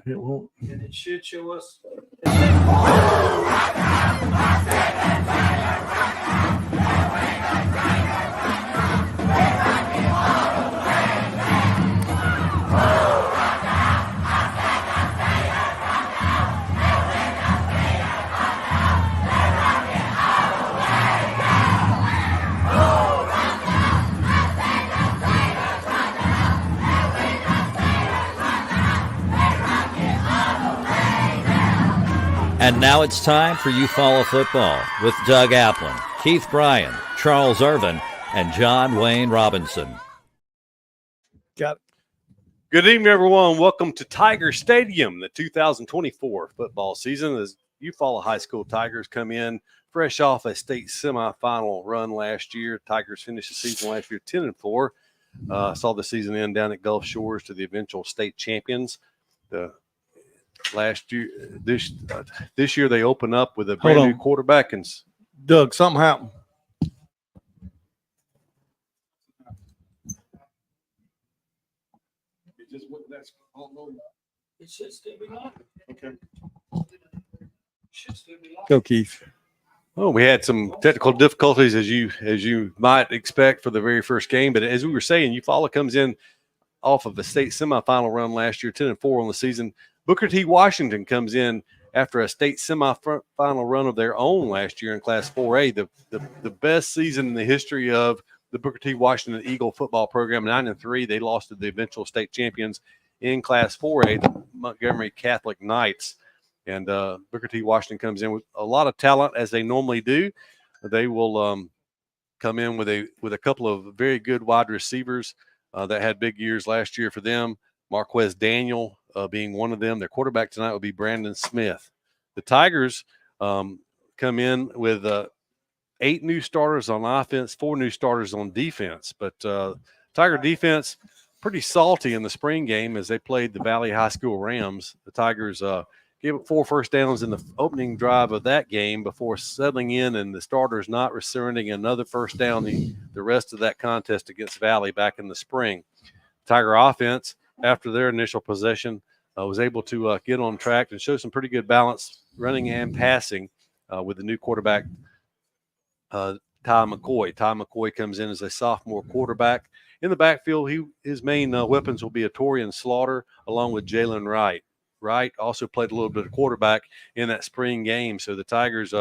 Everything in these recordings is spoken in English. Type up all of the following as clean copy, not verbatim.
It won't. And it should show us. And now it's time for Eufaula football with Doug Applin, Keith Bryan, Charles Irvin, and John Wayne Robinson. Got it. Good evening, everyone. Welcome to Tiger Stadium, the 2024 football season. As Eufaula High School Tigers come in fresh off a state semifinal run last year. Tigers finished the season last year 10-4. Saw the season end down at Gulf Shores to the eventual state champions. Last year, this year they open up with a brand new quarterback. And Doug, something happened. It should still be live. Okay. Should still be live. Go, Keith. well, we had some technical difficulties as you might expect for the very first game. But as we were saying, Eufaula comes in off of a state semifinal run last year, 10-4 on the season. Booker T. Washington comes in after a state semifinal run of their own last year in Class 4A, the best season in the history of the Booker T. Washington Eagle football program. 9-3, they lost to the eventual state champions in Class 4A, the Montgomery Catholic Knights. And Booker T. Washington comes in with a lot of talent, as they normally do. They will come in with a couple of very good wide receivers that had big years last year for them. Marquez Daniel being one of them. Their quarterback tonight will be Brandon Smith. The Tigers come in with 8 new starters on offense, 4 new starters on defense. But Tiger defense pretty salty in the spring game as they played the Valley High School Rams. The Tigers gave up 4 first downs in the opening drive of that game before settling in, and the starters not returning another first down the rest of that contest against Valley back in the spring. Tiger offense, after their initial possession, was able to get on track and show some pretty good balance running and passing with the new quarterback, Ty McCoy. Ty McCoy comes in as a sophomore quarterback. In the backfield, his main weapons will be a Torian Slaughter along with Jalen Wright. Wright also played a little bit of quarterback in that spring game. So the Tigers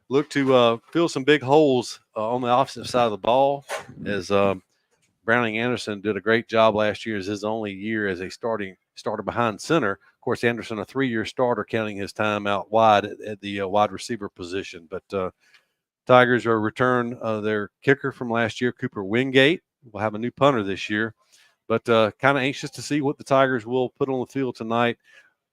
look to fill some big holes on the offensive side of the ball, as Browning Anderson did a great job last year as his only year as a starter behind center. Of course, Anderson, a 3-year starter, counting his time out wide at the wide receiver position. But Tigers are return their kicker from last year, Cooper Wingate. We'll have a new punter this year. But kind of anxious to see what the Tigers will put on the field tonight.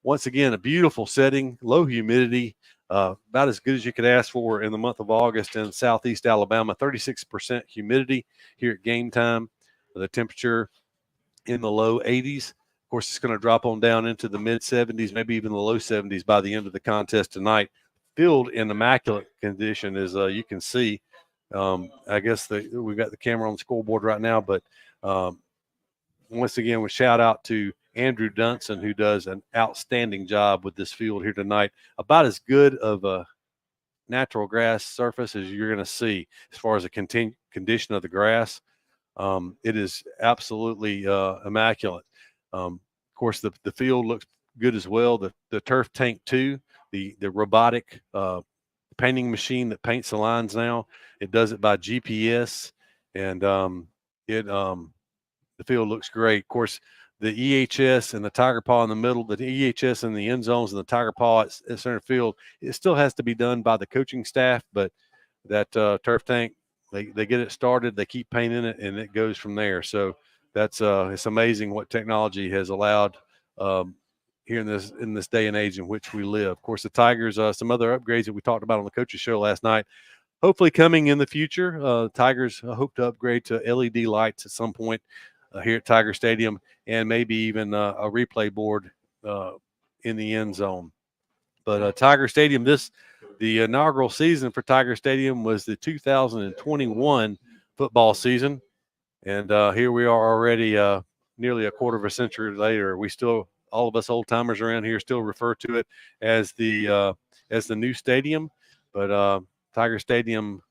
Once again, a beautiful setting, low humidity, about as good as you could ask for in the month of August in southeast Alabama. 36% humidity here at game time. The temperature in the low 80s. Of course, it's going to drop on down into the mid-70s, maybe even the low 70s by the end of the contest tonight. Field in immaculate condition, as you can see. I guess we've got the camera on the scoreboard right now, but once again, we shout out to Andrew Dunson, who does an outstanding job with this field here tonight. About as good of a natural grass surface as you're going to see as far as the condition of the grass. It is absolutely immaculate. Of course, the field looks good as well. The turf tank too, the robotic painting machine that paints the lines now. It does it by GPS, and the field looks great. Of course, the EHS and the Tiger Paw in the middle, the EHS in the end zones and the Tiger Paw at center field, it still has to be done by the coaching staff, but that turf tank, they get it started, they keep painting it, and it goes from there. So that's it's amazing what technology has allowed here in this day and age in which we live. Of course, the Tigers, some other upgrades that we talked about on the coaches show last night, hopefully coming in the future. Tigers hope to upgrade to LED lights at some point here at Tiger Stadium, and maybe even a replay board in the end zone. But Tiger Stadium, the inaugural season for Tiger Stadium was the 2021 football season. And here we are already nearly a quarter of a century later. We still all of us old timers around here still refer to it as the new stadium. But Tiger Stadium,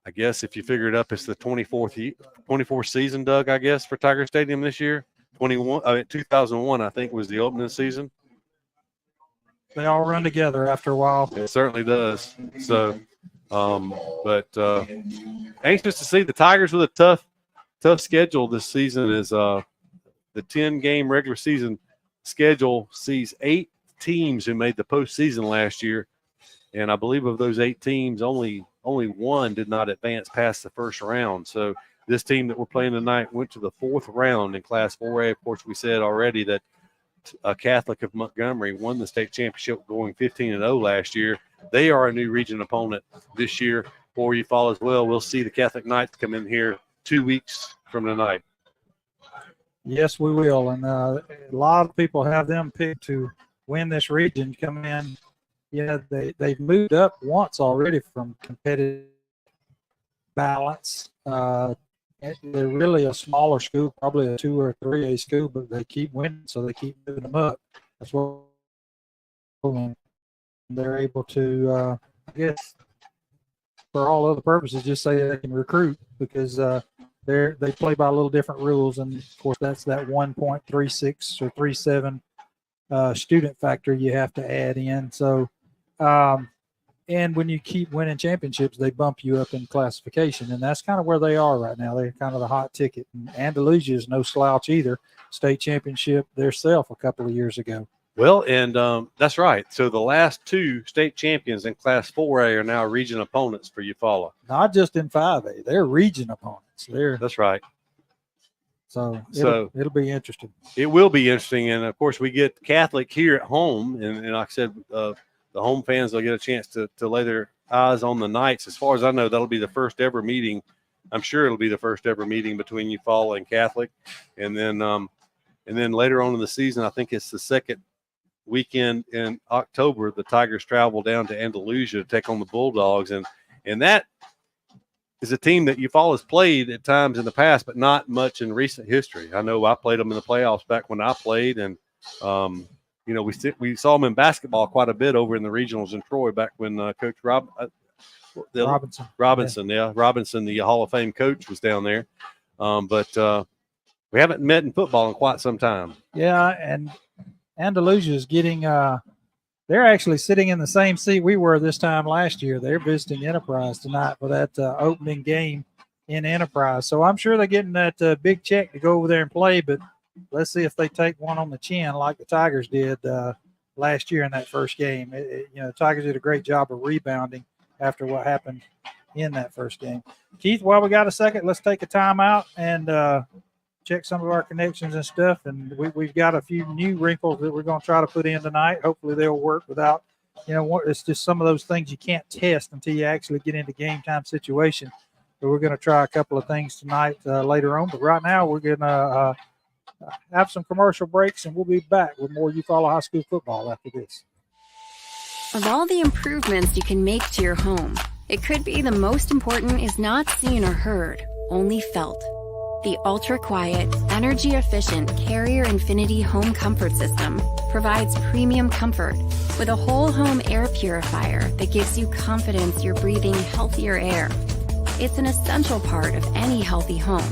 I guess if you figure it up, it's the 24th season, Doug, I guess, for Tiger Stadium this year. 2001, I think, was the opening season. They all run together after a while. It certainly does. So, but anxious to see the Tigers with a tough schedule this season. Is the 10-game regular season schedule sees 8 teams who made the postseason last year, and I believe of those 8 teams, only one did not advance past the first round. So this team that we're playing tonight went to the 4th round in Class 4A. Of course, we said already that Catholic of Montgomery won the state championship going 15-0 last year. They are a new region opponent this year for Eufaula as well. We'll see the Catholic Knights come in here 2 weeks from tonight. Yes, we will. And a lot of people have them picked to win this region, come in. Yeah, they've moved up once already from competitive balance. They're really a smaller school, probably a 2 or 3A school, but they keep winning, so they keep moving them up. That's what they're able to, I guess, for all other purposes, just say they can recruit because they play by a little different rules, and of course that's that 1.36 or 37 student factor you have to add in. So, and when you keep winning championships, they bump you up in classification, and that's kind of where they are right now. They're kind of the hot ticket. And Andalusia is no slouch either. State championship theirself a couple of years ago. Well, and that's right. So the last 2 state champions in Class 4A are now region opponents for Eufaula. Not just in 5A, they're region opponents. That's right. So it'll be interesting. It will be interesting, and of course we get Catholic here at home, and like I said, the home fans will get a chance to lay their eyes on the Knights. As far as I know, that'll be the first ever meeting. I'm sure it'll be the first ever meeting between Eufaula and Catholic, and then later on in the season, I think it's the second weekend in October, the Tigers travel down to Andalusia to take on the Bulldogs, and that is a team that Eufaula has played at times in the past, but not much in recent history. I know I played them in the playoffs back when I played, and we saw them in basketball quite a bit over in the regionals in Troy back when Coach Robinson, the Hall of Fame coach, was down there. But we haven't met in football in quite some time. Yeah, and Andalusia is getting they're actually sitting in the same seat we were this time last year. They're visiting Enterprise tonight for that opening game in Enterprise. So I'm sure they're getting that big check to go over there and play, but let's see if they take one on the chin like the Tigers did last year in that first game. The Tigers did a great job of rebounding after what happened in that first game. Keith, while we got a second, let's take a timeout and check some of our connections and stuff. And we've got a few new wrinkles that we're going to try to put in tonight. Hopefully they'll work without, it's just some of those things you can't test until you actually get into game time situation. So we're going to try a couple of things tonight later on. But right now we're going to have some commercial breaks, and we'll be back with more Eufaula High School football after this. Of all the improvements you can make to your home, it could be the most important is not seen or heard, only felt. The ultra-quiet, energy-efficient Carrier Infinity Home Comfort System provides premium comfort with a whole home air purifier that gives you confidence you're breathing healthier air. It's an essential part of any healthy home.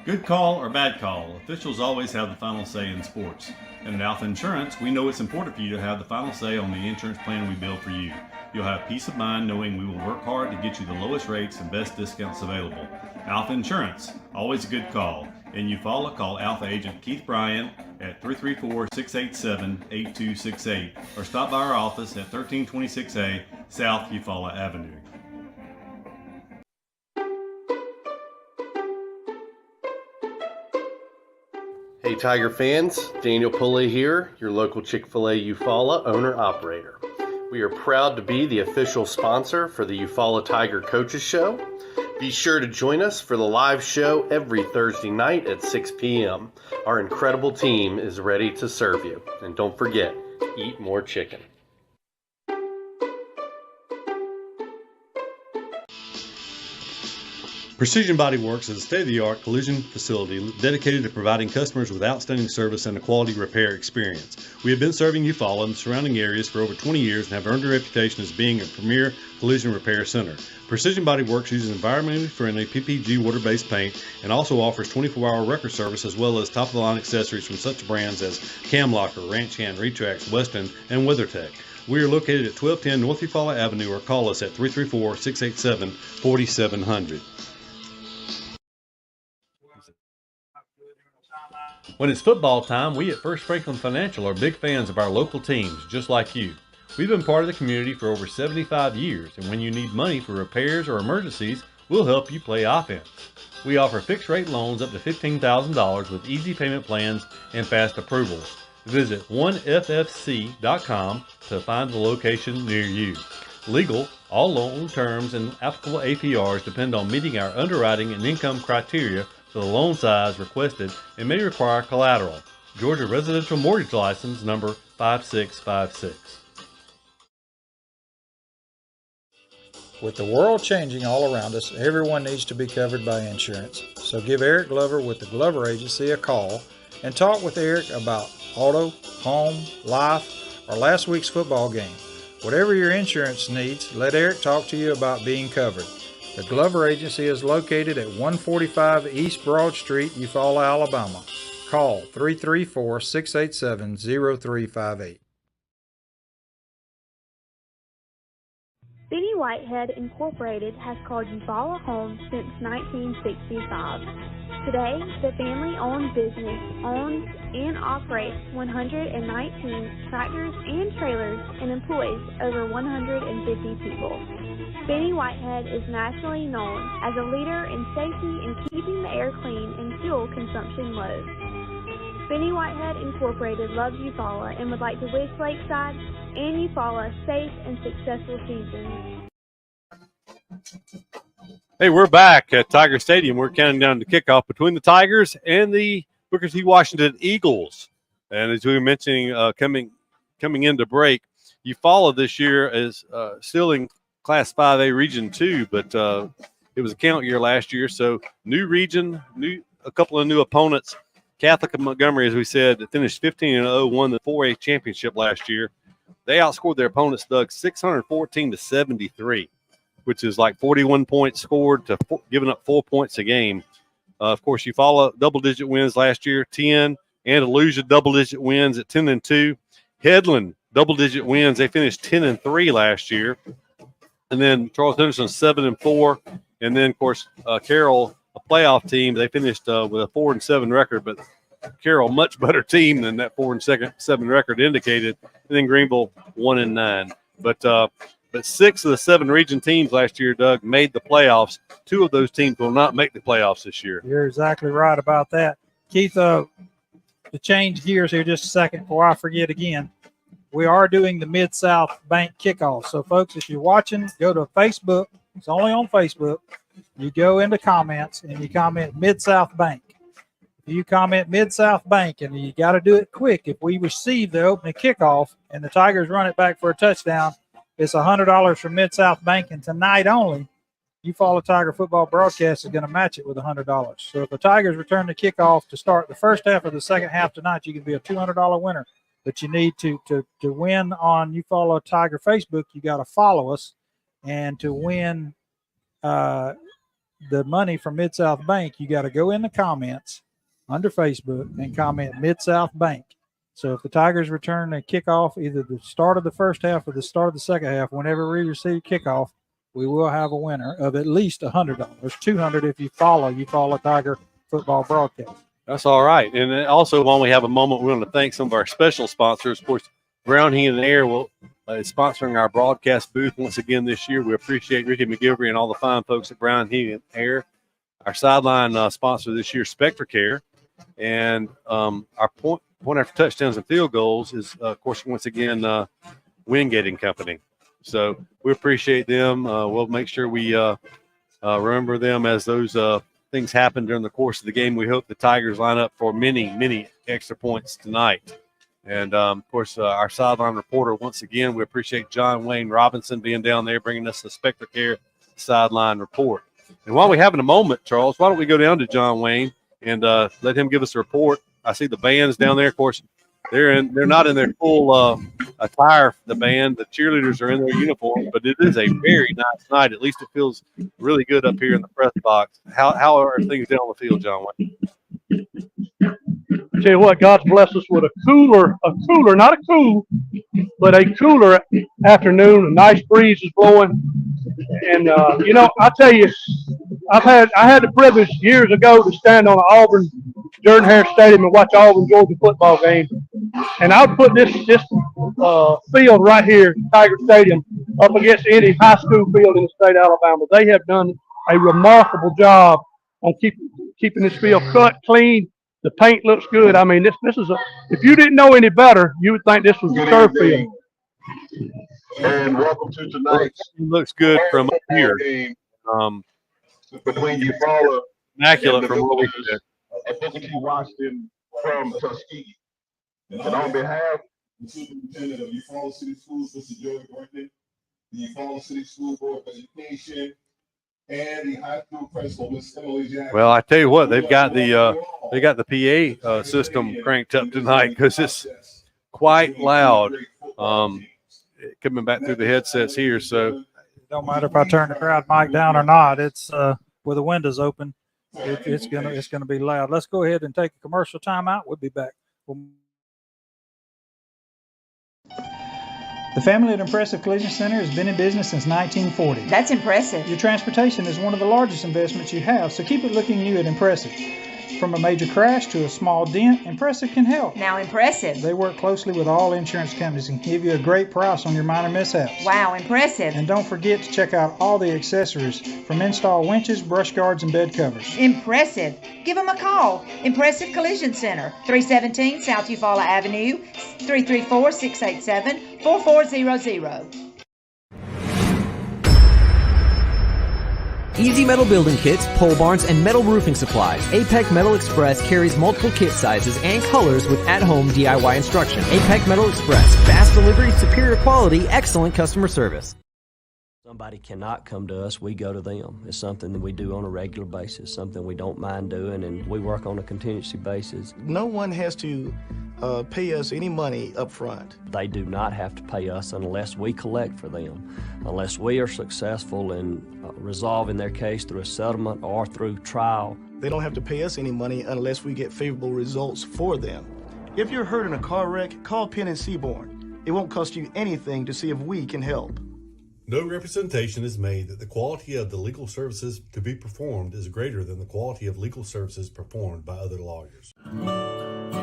Good call or bad call, officials always have the final say in sports. And at Alpha Insurance, we know it's important for you to have the final say on the insurance plan we build for you. You'll have peace of mind knowing we will work hard to get you the lowest rates and best discounts available. Alpha Insurance, always a good call. In Eufaula, call Alpha Agent Keith Bryan at 334-687-8268 or stop by our office at 1326A South Eufaula Avenue. Hey Tiger fans, Daniel Pulley here, your local Chick-fil-A Eufaula owner-operator. We are proud to be the official sponsor for the Eufaula Tiger Coaches Show. Be sure to join us for the live show every Thursday night at 6 p.m. Our incredible team is ready to serve you. And don't forget, eat more chicken. Precision Body Works is a state-of-the-art collision facility dedicated to providing customers with outstanding service and a quality repair experience. We have been serving Eufaula and the surrounding areas for over 20 years and have earned a reputation as being a premier collision repair center. Precision Body Works uses environmentally friendly PPG water-based paint and also offers 24-hour record service as well as top-of-the-line accessories from such brands as Cam Locker, Ranch Hand, Retrax, Weston, and WeatherTech. We are located at 1210 North Eufaula Avenue or call us at 334-687-4700. When it's football time, we at First Franklin Financial are big fans of our local teams, just like you. We've been part of the community for over 75 years, and when you need money for repairs or emergencies, we'll help you play offense. We offer fixed-rate loans up to $15,000 with easy payment plans and fast approvals. Visit 1ffc.com to find the location near you. Legal, all loan terms and applicable APRs depend on meeting our underwriting and income criteria for the loan size requested and may require collateral. Georgia Residential Mortgage License number 5656. With the world changing all around us, everyone needs to be covered by insurance. So give Eric Glover with the Glover Agency a call and talk with Eric about auto, home, life, or last week's football game. Whatever your insurance needs, let Eric talk to you about being covered. The Glover Agency is located at 145 East Broad Street, Eufaula, Alabama. Call 334-687-0358. Benny Whitehead Incorporated has called Eufaula home since 1965. Today, the family-owned business owns and operates 119 tractors and trailers and employs over 150 people. Benny Whitehead is nationally known as a leader in safety and keeping the air clean and fuel consumption low. Benny Whitehead Incorporated loves Eufaula and would like to wish Lakeside and Eufaula safe and successful seasons. Hey, we're back at Tiger Stadium. We're counting down the kickoff between the Tigers and the Booker T. Washington Eagles. And as we were mentioning, coming into break, Eufaula this year is still in Class 5A Region 2, but it was a count year last year, so new region, a couple of new opponents. Catholic of Montgomery, as we said, finished 15-0, won the 4A championship last year. They outscored their opponents, Doug, 614-73. Which is like 41 points scored to giving up 4 points a game. Of course, Eufaula double-digit wins last year, 10. Andalusia double-digit wins at 10-2. Headland double-digit wins. They finished 10-3 last year. And then Charles Henderson 7-4. And then, of course, Carroll, a playoff team, they finished with a 4-7 record. But Carroll, much better team than that 4-7 record indicated. And then Greenville 1-9. But 6 of the 7 region teams last year, Doug, made the playoffs. 2 of those teams will not make the playoffs this year. You're exactly right about that. Keith, to change gears here just a second before I forget again, we are doing the Mid-South Bank kickoff. So, folks, if you're watching, go to Facebook. It's only on Facebook. You go into comments and you comment Mid-South Bank. If you comment Mid-South Bank, and you got to do it quick. If we receive the opening kickoff and the Tigers run it back for a touchdown, it's $100 from Mid-South Bank, and tonight only, Eufaula Tiger football broadcast is going to match it with $100. So if the Tigers return the kickoff to start the first half or the second half tonight, you can be a $200 winner. But you need to win on Eufaula Tiger Facebook, you got to follow us. And to win the money from Mid-South Bank, you got to go in the comments under Facebook and comment Mid-South Bank. So if the Tigers return a kickoff, either the start of the first half or the start of the second half, whenever we receive kickoff, we will have a winner of at least $100, $200 if you follow Eufaula Tiger football broadcast. That's all right. And also, while we have a moment, we want to thank some of our special sponsors. Of course, Brown Heat and Air is sponsoring our broadcast booth once again this year. We appreciate Ricky McGilvery and all the fine folks at Brown Heat and Air. Our sideline sponsor this year, Spectre Care. And our point after touchdowns and field goals is, of course, once again, Wingating Company. So we appreciate them. We'll make sure we remember them as those things happen during the course of the game. We hope the Tigers line up for many, many extra points tonight. And, of course, our sideline reporter, once again, we appreciate John Wayne Robinson being down there bringing us the Spectre Care sideline report. And while we're having a moment, Charles, why don't we go down to John Wayne and let him give us a report? I see the band's down there. Of course, they're not in their full attire. The band, the cheerleaders are in their uniforms, but it is a very nice night. At least it feels really good up here in the press box. How are things down on the field, John Wayne? I tell you what, God's blessed us with a cooler, not a cool, but a cooler afternoon. A nice breeze is blowing. And, I tell you, I had the privilege years ago to stand on the Auburn Jordan-Hare Stadium and watch Auburn Georgia football game. And I would put this field right here, Tiger Stadium, up against any high school field in the state of Alabama. They have done a remarkable job on keeping this field cut, clean. The paint looks good. I mean, this is if you didn't know any better, you would think this was a turf field. And welcome to tonight's looks good from up here. Between Eufaula, immaculate from what we did. Booker T. Washington from Tuskegee. And on behalf of the Superintendent of Eufaula City Schools, Mr. Joey Worthing, the Eufaula City School Board of Education, and the high school principal, Ms. Emily Jackson. Well, I tell you what, they've got the PA system cranked up tonight because it's quite loud. Coming back through the headsets here, so it don't matter if I turn the crowd mic down or not. It's with the windows open. It's gonna be loud. Let's go ahead and take a commercial timeout. We'll be back. The family at Impressive Collision Center has been in business since 1940. That's impressive. Your transportation is one of the largest investments you have, so keep it looking new at Impressive. From a major crash to a small dent, Impressive can help. Now Impressive. They work closely with all insurance companies and give you a great price on your minor mishaps. Wow, impressive. And don't forget to check out all the accessories from install winches, brush guards, and bed covers. Impressive. Give them a call. Impressive Collision Center, 317 South Eufaula Avenue, 334-687-4400. Easy Metal Building Kits, pole barns, and metal roofing supplies. APEC Metal Express carries multiple kit sizes and colors with at-home DIY instruction. APEC Metal Express. Fast delivery, superior quality, excellent customer service. Somebody cannot come to us, we go to them. It's something that we do on a regular basis, something we don't mind doing, and we work on a contingency basis. No one has to pay us any money up front. They do not have to pay us unless we collect for them, unless we are successful in resolving their case through a settlement or through trial. They don't have to pay us any money unless we get favorable results for them. If you're hurt in a car wreck, call Penn and Seaborn. It won't cost you anything to see if we can help. No representation is made that the quality of the legal services to be performed is greater than the quality of legal services performed by other lawyers.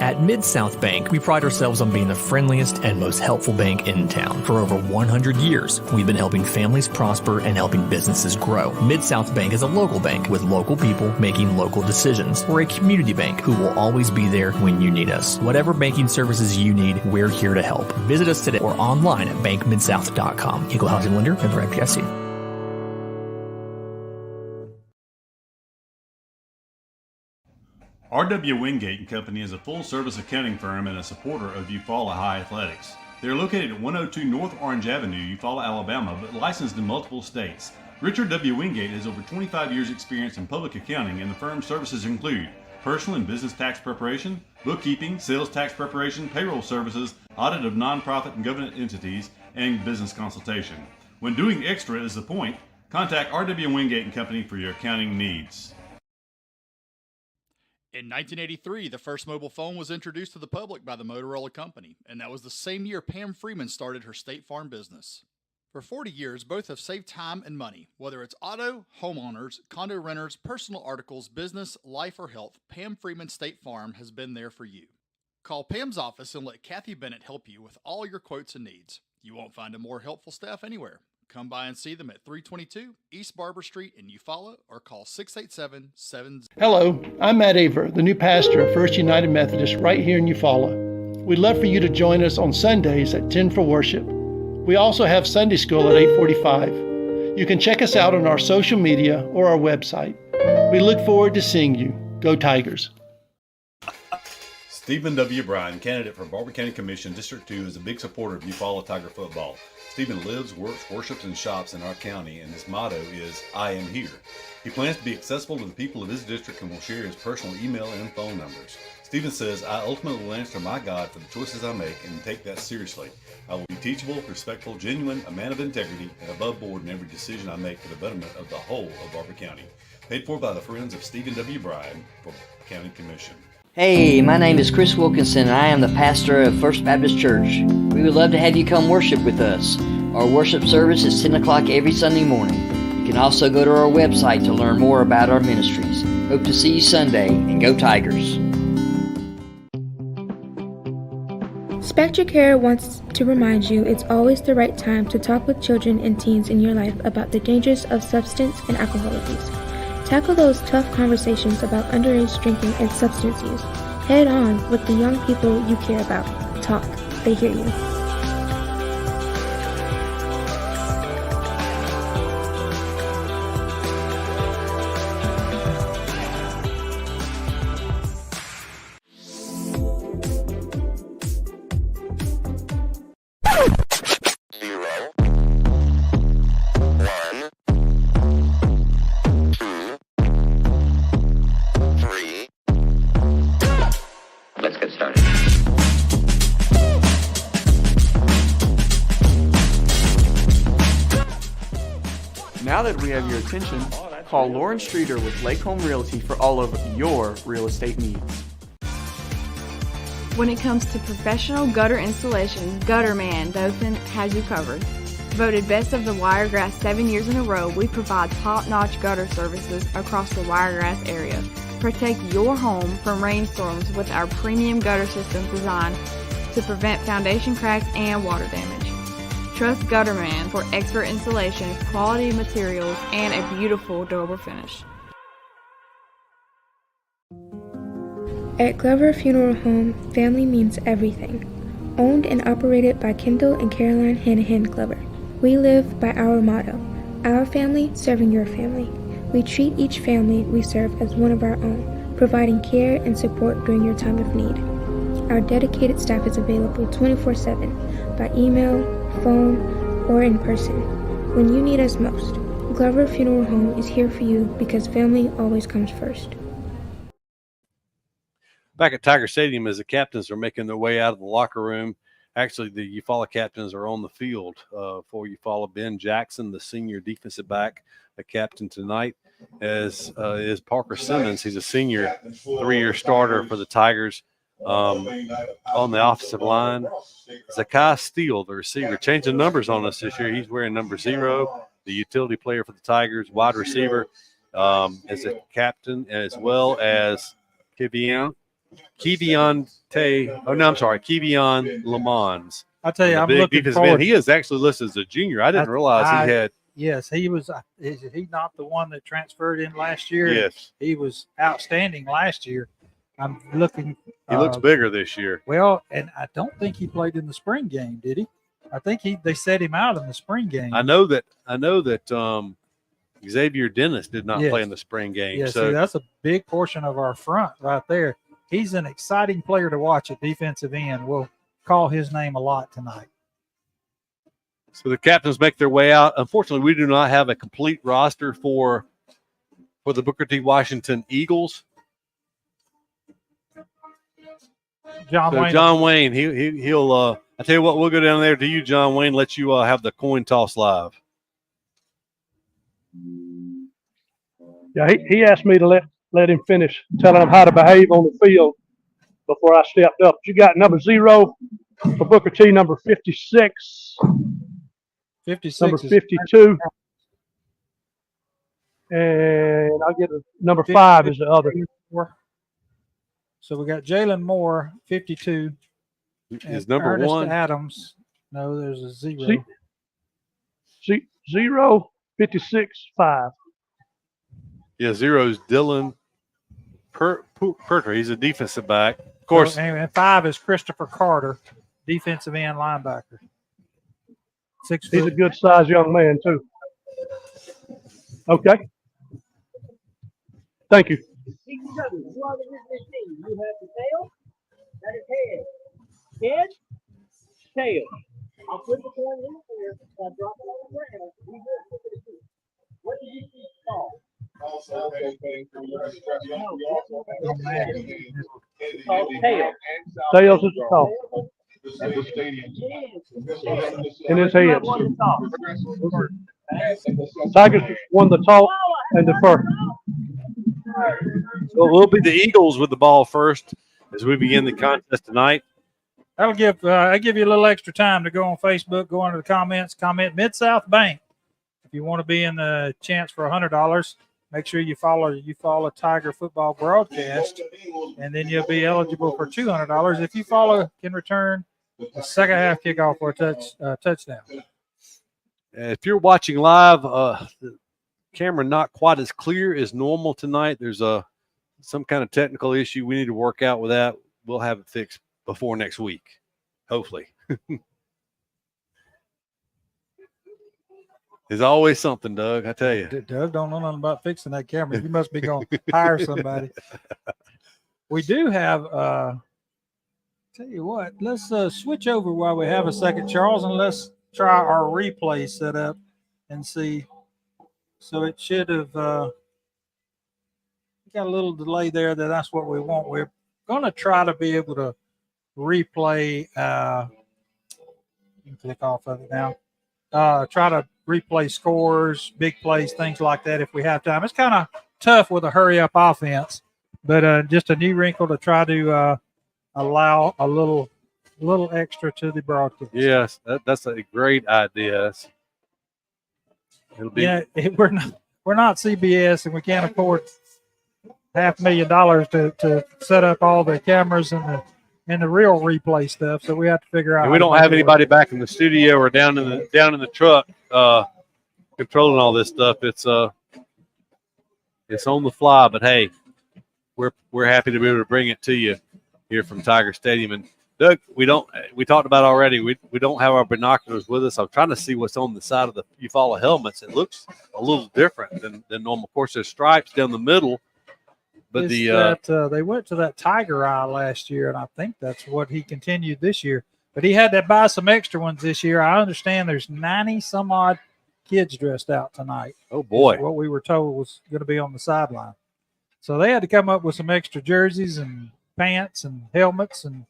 At Mid-South Bank, we pride ourselves on being the friendliest and most helpful bank in town. For over 100 years, we've been helping families prosper and helping businesses grow. Mid-South Bank is a local bank with local people making local decisions. We're a community bank who will always be there when you need us. Whatever banking services you need, we're here to help. Visit us today or online at bankmidsouth.com. Equal housing lender, member FDIC. R.W. Wingate & Company is a full-service accounting firm and a supporter of Eufaula High Athletics. They are located at 102 North Orange Avenue, Eufaula, Alabama, but licensed in multiple states. Richard W. Wingate has over 25 years' experience in public accounting, and the firm's services include personal and business tax preparation, bookkeeping, sales tax preparation, payroll services, audit of nonprofit and government entities, and business consultation. When doing extra is the point, contact R.W. Wingate & Company for your accounting needs. In 1983, the first mobile phone was introduced to the public by the Motorola Company, and that was the same year Pam Freeman started her State Farm business. For 40 years, both have saved time and money. Whether it's auto, homeowners, condo renters, personal articles, business, life, or health, Pam Freeman State Farm has been there for you. Call Pam's office and let Kathy Bennett help you with all your quotes and needs. You won't find a more helpful staff anywhere. Come by and see them at 322 East Barber Street in Eufaula or call 687-70. Hello, I'm Matt Aver, the new pastor of First United Methodist right here in Eufaula. We'd love for you to join us on Sundays at 10 for worship. We also have Sunday school at 8:45. You can check us out on our social media or our website. We look forward to seeing you. Go Tigers. Stephen W. Bryan, candidate for Barber County Commission, District 2, is a big supporter of Eufaula Tiger football. Stephen lives, works, worships, and shops in our county, and his motto is, I am here. He plans to be accessible to the people of his district and will share his personal email and phone numbers. Stephen says, I ultimately will answer my God for the choices I make and take that seriously. I will be teachable, respectful, genuine, a man of integrity, and above board in every decision I make for the betterment of the whole of Barber County. Paid for by the Friends of Stephen W. Bryan for County Commission. Hey, my name is Chris Wilkinson, and I am the pastor of First Baptist Church. We would love to have you come worship with us. Our worship service is 10 o'clock every Sunday morning. You can also go to our website to learn more about our ministries. Hope to see you Sunday, and go Tigers. Spectra Care wants to remind you it's always the right time to talk with children and teens in your life about the dangers of substance and alcohol abuse. Tackle those tough conversations about underage drinking and substance use. Head on with the young people you care about. Talk. They hear you. Let's get started. Now that we have your attention, call Lauren Streeter with Lake Home Realty for all of your real estate needs. When it comes to professional gutter installation, Gutterman Dothan has you covered. Voted Best of the Wiregrass 7 years in a row, we provide top-notch gutter services across the Wiregrass area. Protect your home from rainstorms with our premium gutter system designed to prevent foundation cracks and water damage. Trust Gutterman for expert installation, quality materials, and a beautiful durable finish. At Glover Funeral Home, family means everything. Owned and operated by Kendall and Caroline Hanahan Glover. We live by our motto, our family serving your family. We treat each family we serve as one of our own, providing care and support during your time of need. Our dedicated staff is available 24/7 by email, phone, or in person. When you need us most, Glover Funeral Home is here for you because family always comes first. Back at Tiger Stadium, as the captains are making their way out of the locker room, actually the Eufaula captains are on the field for Eufaula. Ben Jackson, the senior defensive back, the captain tonight, as is Parker Simmons. He's a senior, 3-year starter for the Tigers. On the offensive line, Zakai Steele, the receiver, changing numbers on us this year. He's wearing number 0, the utility player for the Tigers, wide receiver, as a captain, as well as Kevion Lamons. I tell you, I'm looking forward. He is actually listed as a junior. I didn't realize he had. Yes, he was. Is he not the one that transferred in last year? Yes, he was outstanding last year. I'm looking. He looks bigger this year. Well, and I don't think he played in the spring game, did he? I think they set him out in the spring game. I know that Xavier Dennis did not play in the spring game. Yeah, so see, that's a big portion of our front right there. He's an exciting player to watch at defensive end. We'll call his name a lot tonight. So the captains make their way out. Unfortunately, we do not have a complete roster for the Booker T. Washington Eagles. John Wayne, he'll I tell you what, we'll go down there to you, John Wayne, let you have the coin toss live. Yeah, he asked me to let him finish telling him how to behave on the field before I stepped up. You got number 0 for Booker T, number 56. 56 number 52. And I'll get number 5 is the other. So we got Jalen Moore, 52. Is number Ernest 1 Adams? No, there's a 0. 0, 56, 5. Yeah, 0 is Dylan Perter. He's a defensive back. Of course. And 5 is Christopher Carter, defensive end linebacker. 6 He's a good sized young man, too. Okay. Thank you. Head, tail. I'll flip the coin in here. I'll drop it on the ground. What did you see? Call? Tail. Tails is the top. And his head. Tigers won the toss and the first. So it will be the Eagles with the ball first as we begin the contest tonight. That'll give I give you a little extra time to go on Facebook, go under the comments, comment Mid-South Bank. If you want to be in the chance for $100, make sure you follow Tiger Football Broadcast, and then you'll be eligible for $200 if you can return the second half kickoff for a touchdown. If you're watching live, the camera not quite as clear as normal tonight. There's some kind of technical issue we need to work out with that. We'll have it fixed before next week, hopefully. There's always something, Doug, I tell you. Doug don't know nothing about fixing that camera. You must be going to hire somebody. We do have, tell you what, let's switch over while we have a second, Charles, and let's try our replay setup and see. So it should have got a little delay there. That's what we want. We're going to try to be able to replay. You can click off of it now. Try to replay scores, big plays, things like that if we have time. It's kind of tough with a hurry-up offense, but just a new wrinkle to try to allow a little extra to the broadcast. Yes, that's a great idea. It'll be. Yeah, we're not CBS, and we can't afford $500,000 to set up all the cameras and the real replay stuff. So we have to figure out. And we don't have anybody back in the studio or down in the truck controlling all this stuff. It's on the fly, but hey, we're happy to be able to bring it to you here from Tiger Stadium. And Doug, we talked about already. We don't have our binoculars with us. I'm trying to see what's on the side of the Eufaula helmets. It looks a little different than normal. Of course, there's stripes down the middle. But they went to that Tiger Eye last year, and I think that's what he continued this year. But he had to buy some extra ones this year. I understand there's 90 some odd kids dressed out tonight. Oh boy! What we were told was going to be on the sideline. So they had to come up with some extra jerseys and pants and helmets and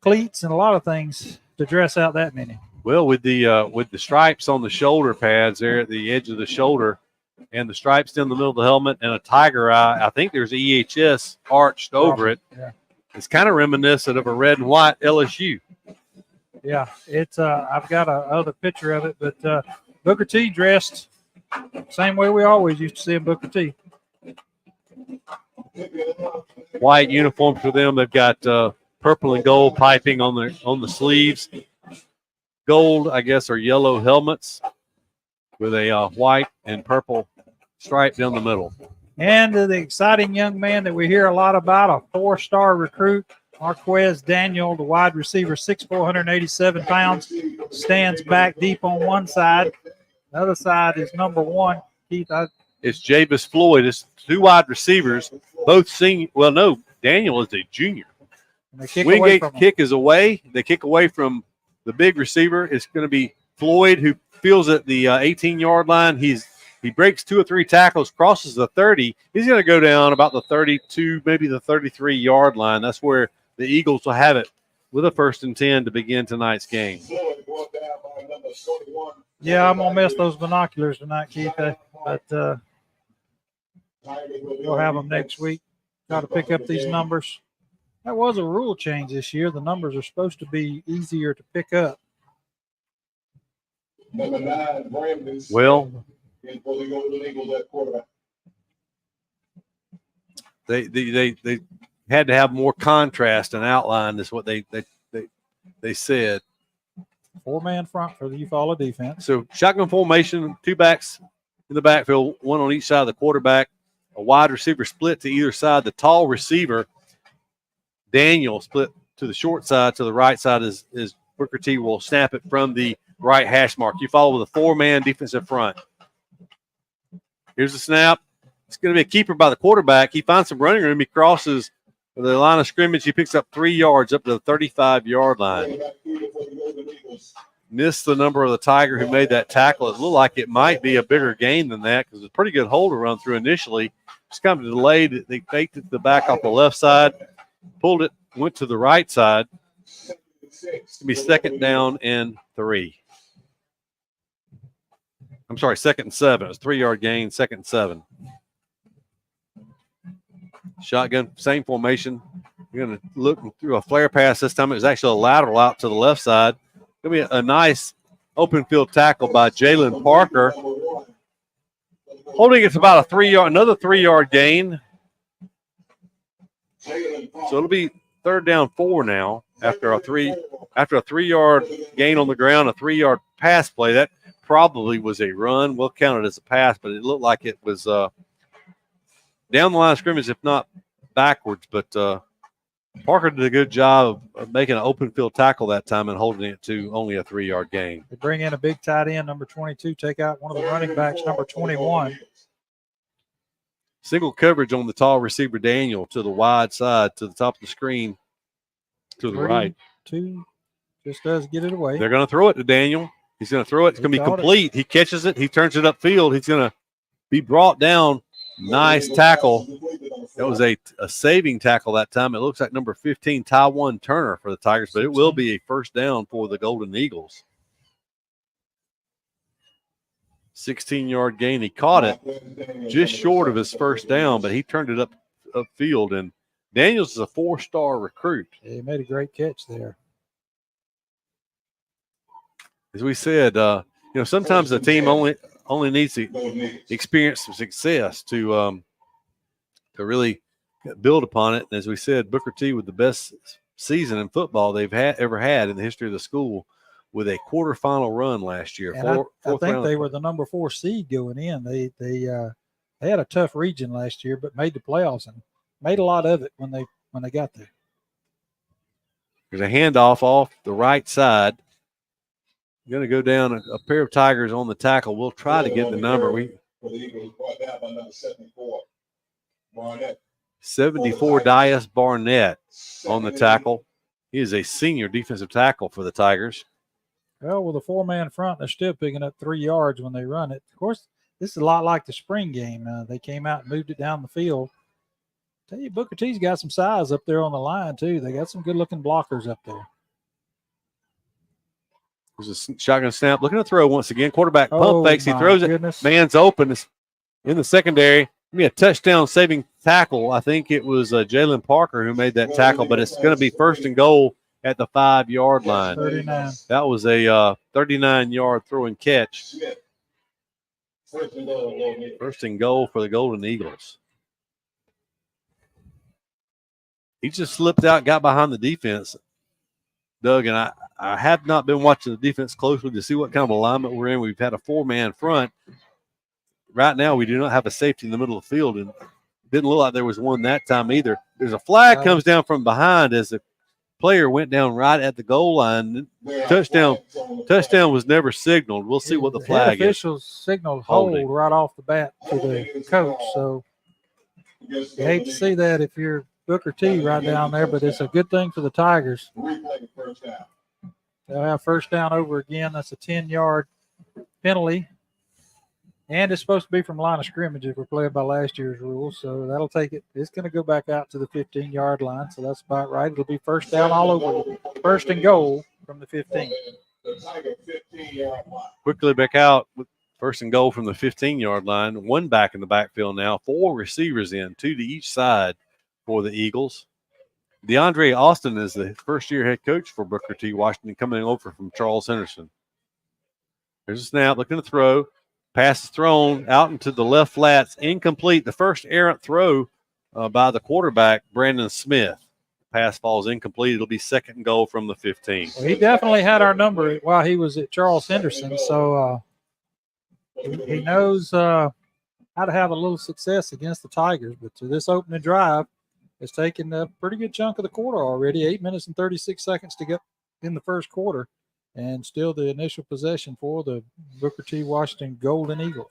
cleats and a lot of things to dress out that many. Well, with the stripes on the shoulder pads there at the edge of the shoulder, and the stripes down the middle of the helmet, and a Tiger Eye. I think there's EHS arched over it. Yeah. It's kind of reminiscent of a red and white LSU. Yeah, it's. I've got another picture of it, but Booker T dressed same way we always used to see him, Booker T. White uniform for them. They've got purple and gold piping on the sleeves. Gold, I guess, or yellow helmets with a white and purple stripe down the middle. And the exciting young man that we hear a lot about, a 4-star recruit, Marquez Daniel, the wide receiver, 6'4", 187 pounds, stands back deep on one side. The other side is number 1. Keith, it's Javis Floyd. It's 2 wide receivers, both senior. Well, no, Daniel is a junior. Wingate kick is away. They kick away from the big receiver. It's going to be Floyd, who feels at the 18-yard line. He breaks 2 or 3 tackles, crosses the 30. He's going to go down about the 32, maybe the 33-yard line. That's where the Eagles will have it with a 1st and 10 to begin tonight's game. Yeah, I'm going to miss those binoculars tonight, Keith, but we'll have them next week. Got to pick up these numbers. That was a rule change this year. The numbers are supposed to be easier to pick up. Well, they had to have more contrast and outline is what they said. 4-man front for the Eufaula defense. So shotgun formation, 2 backs in the backfield, 1 on each side of the quarterback, a wide receiver split to either side. The tall receiver, Daniel, split to the short side. To the right side is Booker T will snap it from the right hash mark. Eufaula with a 4-man defensive front. Here's the snap. It's going to be a keeper by the quarterback. He finds some running room. He crosses The line of scrimmage, he picks up 3 yards up to the 35-yard line. Missed the number of the Tiger who made that tackle. It looked like it might be a bigger gain than that because it's a pretty good hole to run through initially. Just kind of delayed. They faked it to the back off the left side, pulled it, went to the right side. It's going to be 2nd down and 3. I'm sorry, 2nd and 7. It was 3-yard gain, 2nd and 7. Shotgun, same formation. You're going to look through a flare pass this time. It was actually a lateral out to the left side. Going to be a nice open field tackle by Jalen Parker. Holding it to about another 3-yard gain. So it'll be 3rd down 4 now after a 3-yard gain on the ground, a 3-yard pass play. That probably was a run. We'll count it as a pass, but it looked like it was down the line of scrimmage, if not backwards. But Parker did a good job of making an open field tackle that time and holding it to only a 3-yard gain. They bring in a big tight end, number 22, take out one of the running backs, number 21. Single coverage on the tall receiver, Daniel, to the wide side, to the top of the screen, to the right. 2, just does get it away. They're going to throw it to Daniel. He's going to throw it. It's going to be complete. He catches it. He turns it upfield. He's going to be brought down. Nice tackle. That was a saving tackle that time. It looks like number 15, Taiwan Turner for the Tigers, but it will be a 1st down for the Golden Eagles. 16-yard gain. He caught it just short of his 1st down, but he turned it upfield. And Daniels is a 4-star recruit. Yeah, he made a great catch there. As we said, sometimes the team only needs to experience some success to really build upon it. And as we said, Booker T with the best season in football they've ever had in the history of the school, with a quarterfinal run last year. And I think they were the number 4 seed going in. They had a tough region last year, but made the playoffs and made a lot of it when they got there. There's a handoff off the right side. Going to go down a pair of Tigers on the tackle. We'll try to get the number. 74 Dias Barnett on the tackle. He is a senior defensive tackle for the Tigers. Well, with a 4-man front, they're still picking up 3 yards when they run it. Of course, this is a lot like the spring game. They came out and moved it down the field. Tell you, Booker T's got some size up there on the line, too. They got some good-looking blockers up there. There's a shotgun snap. Looking to throw once again. Quarterback pump fakes. He throws it. Man's open. It's in the secondary. Be a touchdown saving tackle. I think it was Jalen Parker who made that tackle, but it's going to be 1st and goal at the 5-yard line. 39. That was a 39-yard throw and catch. 1st and goal for the Golden Eagles. He just slipped out, got behind the defense, Doug, and I have not been watching the defense closely to see what kind of alignment we're in. We've had a 4-man front. Right now, we do not have a safety in the middle of the field, and it didn't look like there was one that time either. There's a flag comes down from behind as the player went down right at the goal line. Touchdown was never signaled. We'll see what the flag is. Officials signaled hold right off the bat to the coach, so you hate to see that if you're Booker T right down there, but it's a good thing for the Tigers. They'll have 1st down over again. That's a 10-yard penalty. And it's supposed to be from line of scrimmage if we're playing by last year's rules. So that'll take it. It's going to go back out to the 15-yard line. So that's about right. It'll be 1st down all over. 1st and goal from the 15. Quickly back out with 1st and goal from the 15-yard line. 1 back in the backfield now. 4 receivers in, 2 to each side for the Eagles. DeAndre Austin is the 1st-year head coach for Booker T. Washington, coming over from Charles Henderson. There's a snap, looking to throw. Pass is thrown out into the left flats, incomplete. The first errant throw by the quarterback, Brandon Smith. Pass falls incomplete. It'll be 2nd and goal from the 15. Well, he definitely had our number while he was at Charles Henderson, so he knows how to have a little success against the Tigers. But to this opening drive, it's taken a pretty good chunk of the quarter already. 8 minutes and 36 seconds to get in the 1st quarter. And still the initial possession for the Booker T. Washington Golden Eagles.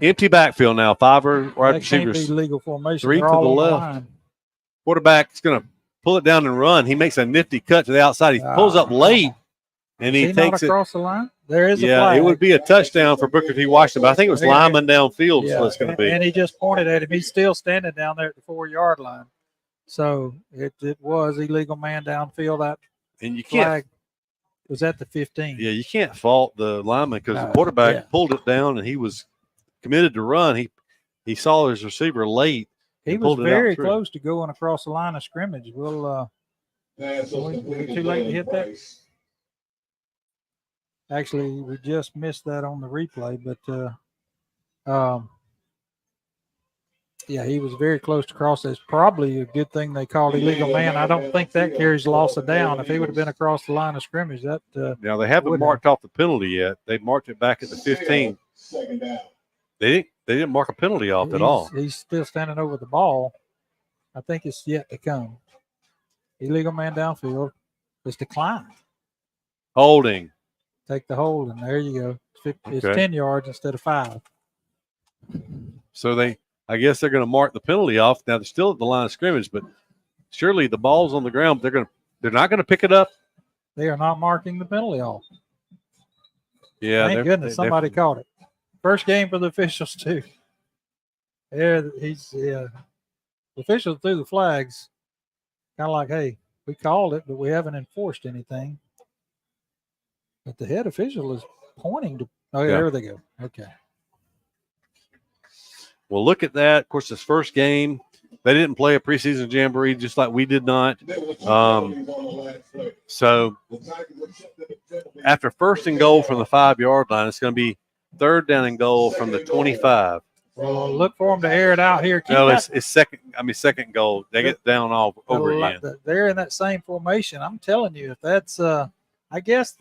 Empty backfield now. 5 wide That can't receivers. be legal formation. 3 They're to the all on left. line. Quarterback's going to pull it down and run. He makes a nifty cut to the outside. He pulls up late, and he Is takes not across the line? There is a Yeah, flag. it would be a touchdown for Booker T. Washington, but I think it was There- lineman downfield, so it's going to be. And he just pointed at him. He's still standing down there at the 4-yard line. So it was illegal man downfield. That And you can't. flag was at the 15. Yeah, you can't fault the lineman because the No, quarterback yeah. pulled it down, and he was committed to run. He saw his receiver late. He and was pulled it out very through. close to going across the line of scrimmage. We'll we too late to hit that. Actually, we just missed that on the replay, but yeah, he was very close to cross. It's probably a good thing they called illegal man. I don't think that carries loss of down. If he would have been across the line of scrimmage, that Now they haven't marked off the penalty yet. They marked it back at the 15. They didn't mark a penalty off at all. He's still standing over the ball. I think it's yet to come. Illegal man downfield. It's declined. Holding. Take the hold, and there you go. It's Okay. 10 yards instead of 5. So I guess they're going to mark the penalty off. Now they're still at the line of scrimmage, but surely the ball's on the ground. But they're not going to pick it up. They are not marking the penalty off. Yeah, Thank goodness somebody caught it. First game for the officials too. There, the officials threw the flags, kind of like, "Hey, we called it, but we haven't enforced anything." But the head official is pointing to. Oh, yeah, Yeah. there they go. Okay. Well, look at that. Of course, this first game, they didn't play a preseason jamboree just like we did not. So after 1st and goal from the 5-yard line, it's going to be 3rd down and goal from the 25. Well, look for them to air it out here. Keep No, that- it's second. Second goal. They get down all over again. They're in that same formation. I'm telling you, if that's, I guess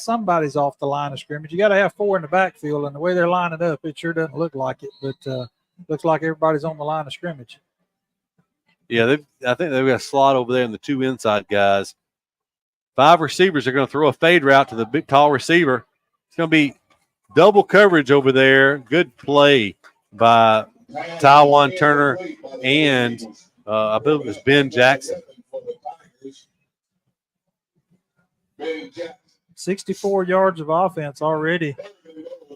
somebody's off the line of scrimmage. You got to have 4 in the backfield, and the way they're lining up, it sure doesn't look like it. But looks like everybody's on the line of scrimmage. Yeah, I think they've got a slot over there and the 2 inside guys. 5 receivers are going to throw a fade route to the big, tall receiver. It's going to be double coverage over there. Good play by Tywan Turner and I believe it was Ben Jackson. 64 yards of offense already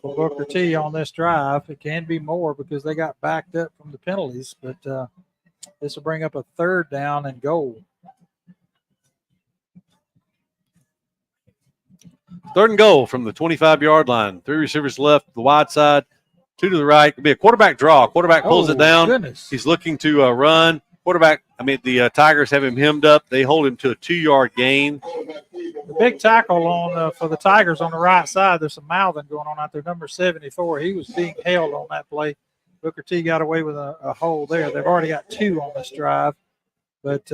for Booker T on this drive. It can be more because they got backed up from the penalties, but this will bring up a 3rd down and goal. 3rd and goal from the 25-yard line. 3 receivers left, the wide side, 2 to the right. It'll be a quarterback draw. Quarterback pulls it down. Goodness. He's looking to run. The Tigers have him hemmed up. They hold him to a 2-yard gain. The big tackle on for the Tigers on the right side, there's some mouthing going on out there. Number 74, he was being held on that play. Booker T got away with a hold there. They've already got 2 on this drive, but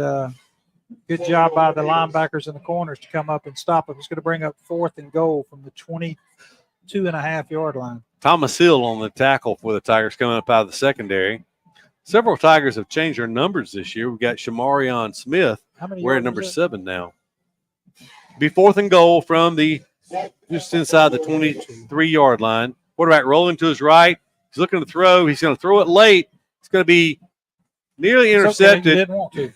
good job by the linebackers in the corners to come up and stop him. It's going to bring up 4th and goal from the 22.5-yard line. Thomas Hill on the tackle for the Tigers coming up out of the secondary. Several Tigers have changed their numbers this year. We've got Shamarion Smith wearing number 7 now. Be 4th and goal from just inside the 23-yard line. Quarterback rolling to his right. He's looking to throw. He's going to throw it late. It's going to be nearly intercepted. You didn't want to.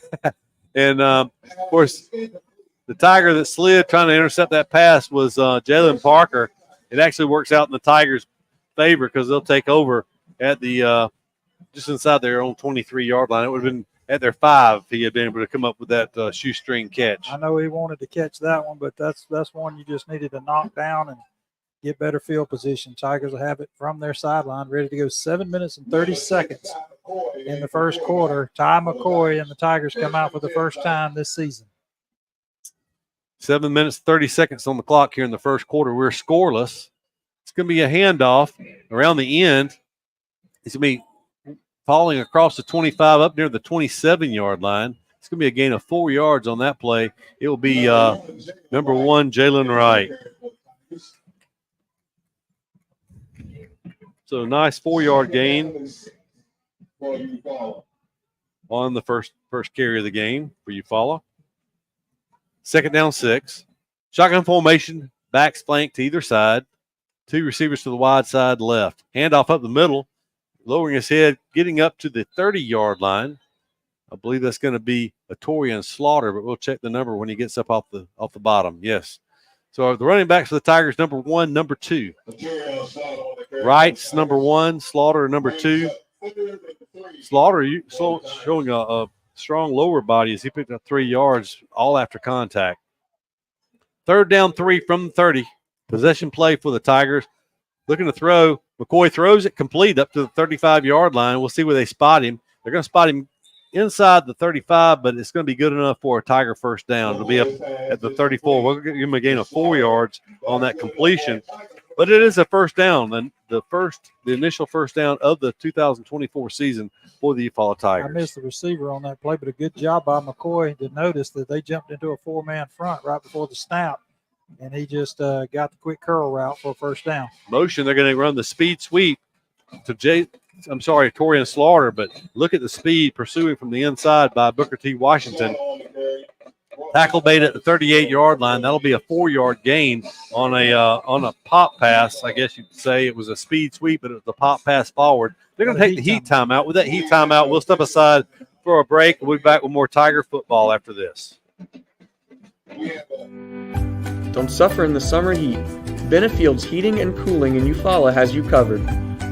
And, of course, the Tiger that slid trying to intercept that pass was Jalen Parker. It actually works out in the Tigers' favor because they'll take over at the just inside their own 23-yard line. It would have been at their 5 if he had been able to come up with that shoestring catch. I know he wanted to catch that one, but that's one you just needed to knock down and get better field position. Tigers will have it from their sideline, ready to go. 7 minutes and 30 seconds in the first quarter. Ty McCoy and the Tigers come out for the first time this season. 7 minutes, 30 seconds on the clock here in the first quarter. We're scoreless. It's going to be a handoff around the end. It's going to be falling across the 25 up near the 27-yard line. It's going to be a gain of 4 yards on that play. It will be number 1, Jalen Wright. So nice 4-yard gain on the first carry of the game for Eufaula. 2nd down 6. Shotgun formation, backs flank to either side. Two receivers to the wide side left. Handoff up the middle, lowering his head, getting up to the 30-yard line. I believe that's going to be a Torian Slaughter, but we'll check the number when he gets up off the bottom. Yes. So the running backs for the Tigers, number 1, number 2. Wright's number 1, Slaughter number 2. Slaughter showing a strong lower body as he picked up 3 yards, all after contact. 3rd down 3 from the 30. Possession play for the Tigers. Looking to throw. McCoy throws it complete up to the 35-yard line. We'll see where they spot him. They're going to spot him inside the 35, but it's going to be good enough for a Tiger first down. It'll be up at the 34. We'll give him a gain of 4 yards on that completion. But it is a first down, and the initial first down of the 2024 season for the Eufaula Tigers. I missed the receiver on that play, but a good job by McCoy to notice that they jumped into a 4-man front right before the snap, and he just got the quick curl route for a first down. Motion, they're going to run the speed sweep to Torian Slaughter, but look at the speed pursuing from the inside by Booker T. Washington. Tackle bait at the 38-yard line. That'll be a 4-yard gain on a pop pass. I guess you'd say it was a speed sweep, but it was a pop pass forward. They're going to take the heat timeout. With that heat timeout, we'll step aside for a break. We'll be back with more Tiger football after this. Don't suffer in the summer heat. Benefield's Heating and Cooling in Eufaula has you covered.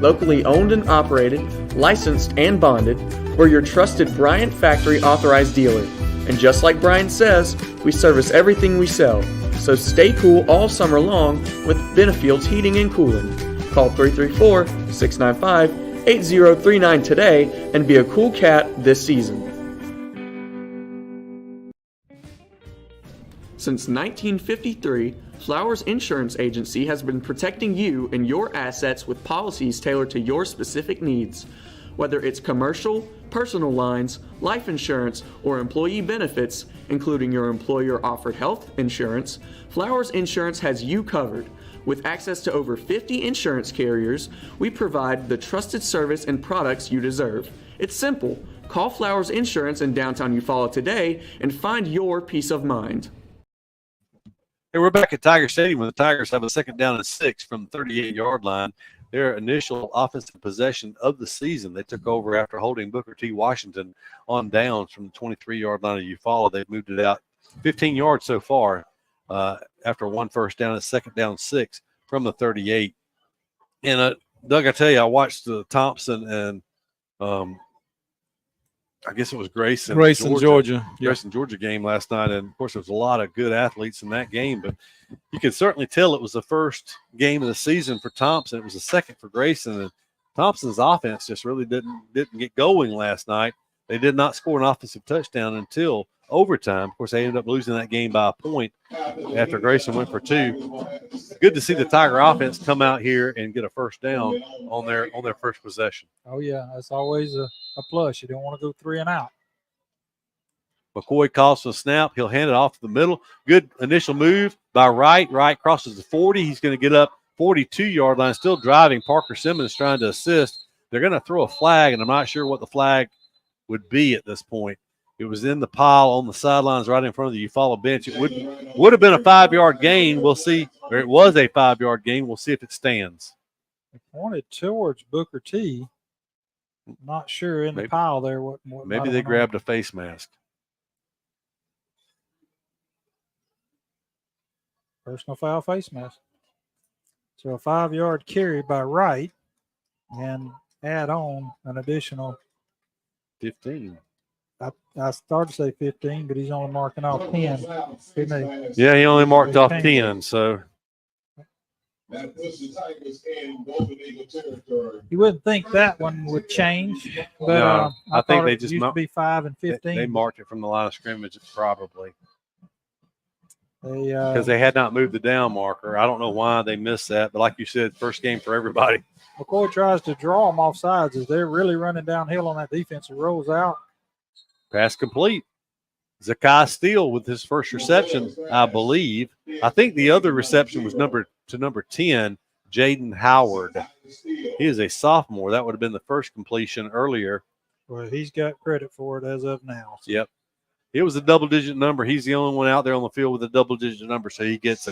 Locally owned and operated, licensed and bonded, we're your trusted Bryant Factory authorized dealer. And just like Brian says, we service everything we sell. So stay cool all summer long with Benefield's Heating and Cooling. Call 334-695-8039 today and be a cool cat this season. Since 1953, Flowers Insurance Agency has been protecting you and your assets with policies tailored to your specific needs. Whether it's commercial, personal lines, life insurance, or employee benefits, including your employer-offered health insurance, Flowers Insurance has you covered. With access to over 50 insurance carriers, we provide the trusted service and products you deserve. It's simple. Call Flowers Insurance in downtown Eufaula today and find your peace of mind. Hey, we're back at Tiger Stadium when the Tigers have a 2nd down and 6 from the 38-yard line. Their initial offensive possession of the season. They took over after holding Booker T. Washington on downs from the 23-yard line of Eufaula. They've moved it out 15 yards so far after 1 first down and 2nd down 6 from the 38. And, Doug, I tell you, I watched the Thompson and I guess it was Grayson, Georgia game last night. And, of course, there was a lot of good athletes in that game. But you could certainly tell it was the first game of the season for Thompson. It was the second for Grayson. And Thompson's offense just really didn't get going last night. They did not score an offensive touchdown until overtime. Of course, they ended up losing that game by a point after Grayson went for 2. Good to see the Tiger offense come out here and get a first down on their first possession. Oh, yeah, that's always a plus. You don't want to go 3 and out. McCoy calls for a snap. He'll hand it off to the middle. Good initial move by Wright. Wright crosses the 40. He's going to get up 42-yard line, still driving. Parker Simmons trying to assist. They're going to throw a flag, and I'm not sure what the flag would be at this point. It was in the pile on the sidelines right in front of the Eufaula bench. It would have been a 5-yard gain. We'll see. Or it was a 5-yard gain. We'll see if it stands. It pointed towards Booker T. Not sure in the pile there. What maybe they grabbed a face mask. Personal foul face mask. So a 5-yard carry by Wright and add on an additional 15. I started to say 15, but he's only marking off 10. Yeah, he only marked off 10, so. You wouldn't think that one would change, but no, I think they just used to be 5 and 15. They marked it from the line of scrimmage, probably. Because they had not moved the down marker. I don't know why they missed that, but like you said, first game for everybody. McCoy tries to draw them off sides as they're really running downhill on that defense. It rolls out. Pass complete. Zakai Steele with his first reception, I believe. I think the other reception was number 10, Jaden Howard. He is a sophomore. That would have been the first completion earlier. Well, he's got credit for it as of now. Yep. It was a double-digit number. He's the only one out there on the field with a double-digit number, so he gets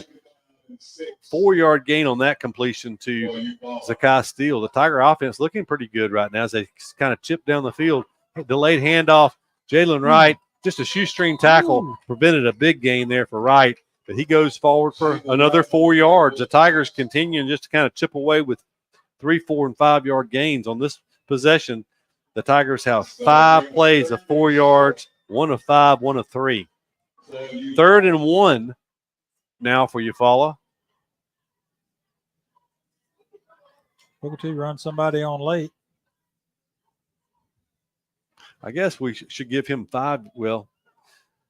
4-yard gain on that completion to Zakai Steele. The Tiger offense looking pretty good right now as they kind of chip down the field. Delayed handoff. Jalen Wright, just a shoestring tackle, prevented a big gain there for Wright, but he goes forward for another 4 yards. The Tigers continuing just to kind of chip away with 3, 4, and 5-yard gains on this possession. The Tigers have 5 plays of 4 yards, 1 of 5, 1 of 3. 3rd and 1 now for Eufaula. Booker T run somebody on late. I guess we should give him 5. Well,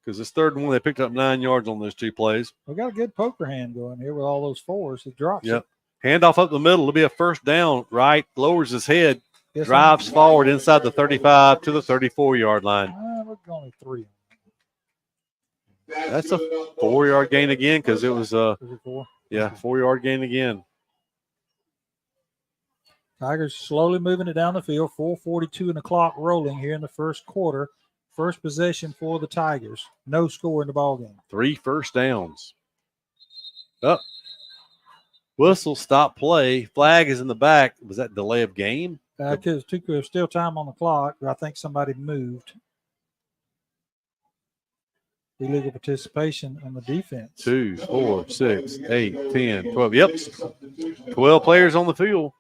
because this 3rd and 1, they picked up 9 yards on those 2 plays. We got a good poker hand going here with all those 4s. He drops Yep. it. Handoff up the middle. It'll be a 1st down. Wright lowers his head, drives forward inside the 35 to the 34-yard line. We're only 3. That's a 4-yard gain again because it was a 4-yard gain again. Tigers slowly moving it down the field. 4:42 in the clock rolling here in the first quarter. First possession for the Tigers. No score in the ball game. 3 first downs. Up. Whistle, stop play. Flag is in the back. Was that delay of game? Because there's still time on the clock. I think somebody moved. Illegal participation on the defense. 2, 4, 6, 8, 10, 12. Yep. 12 players on the field.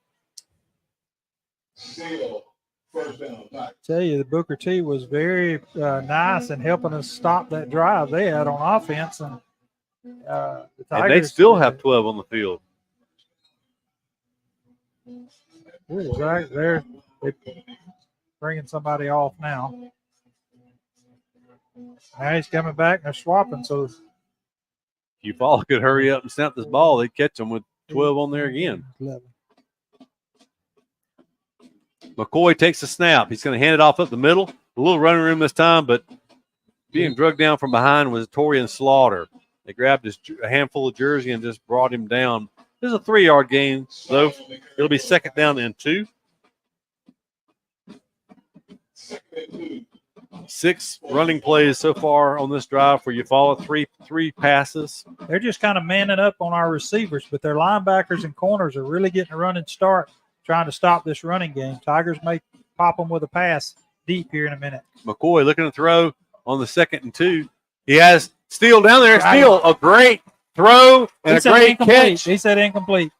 Tell you, the Booker T was very nice in helping us stop that drive they had on offense. And the Tigers, and they still have 12 on the field. They're bringing somebody off now. Now he's coming back and they're swapping. So Eufaula could hurry up and snap this ball. They'd catch them with 12 on there again. 11. McCoy takes the snap. He's going to hand it off up the middle. A little running room this time, but being drugged down from behind was Torian Slaughter. They grabbed a handful of jersey and just brought him down. This is a 3-yard gain, so it'll be 2nd down and 2. 6 running plays so far on this drive for Eufaula. 3 passes. They're just kind of manning up on our receivers, but their linebackers and corners are really getting a running start, trying to stop this running game. Tigers may pop them with a pass deep here in a minute. McCoy looking to throw on the 2nd and 2. He has Steele down there. Steele, a great throw and a great catch. He said incomplete.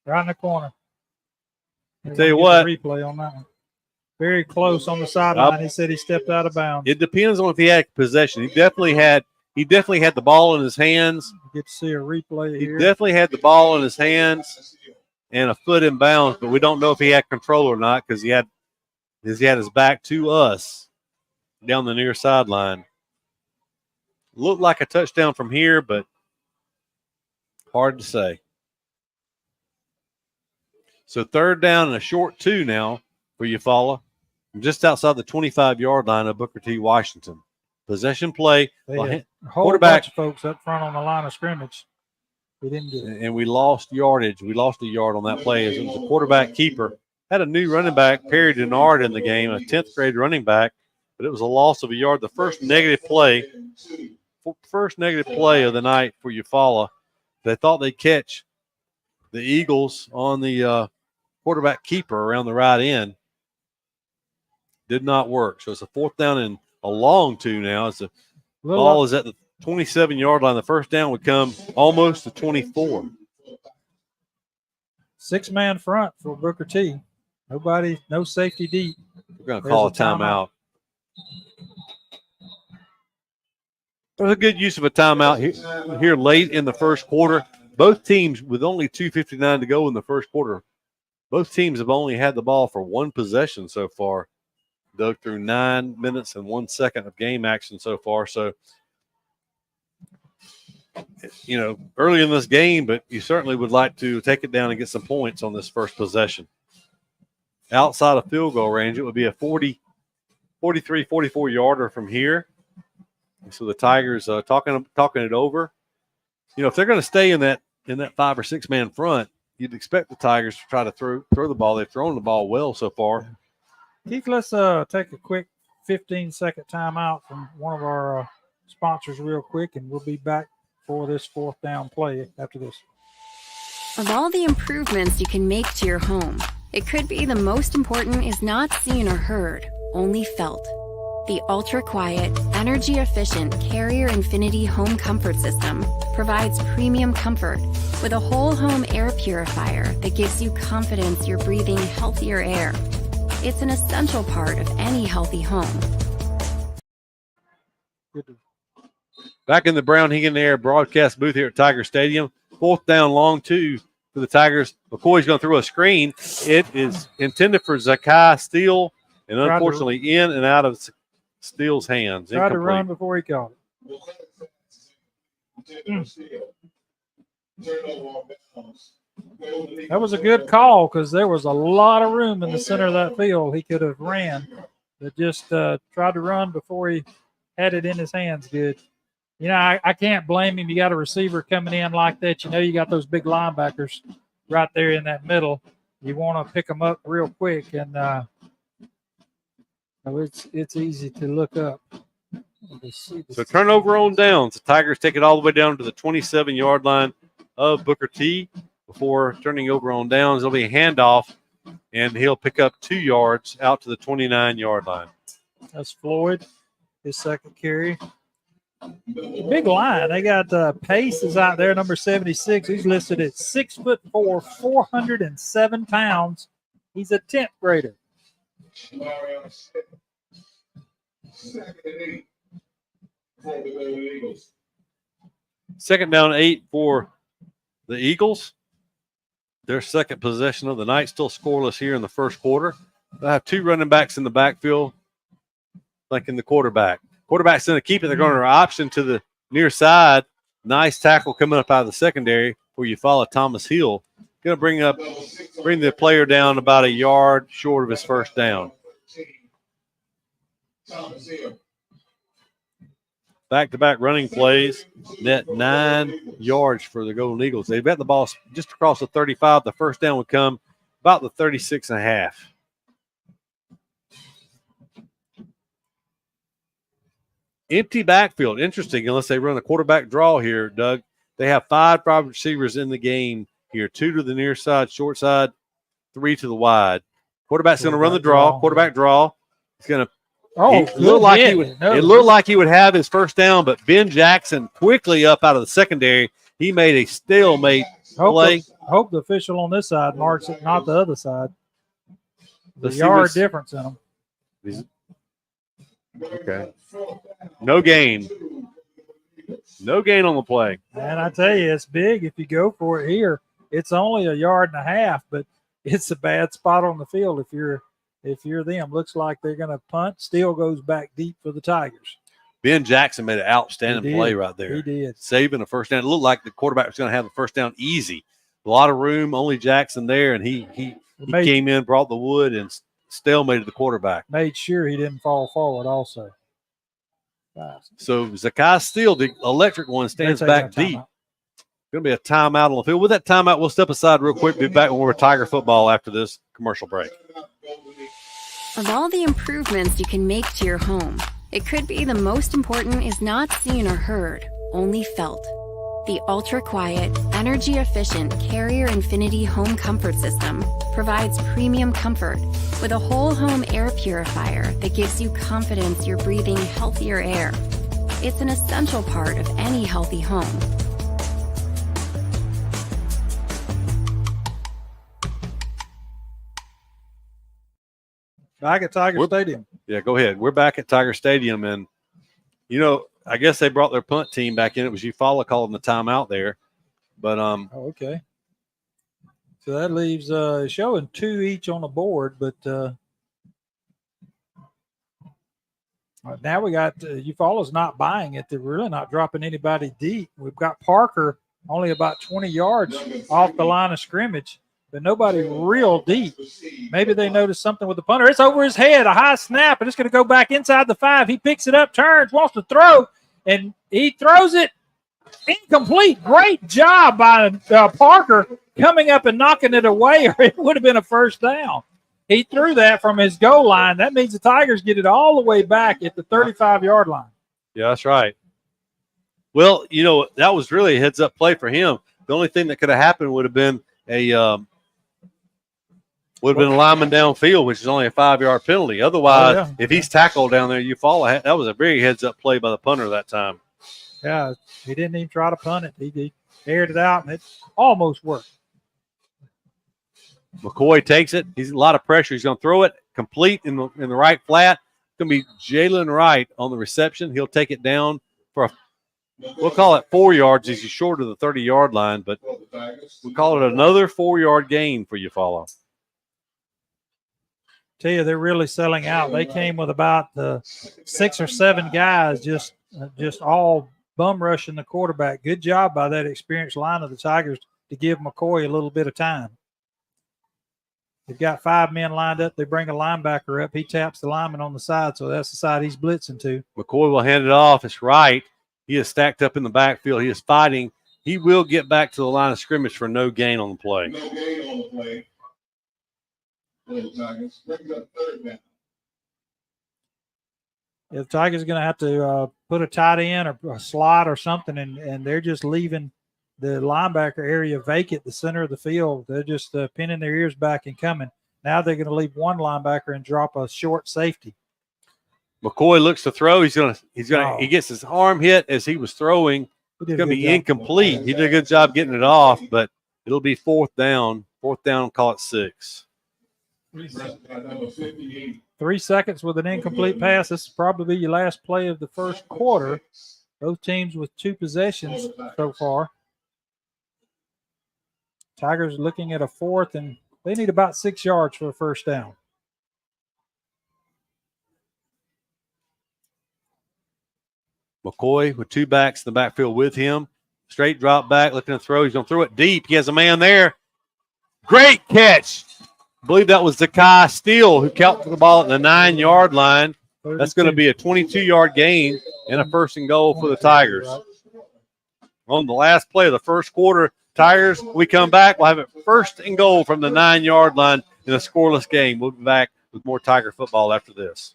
Right in the corner. I tell you what. Replay on that one. Very close on the sideline. He said he stepped out of bounds. It depends on if he had possession. He definitely had the ball in his hands. You get to see a replay here. He definitely had the ball in his hands and a foot in bounds, but we don't know if he had control or not because he had his back to us down the near sideline. Looked like a touchdown from here, but hard to say. So 3rd down and a short 2 now for Eufaula. Just outside the 25-yard line of Booker T. Washington. Possession play. They had a whole bunch of folks up front on the line of scrimmage. We didn't get it. And we lost yardage. We lost a yard on that play as it was a quarterback keeper. Had a new running back, Perry Denard, in the game, a 10th grade running back, but it was a loss of a yard. The first negative play of the night for Eufaula. They thought they'd catch the Eagles on the quarterback keeper around the right end. Did not work. So it's a 4th down and a long 2 now. As the ball is at the 27-yard line. The first down would come almost to 24. 6-man front for Booker T. No safety deep. We're going to call a timeout. There's a good use of a timeout here late in the first quarter. Both teams, with only 2:59 to go in the first quarter, both teams have only had the ball for 1 possession so far. Dug through 9 minutes and 1 second of game action so far. So, early in this game, but you certainly would like to take it down and get some points on this first possession. Outside of field goal range, it would be a 43, 44-yarder from here. So the Tigers talking it over. If they're going to stay in that 5 or 6 man front, you'd expect the Tigers to try to throw the ball. They've thrown the ball well so far. Keith, let's take a quick 15-second timeout from one of our sponsors real quick, and we'll be back for this 4th down play after this. Of all the improvements you can make to your home, it could be the most important is not seen or heard, only felt. The ultra-quiet, energy-efficient Carrier Infinity Home Comfort System provides premium comfort with a whole home air purifier that gives you confidence you're breathing healthier air. It's an essential part of any healthy home. Back in the Brown Higgin Air broadcast booth here at Tiger Stadium. 4th down, long 2 for the Tigers. McCoy's going to throw a screen. It is intended for Zakai Steele, and unfortunately in and out of Steele's hands. Tried to run before he caught it. That was a good call because there was a lot of room in the center of that field. He could have ran, but just tried to run before he had it in his hands good. You know, I can't blame him. You got a receiver coming in like that. You know, you got those big linebackers right there in that middle. You want to pick them up real quick, and it's easy to look up. So turnover on downs. The Tigers take it all the way down to the 27-yard line of Booker T. Before turning over on downs, there'll be a handoff, and he'll pick up 2 yards out to the 29-yard line. That's Floyd, his second carry. Big line. They got Pace is out there, number 76. He's listed at 6'4", 407 pounds. He's a 10th grader. Second down 8 for the Eagles. Their second possession of the night, still scoreless here in the first quarter. They'll have 2 running backs in the backfield, flanking the quarterback. Quarterback's going to keep it. They're going to option to the near side. Nice tackle coming up out of the secondary for Eufaula. Thomas Hill. Going to bring the player down about a yard short of his first down. Back-to-back running plays. Net 9 yards for the Golden Eagles. They've got the ball just across the 35. The first down would come about the 36.5. Empty backfield. Interesting, unless they run a quarterback draw here, Doug. They have 5 wide receivers in the game here. 2 to the near side, short side, 3 to the wide. Quarterback's going to run the draw. Quarterback draw. He's going to it looked like he would have his first down, but Ben Jackson quickly up out of the secondary. He made a stalemate play. Hope the official on this side marks it, not the other side. The yard difference in them. Okay. No gain. No gain on the play. And I tell you, it's big if you go for it here. It's only a yard and a half, but it's a bad spot on the field if you're them. Looks like they're going to punt. Still goes back deep for the Tigers. Ben Jackson made an outstanding play right there. He did. Saving a first down. It looked like the quarterback was going to have the first down easy. A lot of room, only Jackson there, and he came in, brought the wood, and stalemated the quarterback. Made sure he didn't fall forward also. So Zakai Steele, the electric one, stands back deep. Going to be a timeout on the field. With that timeout, we'll step aside real quick. Be back when we're Tiger football after this commercial break. Of all the improvements you can make to your home, it could be the most important is not seen or heard, only felt. The ultra-quiet, energy-efficient Carrier Infinity Home Comfort System provides premium comfort with a whole home air purifier that gives you confidence you're breathing healthier air. It's an essential part of any healthy home. Back at Tiger Stadium. Yeah, go ahead. We're back at Tiger Stadium, and, I guess they brought their punt team back in. It was Eufaula calling the timeout there. But okay. So that leaves showing 2 each on the board, but now we got Eufaula's not buying it. They're really not dropping anybody deep. We've got Parker only about 20 yards off the line of scrimmage, but nobody real deep. Maybe they noticed something with the punter. It's over his head, a high snap, and it's going to go back inside the 5. He picks it up, turns, wants to throw, and he throws it incomplete. Great job by Parker coming up and knocking it away, or it would have been a first down. He threw that from his goal line. That means the Tigers get it all the way back at the 35-yard line. Yeah, that's right. Well, that was really a heads-up play for him. The only thing that could have happened would have been a lineman downfield, which is only a 5-yard penalty. Otherwise, if he's tackled down there, Eufaula, that was a very heads-up play by the punter that time. Yeah, he didn't even try to punt it. He aired it out, and it almost worked. McCoy takes it. He's a lot of pressure. He's going to throw it complete in the right flat. It's going to be Jalen Wright on the reception. He'll take it down for we'll call it 4 yards. He's short of the 30-yard line, but we'll call it another 4-yard gain for Eufaula. Tell you, they're really selling out. They came with about 6 or 7 guys just all bum rushing the quarterback. Good job by that experienced line of the Tigers to give McCoy a little bit of time. They've got 5 men lined up. They bring a linebacker up. He taps the lineman on the side, so that's the side he's blitzing to. McCoy will hand it off. It's Wright. He is stacked up in the backfield. He is fighting. He will get back to the line of scrimmage for no gain on the play. No gain on the play. Tigers brings up 3rd down. The Tigers are going to have to put a tight end or a slot or something, and they're just leaving the linebacker area vacant, the center of the field. They're just pinning their ears back and coming. Now they're going to leave one linebacker and drop a short safety. McCoy looks to throw. He gets his arm hit as he was throwing. It's going to be incomplete. He did a good job getting it off, but it'll be 4th down. 4th down, call it 6. 3 seconds with an incomplete pass. This will probably be your last play of the first quarter. Both teams with 2 possessions so far. Tigers looking at a 4th, and they need about 6 yards for a first down. McCoy with 2 backs in the backfield with him. Straight drop back, looking to throw. He's going to throw it deep. He has a man there. Great catch. I believe that was Zakai Steele who caught the ball at the 9-yard line. That's going to be a 22-yard gain and a 1st and goal for the Tigers. On the last play of the first quarter, Tigers, we come back. We'll have it 1st and goal from the 9-yard line in a scoreless game. We'll be back with more Tiger football after this.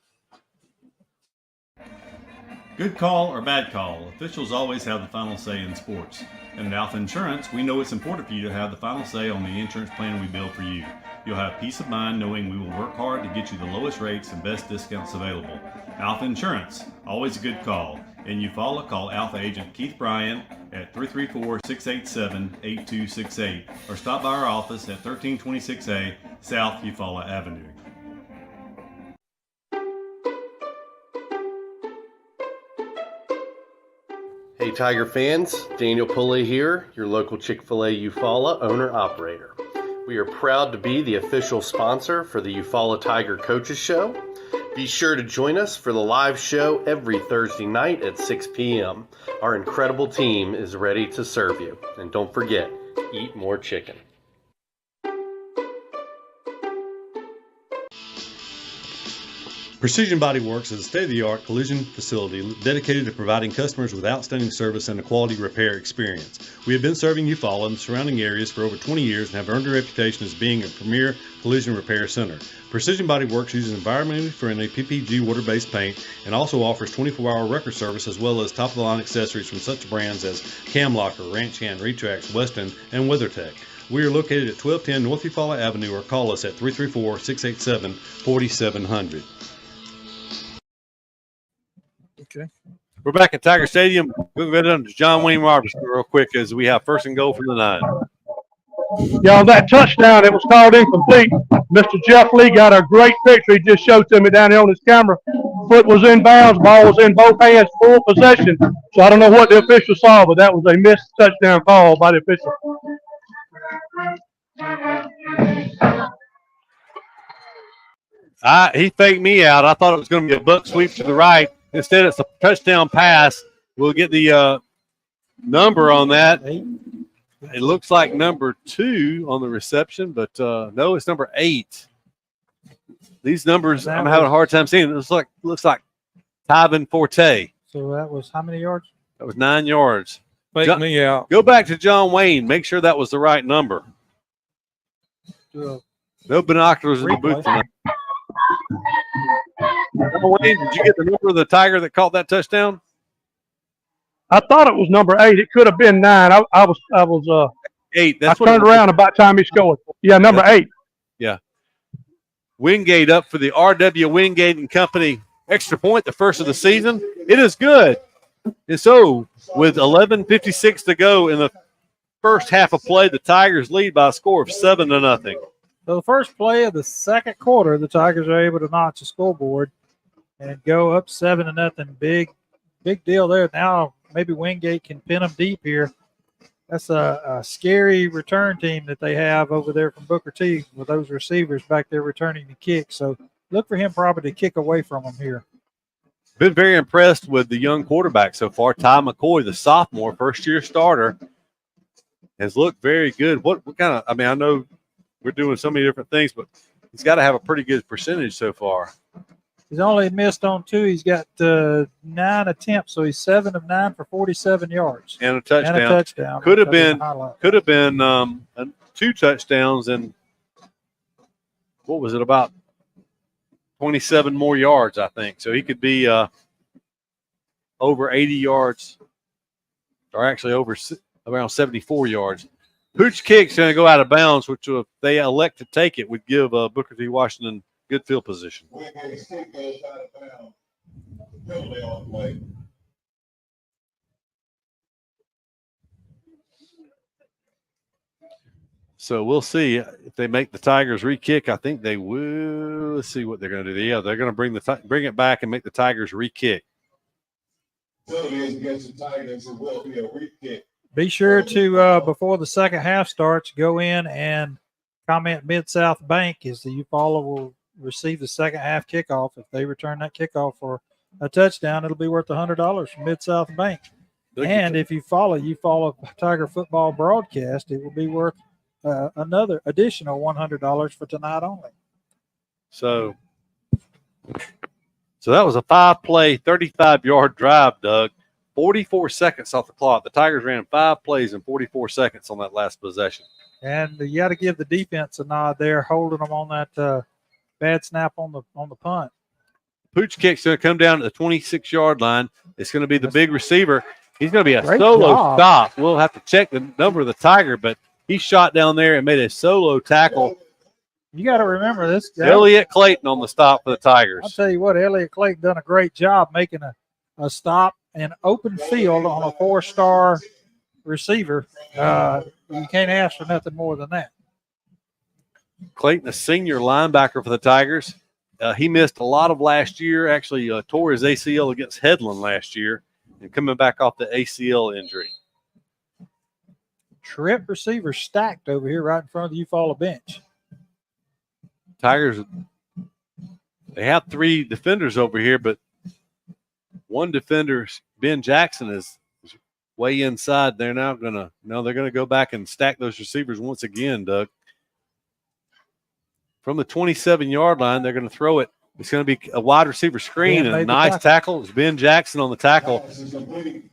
Good call or bad call, officials always have the final say in sports. And at Alpha Insurance, we know it's important for you to have the final say on the insurance plan we build for you. You'll have peace of mind knowing we will work hard to get you the lowest rates and best discounts available. Alpha Insurance, always a good call. In Eufaula, call Alpha Agent Keith Bryan at 334-687-8268 or stop by our office at 1326A South Eufaula Avenue. Hey Tiger fans, Daniel Pulley here, your local Chick-fil-A Eufaula owner-operator. We are proud to be the official sponsor for the Eufaula Tiger Coaches Show. Be sure to join us for the live show every Thursday night at 6 p.m. Our incredible team is ready to serve you. And don't forget, eat more chicken. Precision Body Works is a state-of-the-art collision facility dedicated to providing customers with outstanding service and a quality repair experience. We have been serving Eufaula and the surrounding areas for over 20 years and have earned a reputation as being a premier collision repair center. Precision Body Works uses environmentally friendly PPG water-based paint and also offers 24-hour record service as well as top-of-the-line accessories from such brands as Cam Locker, Ranch Hand, Retrax, Weston, and WeatherTech. We are located at 1210 North Eufaula Avenue or call us at 334-687-4700. Okay. We're back at Tiger Stadium. We'll go down to John Wayne Robertson real quick as we have 1st and goal from the 9. Yeah, on that touchdown, it was called incomplete. Mr. Jeff Lee got a great picture. He just showed to me down here on his camera. Foot was in bounds, ball was in both hands, full possession. So I don't know what the official saw, but that was a missed touchdown call by the official. He faked me out. I thought it was going to be a buck sweep to the right. Instead, it's a touchdown pass. We'll get the number on that. It looks like number 2 on the reception, but no, it's number 8. These numbers, I'm having a hard time seeing. It looks like Tyvin Forte. So that was how many yards? That was 9 yards. Fake me out. Go back to John Wayne. Make sure that was the right number. No binoculars in the booth tonight. John Wayne, did you get the number of the Tiger that caught that touchdown? I thought it was number 8. It could have been 9. I was 8. I That's what turned around about time he scored. Yeah, number 8. Yeah. Wingate up for the R.W. Wingate and Company extra point, the first of the season. It is good. And so, with 11:56 to go in the first half of play, the Tigers lead by a score of 7-0. So the first play of the second quarter, the Tigers are able to notch the scoreboard and go up 7-0. Big deal there. Now maybe Wingate can pin them deep here. That's a scary return team that they have over there from Booker T with those receivers back there returning the kick. So look for him probably to kick away from them here. Been very impressed with the young quarterback so far. Ty McCoy, the sophomore, first-year starter, has looked very good. What kind of – I mean, I know we're doing so many different things, but he's got to have a pretty good percentage so far. He's only missed on 2. He's got 9 attempts, so he's 7 of 9 for 47 yards. And a touchdown. Could have been 2 touchdowns and what was it, about 27 more yards, I think. So he could be over 80 yards, or actually around 74 yards. Pooch kick's going to go out of bounds, which if they elect to take it would give Booker T. Washington good field position. So we'll see if they make the Tigers re-kick. I think they will. Let's see what they're going to do. Yeah, they're going to bring it back and make the Tigers re-kick. Be sure to, before the second half starts, go in and comment Mid-South Bank as the Eufaula will receive the second half kickoff. If they return that kickoff for a touchdown, it'll be worth $100 from Mid-South Bank. And if you follow Eufaula Tiger football broadcast, it will be worth another additional $100 for tonight only. So that was a 5-play, 35-yard drive, Doug. 44 seconds off the clock. The Tigers ran 5 plays in 44 seconds on that last possession. And you got to give the defense a nod there, holding them on that bad snap on the punt. Pooch kick's going to come down to the 26-yard line. It's going to be the big receiver. He's going to be a Great solo job. stop. We'll have to check the number of the Tiger, but he shot down there and made a solo tackle. You got to remember this guy. Elliott Clayton on the stop for the Tigers. I'll tell you what, Elliott Clayton done a great job making a stop in open field on a 4-star receiver. You can't ask for nothing more than that. Clayton, a senior linebacker for the Tigers. He missed a lot of last year. Actually, tore his ACL against Headland last year and coming back off the ACL injury. Trip receiver stacked over here right in front of the Eufaula bench. Tigers, they have 3 defenders over here, but one defender, Ben Jackson, is way inside. They're now going to go back and stack those receivers once again, Doug. From the 27-yard line, they're going to throw it. It's going to be a wide receiver screen and a nice tackle. It's Ben Jackson on the tackle.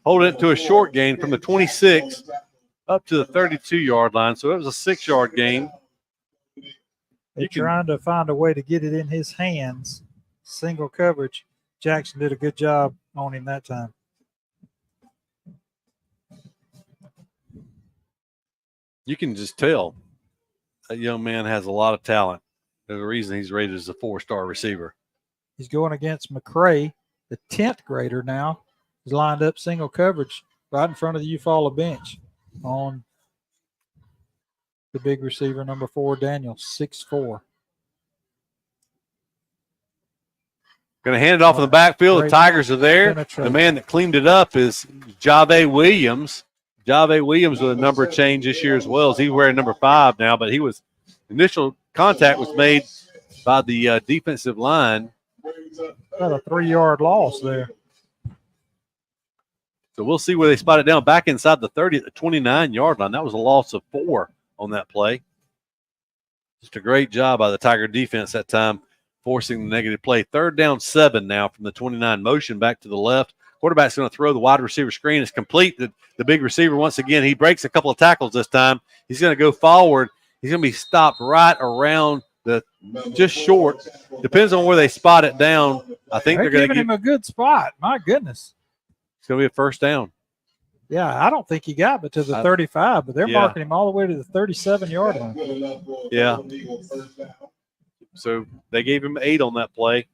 Holding it to a short gain from the 26 up to the 32-yard line. So it was a 6-yard gain. They're trying to find a way to get it in his hands. Single coverage. Jackson did a good job on him that time. You can just tell that young man has a lot of talent. There's a reason he's rated as a 4-star receiver. He's going against McCray, the 10th grader now. He's lined up single coverage right in front of the Eufaula bench on the big receiver, number 4, Daniel, 6'4". Going to hand it off in the backfield. The Tigers are there. The man that cleaned it up is Jave Williams. Jave Williams with a number change this year as well. As he's wearing number 5 now, but initial contact was made by the defensive line. Got a 3-yard loss there. So we'll see where they spot it down. Back inside the 30 at the 29-yard line. That was a loss of 4 on that play. Just a great job by the Tiger defense that time, forcing the negative play. 3rd down 7 now from the 29. Motion back to the left. Quarterback's going to throw the wide receiver screen. It's complete. The big receiver, once again, he breaks a couple of tackles this time. He's going to go forward. He's going to be stopped right around just short. Depends on where they spot it down. I think they're going to give him a good spot. My goodness. It's going to be a 1st down. Yeah, I don't think he got but to the 35, but they're Yeah. marking him all the way to the 37-yard line. Yeah. So they gave him 8 on that play.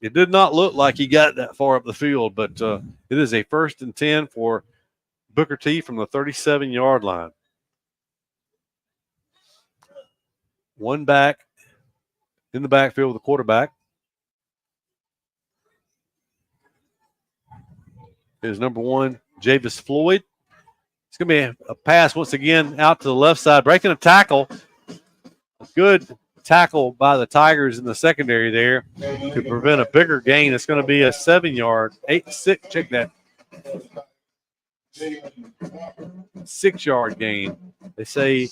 It did not look like he got that far up the field, but it is a 1st and 10 for Booker T from the 37-yard line. One back in the backfield with the quarterback is number 1, Javis Floyd. It's going to be a pass once again out to the left side, breaking a tackle. A good tackle by the Tigers in the secondary there to prevent a bigger gain. It's going to be a 7-yard, 8-6. Check that. 6-yard gain. They say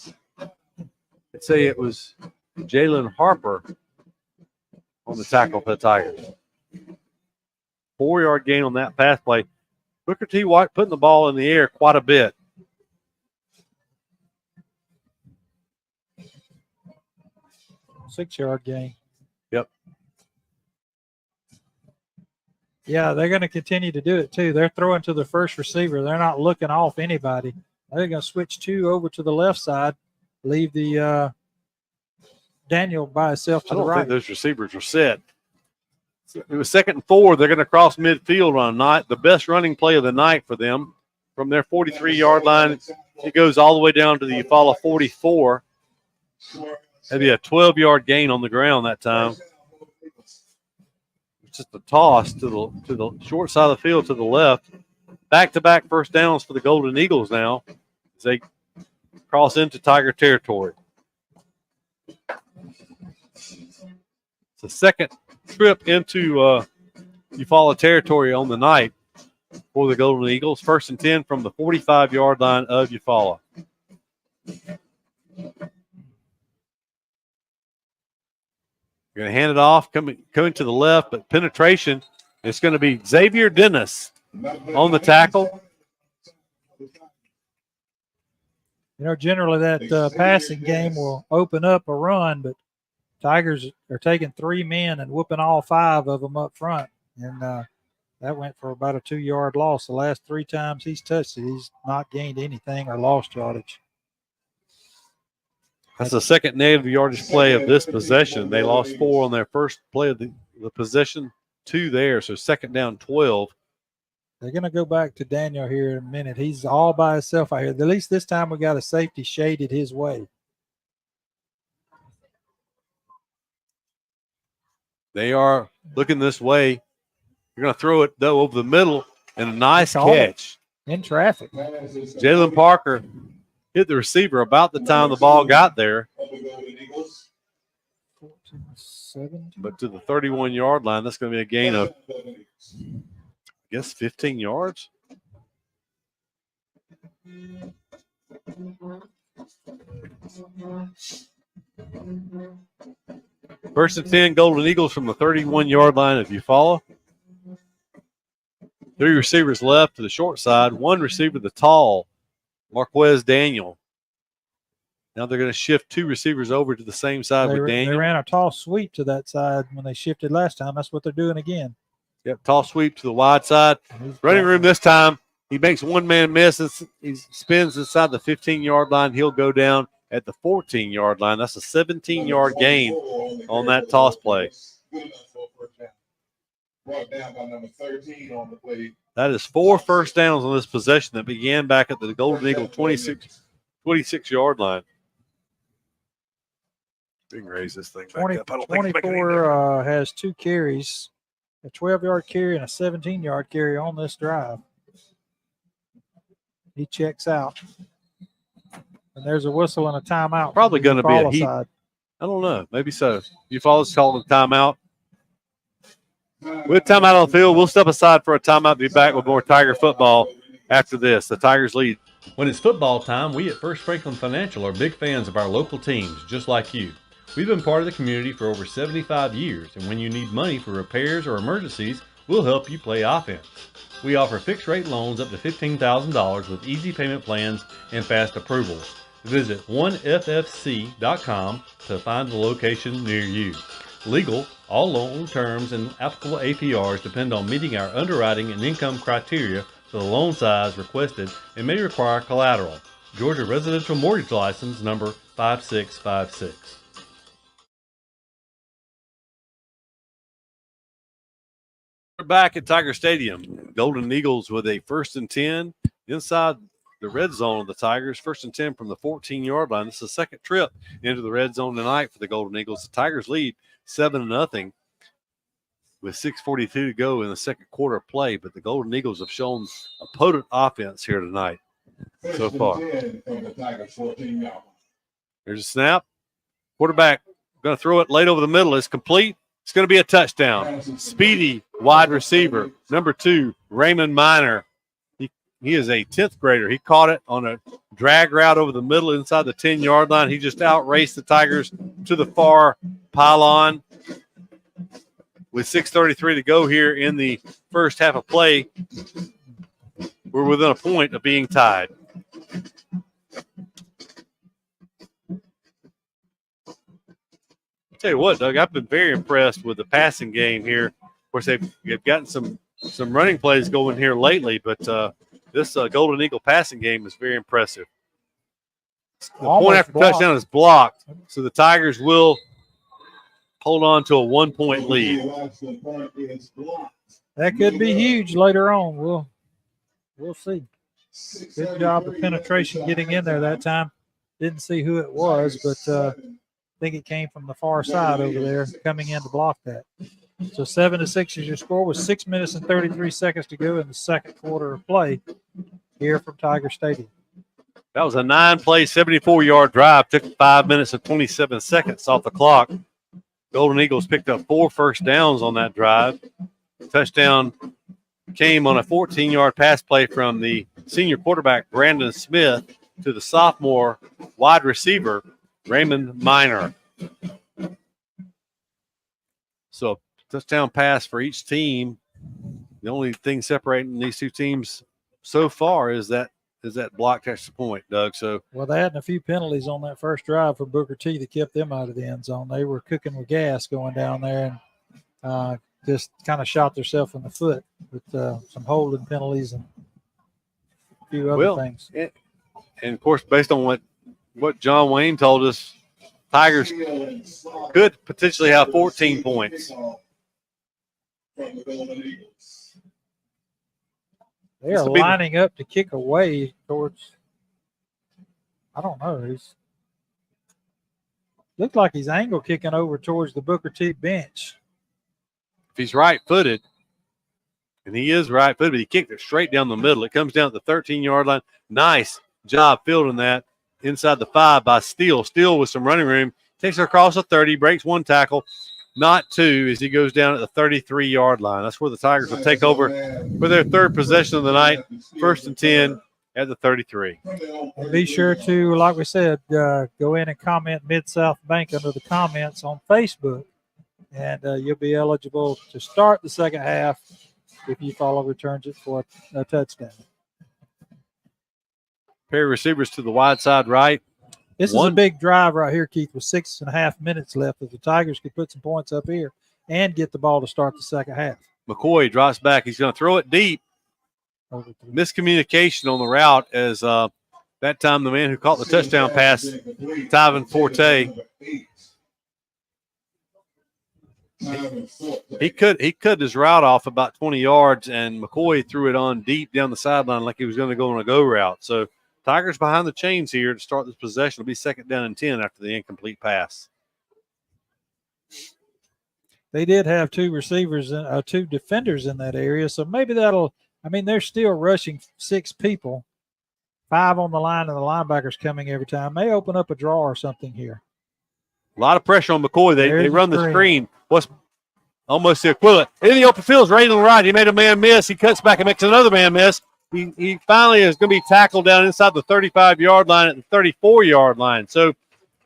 it was Jalen Harper on the tackle for the Tigers. 4-yard gain on that pass play. Booker T. White putting the ball in the air quite a bit. Six-yard gain. Yep. Yeah, they're going to continue to do it too. They're throwing to the first receiver. They're not looking off anybody. They're going to switch 2 over to the left side, leave the Daniel by himself to the I don't right. think those receivers are set. It was 2nd and 4. They're going to cross midfield on night. The best running play of the night for them from their 43-yard line. It goes all the way down to the Eufaula 44. That'd be a 12-yard gain on the ground that time. It's just a toss to the short side of the field to the left. Back-to-back first downs for the Golden Eagles now as they cross into Tiger territory. It's the second trip into Eufaula territory on the night for the Golden Eagles. 1st and 10 from the 45-yard line of Eufaula. You're going to hand it off, coming to the left, but penetration, it's going to be Xavier Dennis on the tackle. You know, generally that passing game will open up a run, but Tigers are taking 3 men and whooping all 5 of them up front. And that went for about a 2-yard loss. The last 3 times he's touched it, he's not gained anything or lost yardage. That's the second negative yardage play of this possession. They lost 4 on their first play of the possession, 2 there. So 2nd down 12. They're going to go back to Daniel here in a minute. He's all by himself out here. At least this time we got a safety shaded his way. They are looking this way. You're going to throw it, though, over the middle, and a nice catch. In traffic. Jalen Parker hit the receiver about the time the ball got there. But to the 31-yard line, that's going to be a gain of, I guess, 15 yards. First and 10, Golden Eagles from the 31-yard line of Eufaula. 3 receivers left to the short side. 1 receiver, the tall, Marquez Daniel. Now they're going to shift 2 receivers over to the same side with Daniel. They ran a toss sweep to that side when they shifted last time. That's what they're doing again. Yep, toss sweep to the wide side. Running room this time. He makes one man miss. He spins inside the 15-yard line. He'll go down at the 14-yard line. That's a 17-yard gain on that toss play. That is 4 first downs on this possession that began back at the Golden Eagle 26-yard line. We can raise this thing back up. I don't think 24 has 2 carries, a 12-yard carry and a 17-yard carry on this drive. He checks out. And there's a whistle and a timeout. Probably going to be a heat. Side. I don't know. Maybe so. Eufaula's calling a timeout. With timeout on the field, we'll step aside for a timeout. Be back with more Tiger football after this. The Tigers lead. When it's football time, we at First Franklin Financial are big fans of our local teams, just like you. We've been part of the community for over 75 years, and when you need money for repairs or emergencies, we'll help you play offense. We offer fixed-rate loans up to $15,000 with easy payment plans and fast approvals. Visit oneffc.com to find the location near you. Legal, All loan terms and applicable APRs depend on meeting our underwriting and income criteria for the loan size requested and may require collateral. Georgia Residential Mortgage License number 5656. We're back at Tiger Stadium. Golden Eagles with a 1st and 10 inside the red zone of the Tigers. 1st and 10 from the 14-yard line. This is the second trip into the red zone tonight for the Golden Eagles. The Tigers lead 7-0 with 6:42 to go in the second quarter of play, but the Golden Eagles have shown a potent offense here tonight so far. There's a snap. Quarterback going to throw it late over the middle. It's complete. It's going to be a touchdown. Speedy wide receiver, number 2, Raymond Miner. He is a 10th grader. He caught it on a drag route over the middle inside the 10-yard line. He just outraced the Tigers to the far pylon. With 6:33 to go here in the first half of play, we're within a point of being tied. Tell you what, Doug, I've been very impressed with the passing game here. Of course, they've gotten some running plays going here lately, but this Golden Eagle passing game is very impressive. The point after touchdown is blocked, so the Tigers will hold on to a 1-point lead. That could be huge later on. We'll see. Good job of penetration getting in there that time. Didn't see who it was, but I think it came from the far side over there coming in to block that. So 7-6 is your score with 6 minutes and 33 seconds to go in the second quarter of play here from Tiger Stadium. That was a 9-play, 74-yard drive. Took 5 minutes and 27 seconds off the clock. Golden Eagles picked up 4 first downs on that drive. Touchdown came on a 14-yard pass play from the senior quarterback, Brandon Smith, to the sophomore wide receiver, Raymond Miner. So touchdown pass for each team. The only thing separating these two teams so far is that blocked extra point, Doug. So well, they had a few penalties on that first drive for Booker T that kept them out of the end zone. They were cooking with gas going down there and just kind of shot themselves in the foot with some holding penalties and a few other things. And of course, based on what John Wayne told us, Tigers could potentially have 14 points. They are lining up to kick away towards, I don't know. Looks like he's angle kicking over towards the Booker T bench. If he's right-footed, and he is right-footed, but he kicked it straight down the middle. It comes down at the 13-yard line. Nice job fielding that inside the 5 by Steele. Steele with some running room. Takes it across the 30, breaks 1 tackle. Not 2 as he goes down at the 33-yard line. That's where the Tigers will take over for their 3rd possession of the night. 1st and 10 at the 33. And be sure to, like we said, go in and comment Mid-South Bank under the comments on Facebook, and you'll be eligible to start the second half if Eufaula returns it for a touchdown. Pair of receivers to the wide side right. This is a big drive right here, Keith, with 6.5 minutes left. If the Tigers could put some points up here and get the ball to start the second half. McCoy drops back. He's going to throw it deep. Miscommunication on the route as that time the man who caught the touchdown pass, Tyvin Forte, he cut his route off about 20 yards, and McCoy threw it on deep down the sideline like he was going to go on a go route. So Tigers behind the chains here to start this possession. It'll be 2nd down and 10 after the incomplete pass. They did have 2 receivers, 2 defenders in that area, so maybe they're still rushing 6 people, 5 on the line, and the linebackers coming every time. May open up a draw or something here. A lot of pressure on McCoy. They run the screen. What's almost the equivalent. In the open field is right on the right. He made a man miss. He cuts back and makes another man miss. He finally is going to be tackled down inside the 35-yard line at the 34-yard line. So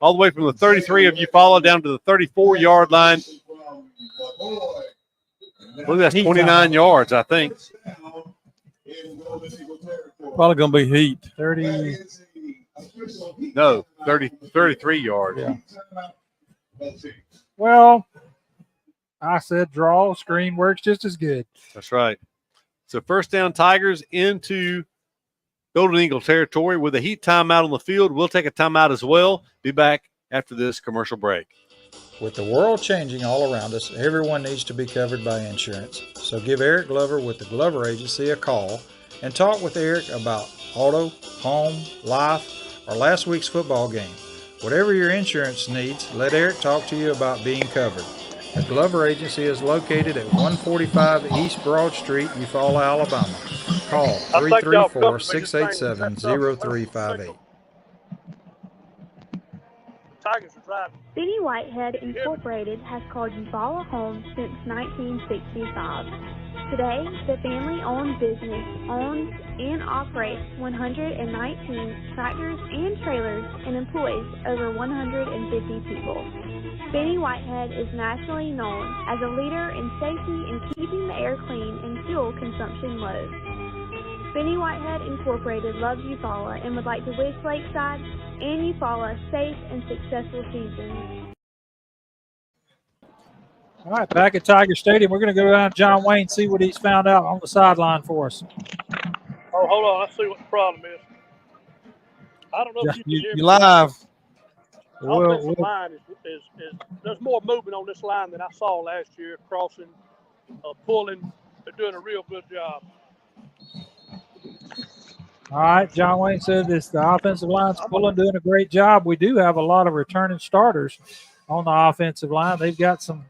all the way from the 33 of Eufaula down to the 34-yard line. Look, that's 29 yards, I think. Probably going to be heat. 30. No, 33 yards. Yeah. Well, I said draw. Screen works just as good. That's right. So first down, Tigers into Golden Eagle territory with a heat timeout on the field. We'll take a timeout as well. Be back after this commercial break. With the world changing all around us, everyone needs to be covered by insurance. So give Eric Glover with the Glover Agency a call and talk with Eric about auto, home, life, or last week's football game. Whatever your insurance needs, let Eric talk to you about being covered. The Glover Agency is located at 145 East Broad Street, Eufaula, Alabama. Call 334-687-0358. Tigers are driving. Benny Whitehead Incorporated has called Eufaula home since 1965. Today, the family-owned business owns and operates 119 tractors and trailers and employs over 150 people. Benny Whitehead is nationally known as a leader in safety and keeping the air clean and fuel consumption low. Benny Whitehead Incorporated loves Eufaula and would like to wish Lakeside and Eufaula safe and successful seasons. All right, back at Tiger Stadium, we're going to go down to John Wayne, see what he's found out on the sideline for us. Oh, hold on. Let's see what the problem is. I don't know if you can hear me. You live. Offensive line is there's more movement on this line than I saw last year, crossing, pulling. They're doing a real good job. All right, John Wayne said this. The offensive line's pulling, doing a great job. We do have a lot of returning starters on the offensive line. They've got some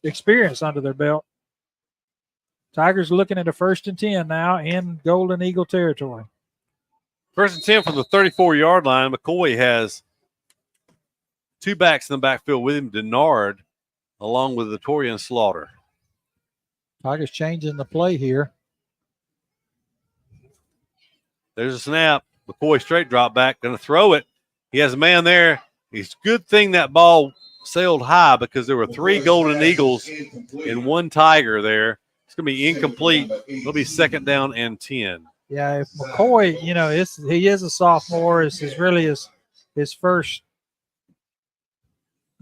experience under their belt. Tigers looking at a 1st and 10 now in Golden Eagle territory. 1st and 10 from the 34-yard line. McCoy has 2 backs in the backfield with him, Denard, along with Torian Slaughter. Tigers changing the play here. There's a snap. McCoy straight drop back, going to throw it. He has a man there. It's a good thing that ball sailed high because there were 3 Golden Eagles and 1 Tiger there. It's going to be incomplete. It'll be 2nd down and 10. Yeah, if McCoy, he is a sophomore. This is really his first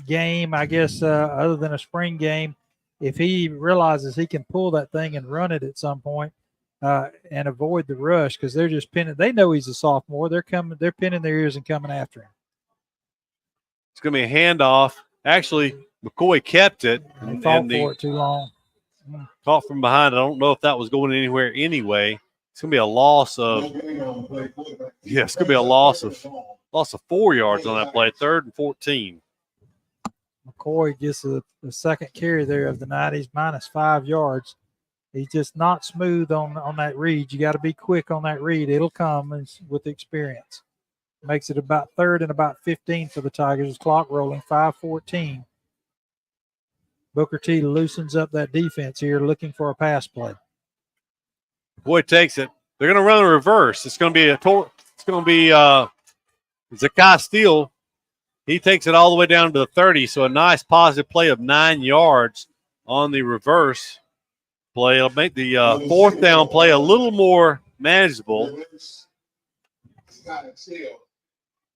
game, I guess, other than a spring game. If he realizes he can pull that thing and run it at some point and avoid the rush, because they're just pinning. They know he's a sophomore. They're pinning their ears and coming after him. It's going to be a handoff. Actually, McCoy kept it. He fought for it too long. Caught from behind. I don't know if that was going anywhere anyway. It's going to be a loss of – yeah, it's going to be a loss of 4 yards on that play, 3rd and 14. McCoy gets the second carry there of the night. He's minus 5 yards. He's just not smooth on that read. You got to be quick on that read. It'll come with experience. Makes it about 3rd and about 15 for the Tigers. Clock rolling, 5:14. Booker T loosens up that defense here, looking for a pass play. Boy takes it. They're going to run a reverse. It's going to be Zakai Steele. He takes it all the way down to the 30. So a nice positive play of 9 yards on the reverse play. It'll make the 4th down play a little more manageable.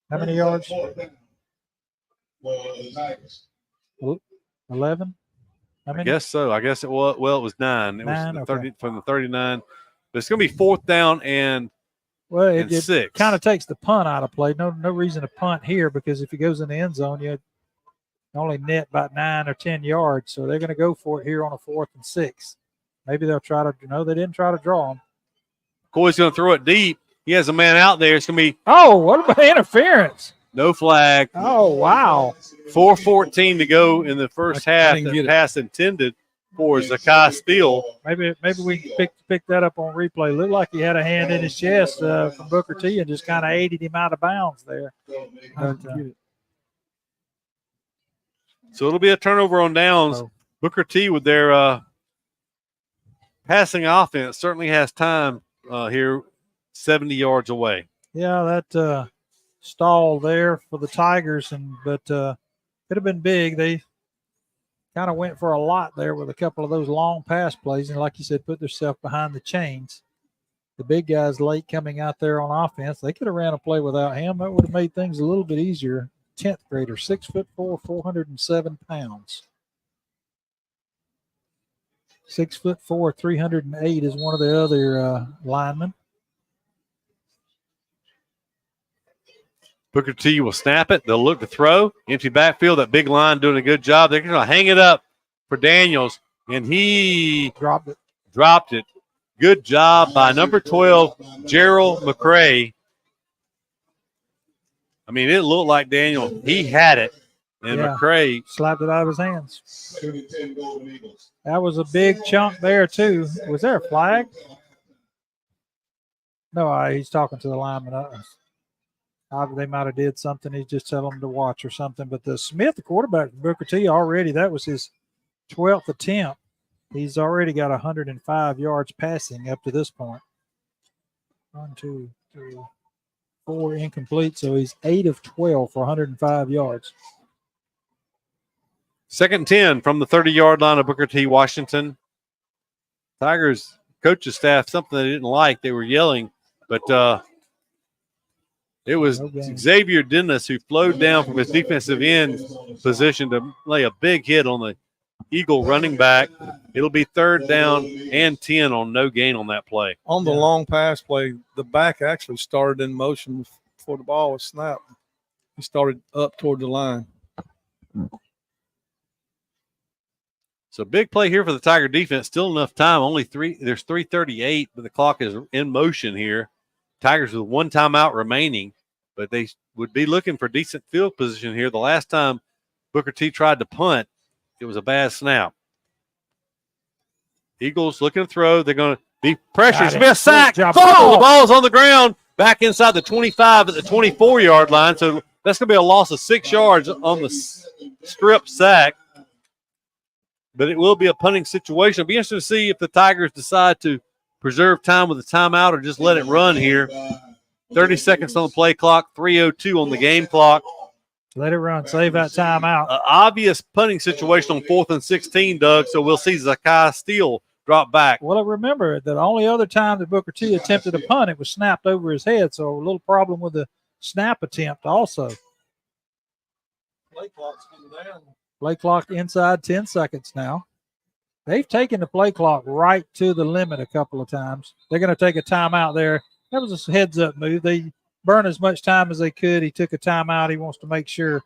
How many yards? 11? I guess so. I guess it was. Well, it was 9. It 9, was okay. from the 39. But it's going to be 4th down and 6. It kind of takes the punt out of play. No reason to punt here, because if he goes in the end zone, you only net about 9 or 10 yards. So they're going to go for it here on a 4th and 6. Maybe they'll try to. No, they didn't try to draw him. Coy's going to throw it deep. He has a man out there. It's going to be. Oh, what about interference? No flag. Oh, wow. 4:14 to go in the first half. The pass intended for Zakai Steele. Maybe we can pick that up on replay. Looked like he had a hand in his chest from Booker T and just kind of aided him out of bounds there. So it'll be a turnover on downs. Booker T with their passing offense certainly has time here, 70 yards away. Yeah, that stall there for the Tigers, but could have been big. They kind of went for a lot there with a couple of those long pass plays, and like you said, put themselves behind the chains. The big guys late coming out there on offense. They could have ran a play without him. That would have made things a little bit easier 10th grader, 6'4", 407 pounds. 6'4", 308 is one of the other linemen. Booker T will snap it. They'll look to throw. Empty backfield. That big line doing a good job. They're going to hang it up for Daniels, and he dropped it. Good job by number 12, Gerald McCray. I mean, it looked like Daniel. He had it, and McCray slapped it out of his hands. That was a big chunk there, too. Was there a flag? No, he's talking to the lineman. They might have did something. He's just telling them to watch or something. But the Smith, the quarterback, Booker T, already, that was his 12th attempt. He's already got 105 yards passing up to this point. 1, 2, 3, 4 incomplete. So he's 8 of 12 for 105 yards. 2nd and 10 from the 30-yard line of Booker T, Washington. Tigers coaching staff, something they didn't like. They were yelling, but it was Xavier Dennis who flowed down from his defensive end position to lay a big hit on the Eagle running back. It'll be 3rd down and 10 on no gain on that play. On the long pass play, the back actually started in motion before the ball was snapped. He started up toward the line. So big play here for the Tiger defense. Still enough time. There's 3:38, but the clock is in motion here. Tigers with 1 timeout remaining, but they would be looking for decent field position here. The last time Booker T tried to punt, it was a bad snap. Eagles looking to throw. They're going to be pressured. Smith sacked. The ball's on the ground. Back inside the 25 at the 24-yard line. So that's going to be a loss of 6 yards on the strip sack. But it will be a punting situation. It'll be interesting to see if the Tigers decide to preserve time with a timeout or just let it run here. 30 seconds on the play clock, 3:02 on the game clock. Let it run. Save that timeout. Obvious punting situation on 4th and 16, Doug. So we'll see Zakai Steele drop back. Well, remember, the only other time that Booker T attempted a punt, it was snapped over his head. So a little problem with the snap attempt also. Play clock's coming down. Play clock inside 10 seconds now. They've taken the play clock right to the limit a couple of times. They're going to take a timeout there. That was a heads-up move. They burned as much time as they could. He took a timeout. He wants to make sure.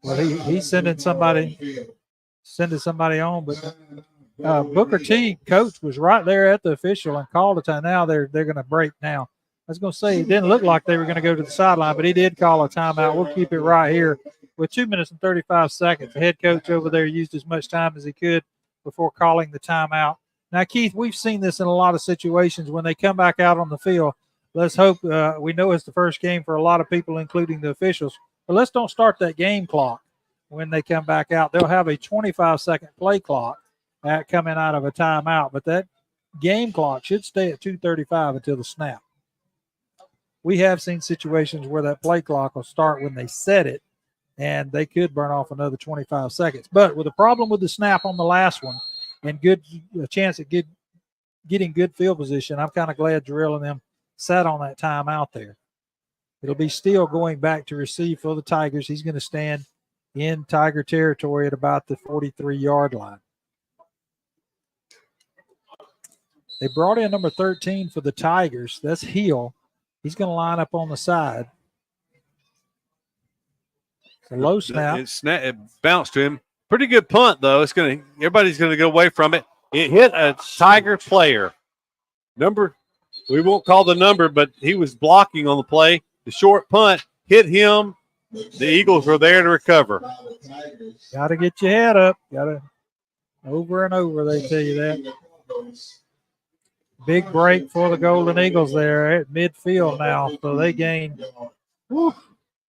He's sending somebody on. But Booker T, coach, was right there at the official and called a time. Now they're going to break now. I was going to say it didn't look like they were going to go to the sideline, but he did call a timeout. We'll keep it right here. With 2 minutes and 35 seconds, the head coach over there used as much time as he could before calling the timeout. Now, Keith, we've seen this in a lot of situations when they come back out on the field. Let's hope we know it's the first game for a lot of people, including the officials. But let's don't start that game clock when they come back out. They'll have a 25-second play clock coming out of a timeout, but that game clock should stay at 2:35 until the snap. We have seen situations where that play clock will start when they set it, and they could burn off another 25 seconds. But with a problem with the snap on the last one and a chance at getting good field position, I'm kind of glad Jarrell and them sat on that timeout there. It'll be Steele going back to receive for the Tigers. He's going to stand in Tiger territory at about the 43-yard line. They brought in number 13 for the Tigers. That's Hill. He's going to line up on the side. A low snap. It bounced to him. Pretty good punt, though. Everybody's going to go away from it. It hit a Tiger player. We won't call the number, but he was blocking on the play. The short punt hit him. The Eagles were there to recover. Got to get your head up. Got to over and over, they tell you that. Big break for the Golden Eagles there at midfield now. So they gained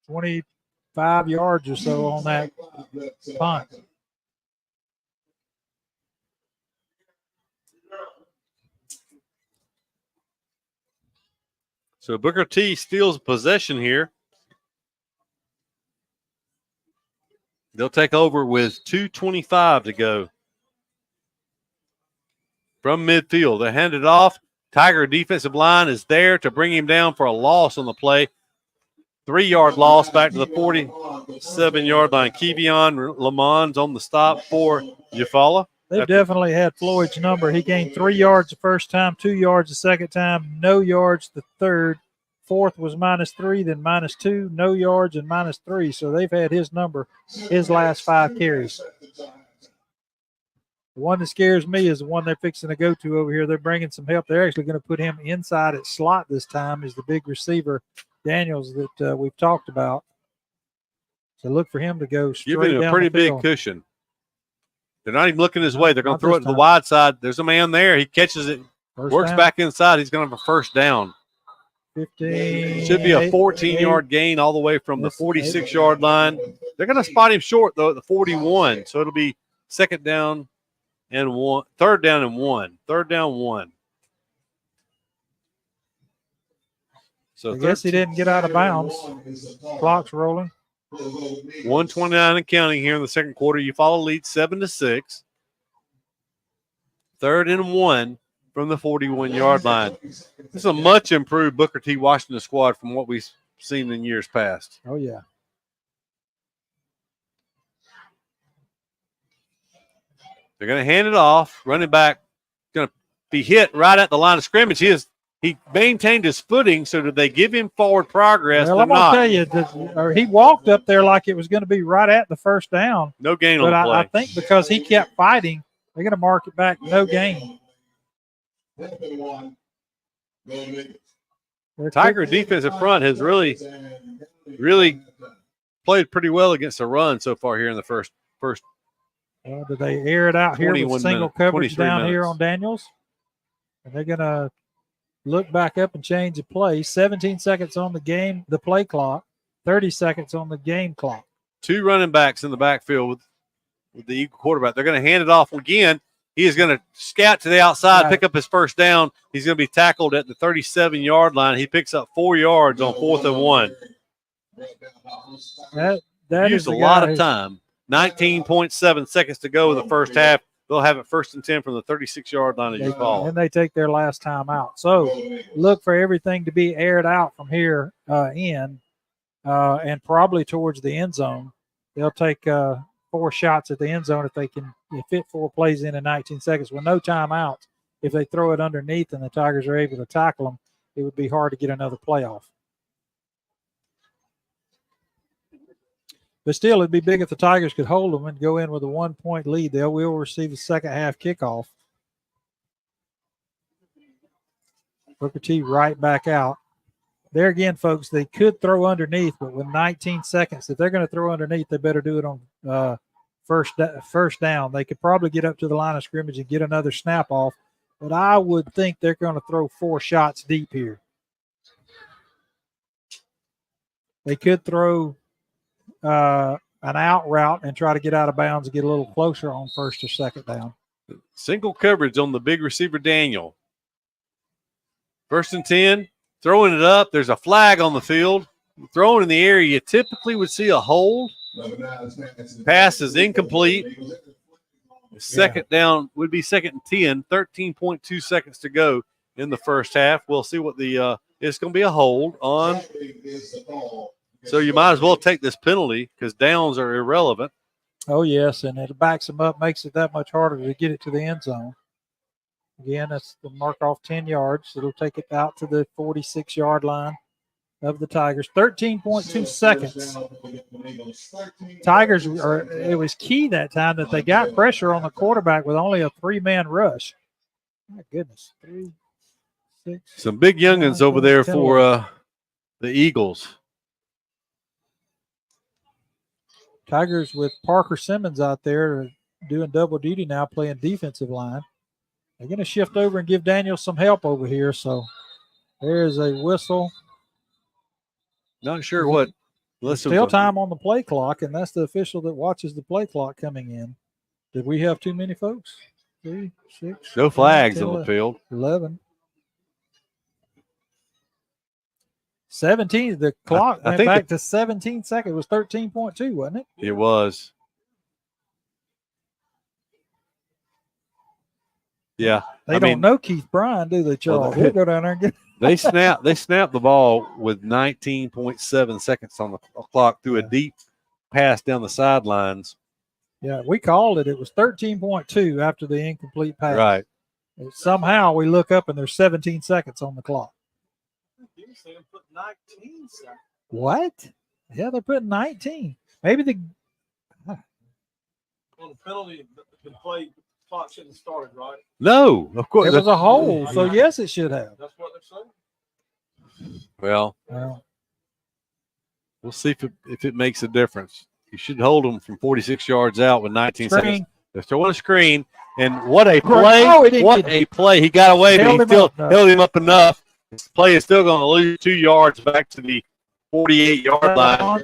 25 yards or so on that punt. So Booker T steals possession here. They'll take over with 2:25 to go. From midfield, they hand it off. Tiger defensive line is there to bring him down for a loss on the play. 3-yard loss back to the 47-yard line. Kevion Lamon's on the stop for Eufaula. They've definitely had Floyd's number. He gained 3 yards the first time, 2 yards the second time, no yards the third. Fourth was -3, then -2, no yards, and -3. So they've had his number his last 5 carries. The one that scares me is the one they're fixing to go to over here. They're bringing some help. They're actually going to put him inside at slot this time, is the big receiver, Daniels, that we've talked about. So look for him to go straight down the field. Giving him a pretty big cushion. They're not even looking his way. They're going to throw it to the wide side. There's a man there. He catches it, works back inside. He's going to have a first down. 15. Should be a 14-yard gain all the way from the 46-yard line. They're going to spot him short, though, at the 41. So it'll be third down and one. Third down, 1. So I guess he didn't get out of bounds. Clock's rolling. 1:29 and counting here in the second quarter. Eufaula leads 7-6. 3rd and 1 from the 41-yard line. This is a much improved Booker T. Washington squad from what we've seen in years past. Oh, yeah. They're going to hand it off. Running back going to be hit right at the line of scrimmage. He maintained his footing, so did they give him forward progress? Well, I'm going to tell you, he walked up there like it was going to be right at the first down. No gain on the play. I think because he kept fighting, they're going to mark it back, no gain. Tiger defensive front has really played pretty well against the run so far here in the first. Did they air it out here with single coverage down here on Daniels? And they're going to look back up and change the play. 17 seconds on the play clock, 30 seconds on the game clock. 2 running backs in the backfield with the Eagle quarterback. They're going to hand it off again. He is going to scout to the outside, pick up his first down. He's going to be tackled at the 37-yard line. He picks up 4 yards on 4th and 1. That used a lot of time. 19.7 seconds to go in the first half. They'll have it 1st and 10 from the 36-yard line as you call. And they take their last time out. So look for everything to be aired out from here in and probably towards the end zone. They'll take 4 shots at the end zone if they can fit 4 plays in 19 seconds with no timeouts. If they throw it underneath and the Tigers are able to tackle them, it would be hard to get another playoff. But still, it'd be big if the Tigers could hold them and go in with a 1-point lead. They will receive a second half kickoff. Booker T right back out. There again, folks, they could throw underneath, but with 19 seconds, if they're going to throw underneath, they better do it on first down. They could probably get up to the line of scrimmage and get another snap off, but I would think they're going to throw 4 shots deep here. They could throw an out route and try to get out of bounds and get a little closer on 1st or 2nd down. Single coverage on the big receiver, Daniel. 1st and 10, throwing it up. There's a flag on the field. Throwing in the area, you typically would see a hold. Pass is incomplete. Second down would be 2nd and 10, 13.2 seconds to go in the first half. We'll see what it's going to be a hold on. So you might as well take this penalty because downs are irrelevant. Oh, yes, and it backs them up, makes it that much harder to get it to the end zone. Again, that's the mark off 10 yards. It'll take it out to the 46-yard line of the Tigers. 13.2 seconds. Tigers, it was key that time that they got pressure on the quarterback with only a 3-man rush. My goodness. 3, 6. Some big youngins over there for the Eagles. Tigers with Parker Simmons out there doing double duty now, playing defensive line. They're going to shift over and give Daniel some help over here. So there's a whistle. Not sure what. Still time on the play clock, and that's the official that watches the play clock coming in. Did we have too many folks? 3, 6. No flags on the field. 11. 17. The clock went back to 17 seconds. It was 13.2, wasn't it? It was. Yeah. They don't know Keith Bryan, do they, Charles? We'll go down there and get They snapped the ball with 19.7 seconds on the clock through a deep pass down the sidelines. Yeah, we called it. It was 13.2 after the incomplete pass. Right. And somehow we look up and there's 17 seconds on the clock. What? Yeah, they're putting 19. Maybe the On the penalty, the play clock shouldn't have started, right? No, of course. It was a hole, so yes, it should have. That's what they're saying. Well, we'll see if it makes a difference. You should hold them from 46 yards out with 19 seconds. They're throwing a screen, and what a play! What a play! He got away, but he still held him up enough. This play is still going to lose 2 yards back to the 48-yard line.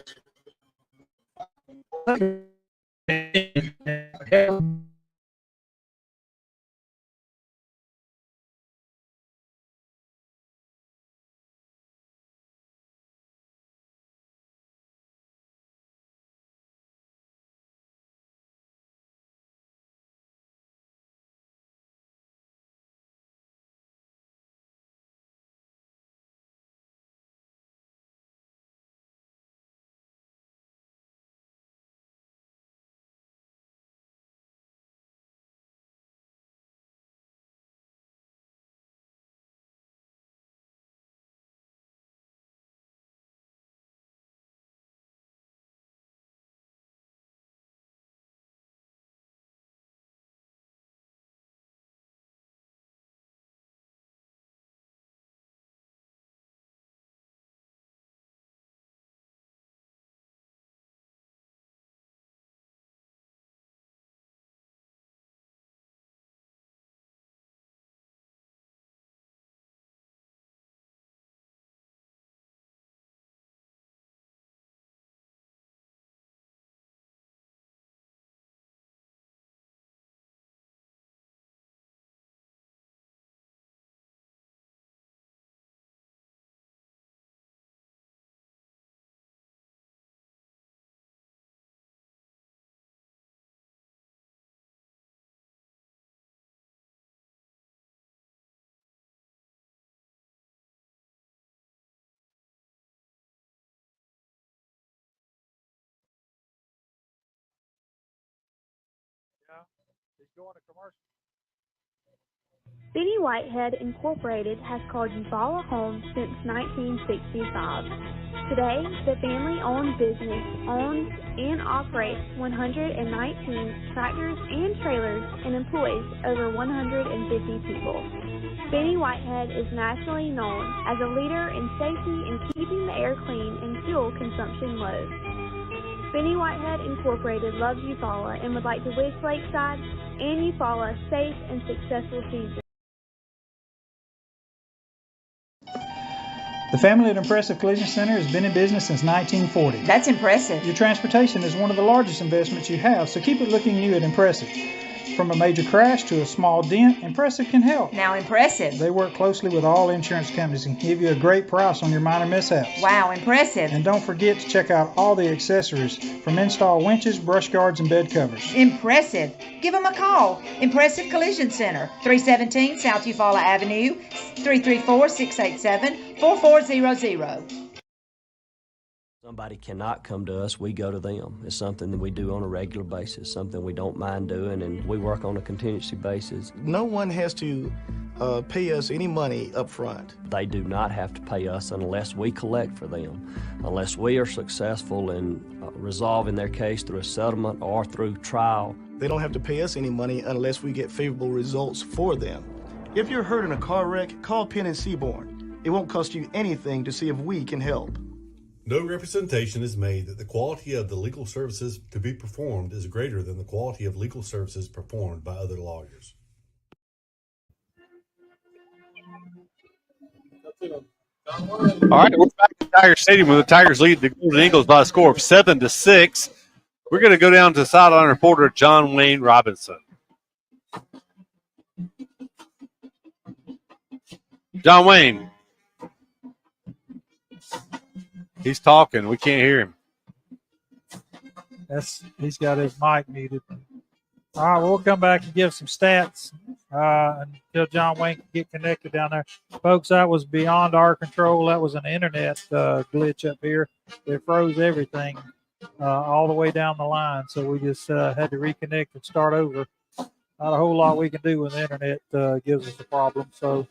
Benny Whitehead Incorporated has called Eufaula home since 1965. Today, the family-owned business owns and operates 119 tractors and trailers and employs over 150 people. Benny Whitehead is nationally known as a leader in safety and keeping the air clean and fuel consumption low. Benny Whitehead Incorporated loves Eufaula and would like to wish Lakeside and Eufaula a safe and successful season. The family at Impressive Collision Center has been in business since 1940. That's impressive. Your transportation is one of the largest investments you have, so keep it looking new at Impressive. From a major crash to a small dent, Impressive can help. Now impressive. They work closely with all insurance companies and give you a great price on your minor mishaps. Wow, impressive. And don't forget to check out all the accessories from install winches, brush guards, and bed covers. Impressive. Give them a call. Impressive Collision Center, 317 South Eufaula Avenue, 334-687-4400. Somebody cannot come to us, we go to them. It's something that we do on a regular basis, something we don't mind doing, and we work on a contingency basis. No one has to pay us any money up front. They do not have to pay us unless we collect for them, unless we are successful in resolving their case through a settlement or through trial. They don't have to pay us any money unless we get favorable results for them. If you're hurt in a car wreck, call Penn and Seaborn. It won't cost you anything to see if we can help. No representation is made that the quality of the legal services to be performed is greater than the quality of legal services performed by other lawyers. All right, we're back at Tiger Stadium where the Tigers lead the Golden Eagles by a score of 7-6. We're going to go down to sideline reporter John Wayne Robinson. John Wayne. He's talking. We can't hear him. He's got his mic muted. All right, we'll come back and give some stats until John Wayne could get connected down there. Folks, that was beyond our control. That was an internet glitch up here. It froze everything all the way down the line. So we just had to reconnect and start over. Not a whole lot we can do when the internet gives us a problem. So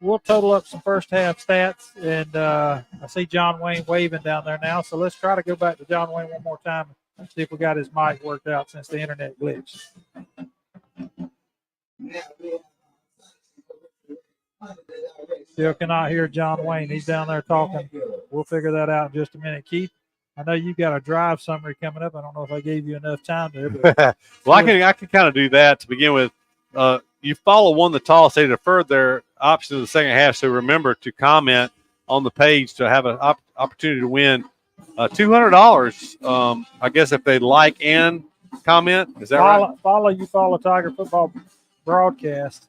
we'll total up some first half stats. And I see John Wayne waving down there now. So let's try to go back to John Wayne one more time and see if we got his mic worked out since the internet glitched. Still cannot hear John Wayne. He's down there talking. We'll figure that out in just a minute. Keith, I know you've got a drive summary coming up. I don't know if I gave you enough time there. But well, I can kind of do that to begin with. Eufaula won the toss. They deferred their option to the second half. So remember to comment on the page to have an opportunity to win $200. I guess if they like and comment. Is that right? Follow Eufaula Tiger football broadcast.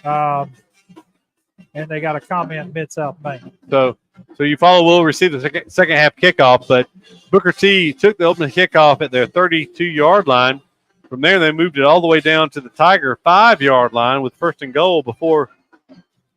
And they got a comment Mid-South Maine. So Eufaula will receive the second half kickoff, but Booker T took the opening kickoff at their 32-yard line. From there, they moved it all the way down to the Tiger 5-yard line with first and goal before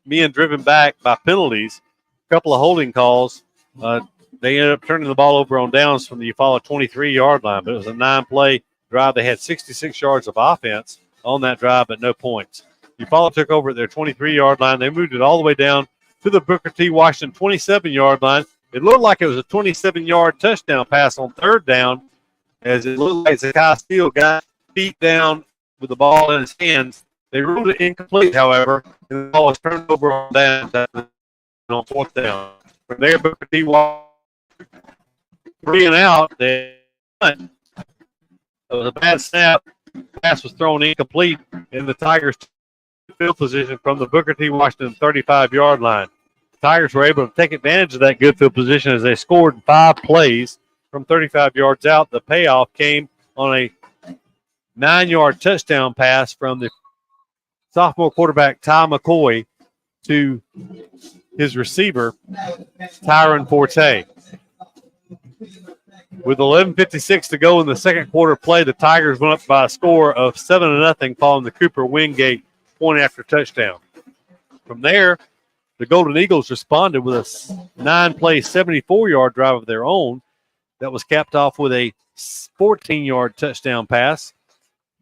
being driven back by penalties. A couple of holding calls. They ended up turning the ball over on downs from the Eufaula 23-yard line, but it was a 9-play drive. They had 66 yards of offense on that drive, but no points. Eufaula took over at their 23-yard line. They moved it all the way down to the Booker T. Washington 27-yard line. It looked like it was a 27-yard touchdown pass on third down, as it looked like Zakai Steele got feet down with the ball in his hands. They ruled it incomplete, however, and the ball was turned over on downs on fourth down. From there, Booker T. Washington 3 and out. It was a bad snap. Pass was thrown incomplete, and the Tigers field position from the Booker T. Washington 35-yard line. The Tigers were able to take advantage of that good field position as they scored 5 plays from 35 yards out. The payoff came on a 9-yard touchdown pass from the sophomore quarterback Ty McCoy to his receiver, Tyron Forte. With 11:56 to go in the second quarter play, the Tigers went up by a score of 7-0 following the Cooper Wingate point after touchdown. From there, the Golden Eagles responded with a 9-play, 74-yard drive of their own that was capped off with a 14-yard touchdown pass.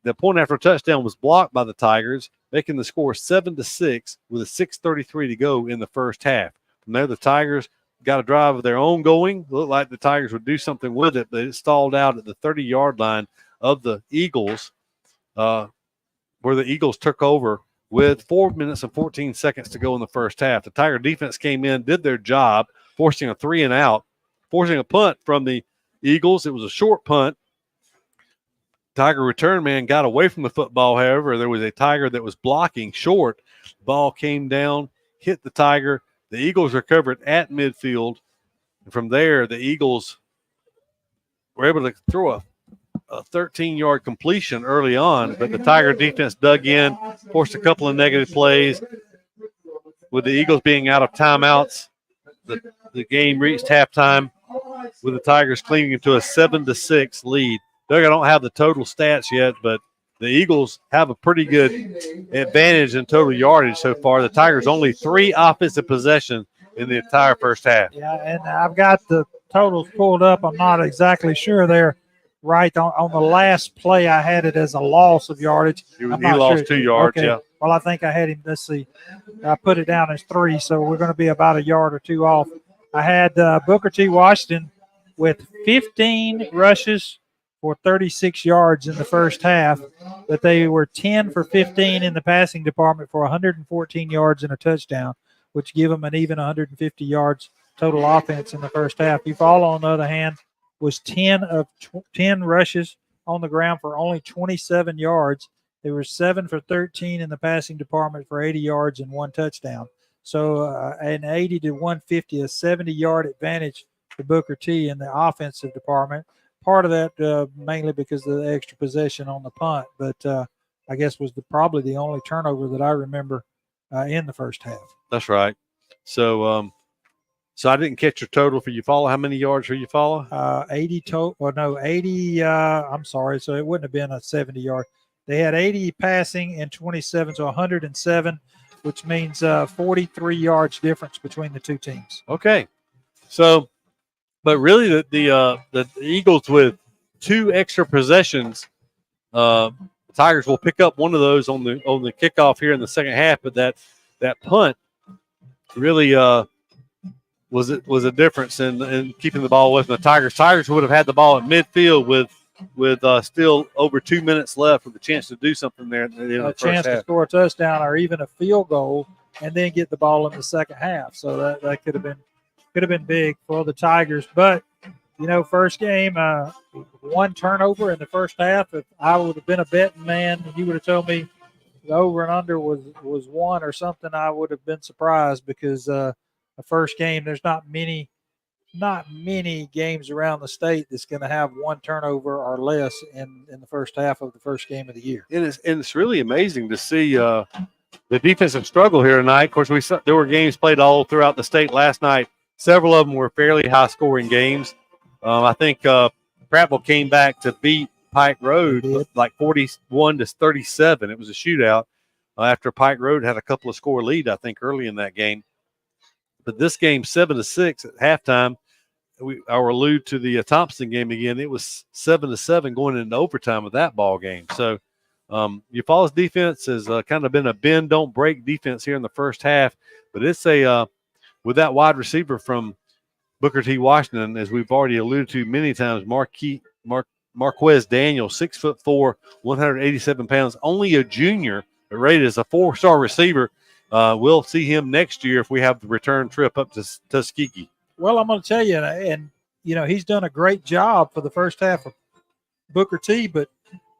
The point after touchdown was blocked by the Tigers, making the score 7-6 with a 6:33 to go in the first half. From there, the Tigers got a drive of their own going. Looked like the Tigers would do something with it, but it stalled out at the 30-yard line of the Eagles, where the Eagles took over with 4 minutes and 14 seconds to go in the first half. The Tiger defense came in, did their job, forcing a 3 and out, forcing a punt from the Eagles. It was a short punt. Tiger return man got away from the football. However, there was a Tiger that was blocking short. Ball came down, hit the Tiger. The Eagles recovered at midfield. And from there, the Eagles were able to throw a 13-yard completion early on, but the Tiger defense dug in, forced a couple of negative plays. With the Eagles being out of timeouts, the game reached halftime with the Tigers clinging to a 7-6 lead. Doug, I don't have the total stats yet, but the Eagles have a pretty good advantage in total yardage so far. The Tigers only 3 offensive possessions in the entire first half. Yeah, and I've got the totals pulled up. I'm not exactly sure they're right. On the last play, I had it as a loss of yardage. He lost 2 yards, okay. Yeah. Well, I think I had him, let's see, I put it down as 3, so we're going to be about a yard or 2 off. I had Booker T. Washington with 15 rushes for 36 yards in the first half, but they were 10 for 15 in the passing department for 114 yards and a touchdown, which give them an even 150 yards total offense in the first half. Eufaula, on the other hand, was 10 of 10 rushes on the ground for only 27 yards. They were 7 for 13 in the passing department for 80 yards and 1 touchdown. So an 80 to 150, a 70-yard advantage to Booker T in the offensive department. Part of that mainly because of the extra possession on the punt, but I guess was probably the only turnover that I remember in the first half. That's right. So so I didn't catch your total for Eufaula. How many yards for Eufaula? 80 total. Well, no, 80. I'm sorry. So it wouldn't have been a 70-yard. They had 80 passing and 27, so 107, which means 43 yards difference between the two teams. Okay. So, but really the Eagles with 2 extra possessions, Tigers will pick up one of those on the kickoff here in the second half, but that punt really was a difference in keeping the ball away from the Tigers. Tigers would have had the ball at midfield with still over 2 minutes left with a chance to do something there. A chance to score a touchdown or even a field goal, and then get the ball in the second half. So that could have been big for the Tigers. But first game, 1 turnover in the first half. If I would have been a betting man, and you would have told me the over and under was 1 or something, I would have been surprised because the first game, there's not many games around the state that's going to have 1 turnover or less in the first half of the first game of the year. And it's really amazing to see the defensive struggle here tonight. Of course, there were games played all throughout the state last night. Several of them were fairly high-scoring games. I think Prattville came back to beat Pike Road like 41-37. It was a shootout after Pike Road had a couple of score lead, I think, early in that game. But this game, 7-6 at halftime. I'll allude to the Thompson game again. It was 7-7 going into overtime with that ball game. So Eufaula's defense has kind of been a bend, don't break defense here in the first half. But it's with that wide receiver from Booker T. Washington, as we've already alluded to many times, Marquez Daniel, 6'4", 187 pounds, only a junior, but rated as a 4-star receiver. We'll see him next year if we have the return trip up to Tuskegee. Well, I'm going to tell you, and he's done a great job for the first half of Booker T, but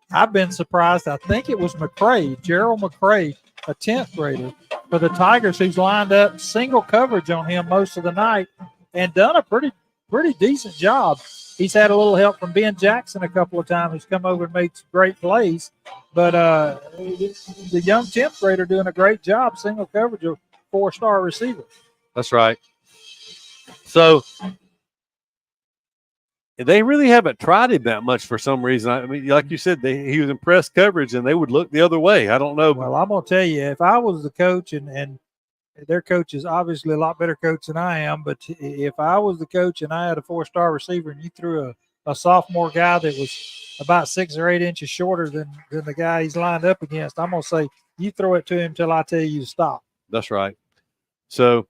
I've been surprised. I think it was Gerald McCray, a 10th grader for the Tigers, who's lined up single coverage on him most of the night and done a pretty decent job. He's had a little help from Ben Jackson a couple of times. He's come over and made some great plays. But the young 10th grader doing a great job, single coverage of 4-star receiver. That's right. So they really haven't tried him that much for some reason. I mean, like you said, he was in press coverage, and they would look the other way. I don't know. Well, I'm going to tell you, if I was the coach, and their coach is obviously a lot better coach than I am, but if I was the coach and I had a 4-star receiver and you threw a sophomore guy that was about 6 or 8 inches shorter than the guy he's lined up against, I'm going to say, you throw it to him until I tell you to stop. That's right. So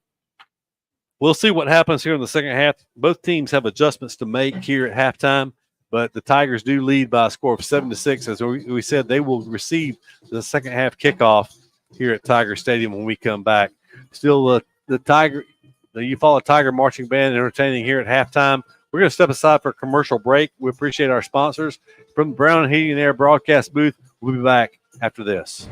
we'll see what happens here in the second half. Both teams have adjustments to make here at halftime, but the Tigers do lead by a score of 7-6. As we said, they will receive the second half kickoff here at Tiger Stadium when we come back. Still, the Eufaula Tiger Marching Band entertaining here at halftime. We're going to step aside for a commercial break. We appreciate our sponsors. From the Brown Heating and Air broadcast booth, we'll be back after this.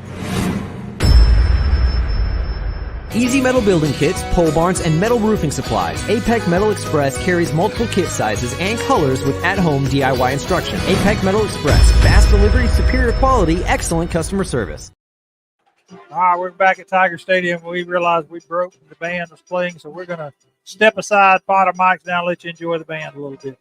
Easy Metal Building Kits, pole barns, and metal roofing supplies. APEC Metal Express carries multiple kit sizes and colors with at-home DIY instruction. APEC Metal Express, fast delivery, superior quality, excellent customer service. All right, we're back at Tiger Stadium. We realized we broke the band was playing, so we're going to step aside, pot our mics down, let you enjoy the band a little bit.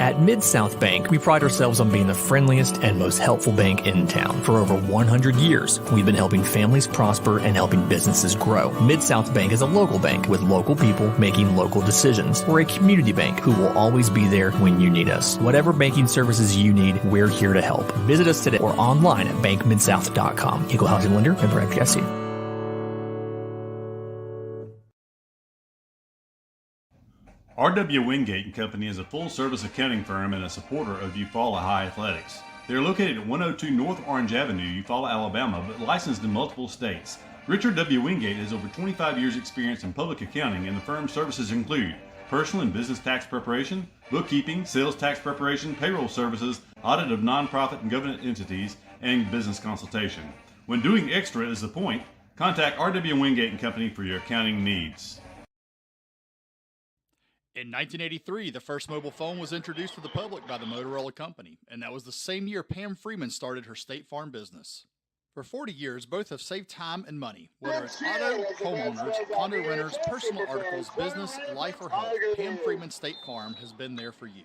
At Mid-South Bank, we pride ourselves on being the friendliest and most helpful bank in town. For over 100 years, we've been helping families prosper and helping businesses grow. Mid-South Bank is a local bank with local people making local decisions. We're a community bank who will always be there when you need us. Whatever banking services you need, we're here to help. Visit us today or online at bankmidsouth.com. Equal housing lender, member FDIC. R.W. Wingate and Company is a full-service accounting firm and a supporter of Eufaula High Athletics. They are located at 102 North Orange Avenue, Eufaula, Alabama, but licensed in multiple states. Richard W. Wingate has over 25 years' experience in public accounting, and the firm's services include personal and business tax preparation, bookkeeping, sales tax preparation, payroll services, audit of nonprofit and government entities, and business consultation. When doing extra is the point, contact R.W. Wingate and Company for your accounting needs. In 1983, the first mobile phone was introduced to the public by the Motorola Company, and that was the same year Pam Freeman started her State Farm business. For 40 years, both have saved time and money. Whether it's auto, homeowners, condo renters, personal articles, business, life, or health, Pam Freeman State Farm has been there for you.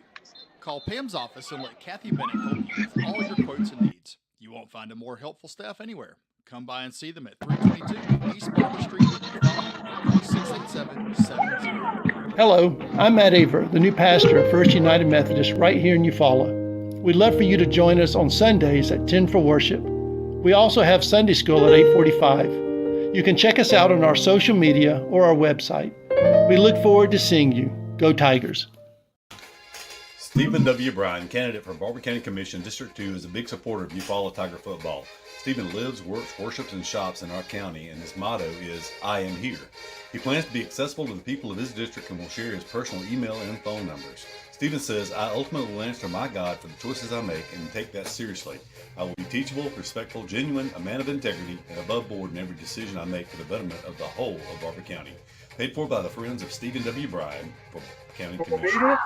Call Pam's office and let Kathy Bennett help you with all your quotes and needs. You won't find a more helpful staff anywhere. Come by and see them at 322 East Barbara Street, 687-70. Hello, I'm Matt Aver, the new pastor of First United Methodist right here in Eufaula. We'd love for you to join us on Sundays at 10 for worship. We also have Sunday school at 8:45. You can check us out on our social media or our website. We look forward to seeing you. Go Tigers. Stephen W. Bryan, candidate for Barber County Commission, District 2, is a big supporter of Eufaula Tiger football. Stephen lives, works, worships, and shops in our county, and his motto is, I am here. He plans to be accessible to the people of his district and will share his personal email and phone numbers. Stephen says, I ultimately will answer my God for the choices I make and take that seriously. I will be teachable, respectful, genuine, a man of integrity, and above board in every decision I make for the betterment of the whole of Barber County. Paid for by the Friends of Stephen W. Bryan for County Commission.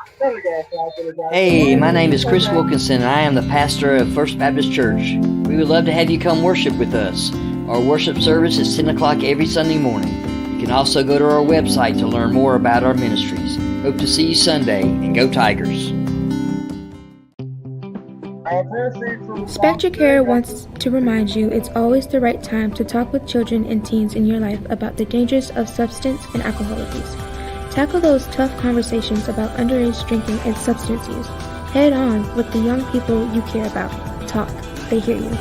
Hey, my name is Chris Wilkinson, and I am the pastor of First Baptist Church. We would love to have you come worship with us. Our worship service is 10 o'clock every Sunday morning. You can also go to our website to learn more about our ministries. Hope to see you Sunday, and go Tigers. Spectra Care wants to remind you it's always the right time to talk with children and teens in your life about the dangers of substance and alcohol abuse. Tackle those tough conversations about underage drinking and substance use head on with the young people you care about. Talk. They hear you.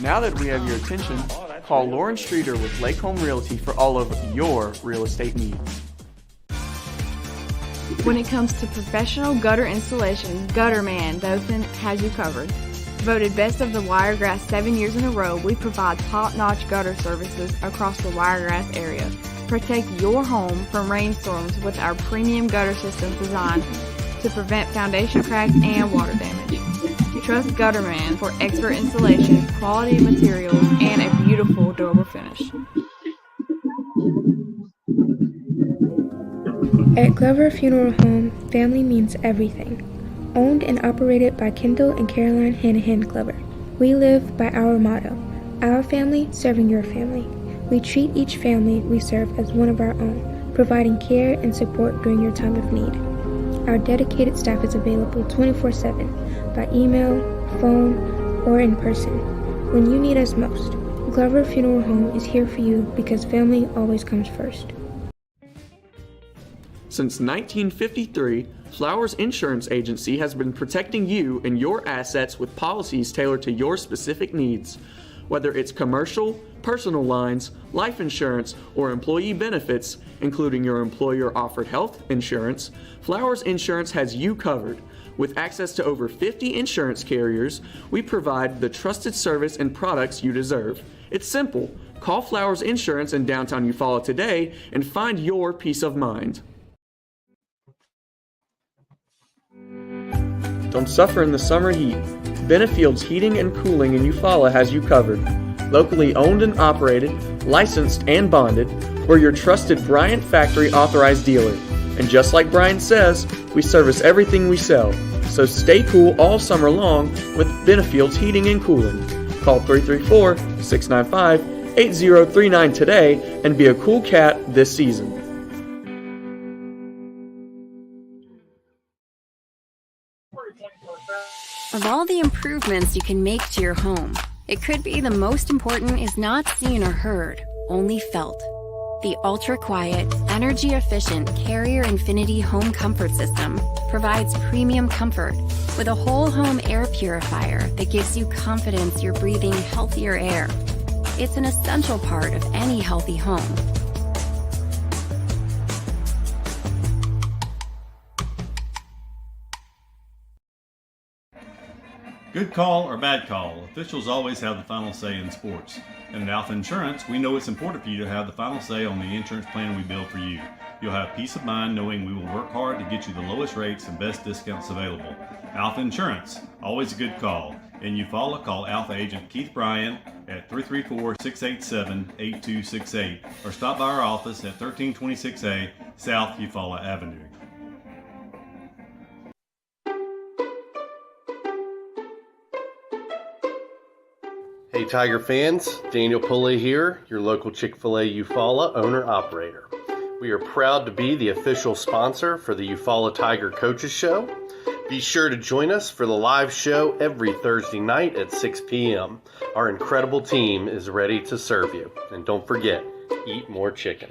Now that we have your attention, call Lauren Streeter with Lake Home Realty for all of your real estate needs. When it comes to professional gutter installation, Gutter Man Dothan has you covered. Voted best of the Wiregrass 7 years in a row, we provide top-notch gutter services across the Wiregrass area. Protect your home from rainstorms with our premium gutter systems designed to prevent foundation cracks and water damage. Trust Gutterman for expert installation, quality materials, and a beautiful, durable finish. At Glover Funeral Home, family means everything. Owned and operated by Kendall and Caroline Hanahan Glover. We live by our motto, our family serving your family. We treat each family we serve as one of our own, providing care and support during your time of need. Our dedicated staff is available 24/7 by email, phone, or in person. When you need us most, Glover Funeral Home is here for you because family always comes first. Since 1953, Flowers Insurance Agency has been protecting you and your assets with policies tailored to your specific needs. Whether it's commercial, personal lines, life insurance, or employee benefits, including your employer-offered health insurance, Flowers Insurance has you covered. With access to over 50 insurance carriers, we provide the trusted service and products you deserve. It's simple. Call Flowers Insurance in downtown Eufaula today and find your peace of mind. Don't suffer in the summer heat. Benefield's Heating and Cooling in Eufaula has you covered. Locally owned and operated, licensed and bonded, we're your trusted Bryant Factory authorized dealer. And just like Brian says, we service everything we sell. So stay cool all summer long with Benefield's Heating and Cooling. Call 334-695-8039 today and be a cool cat this season. Of all the improvements you can make to your home, it could be the most important is not seen or heard, only felt. The ultra-quiet, energy-efficient Carrier Infinity Home Comfort System provides premium comfort with a whole home air purifier that gives you confidence you're breathing healthier air. It's an essential part of any healthy home. Good call or bad call, officials always have the final say in sports. And at Alpha Insurance, we know it's important for you to have the final say on the insurance plan we build for you. You'll have peace of mind knowing we will work hard to get you the lowest rates and best discounts available. Alpha Insurance, always a good call. In Eufaula, call Alpha Agent Keith Bryan at 334-687-8268 or stop by our office at 1326A South Eufaula Avenue. Hey Tiger fans, Daniel Pulley here, your local Chick-fil-A Eufaula owner-operator. We are proud to be the official sponsor for the Eufaula Tiger Coaches Show. Be sure to join us for the live show every Thursday night at 6 p.m. Our incredible team is ready to serve you. And don't forget, eat more chicken.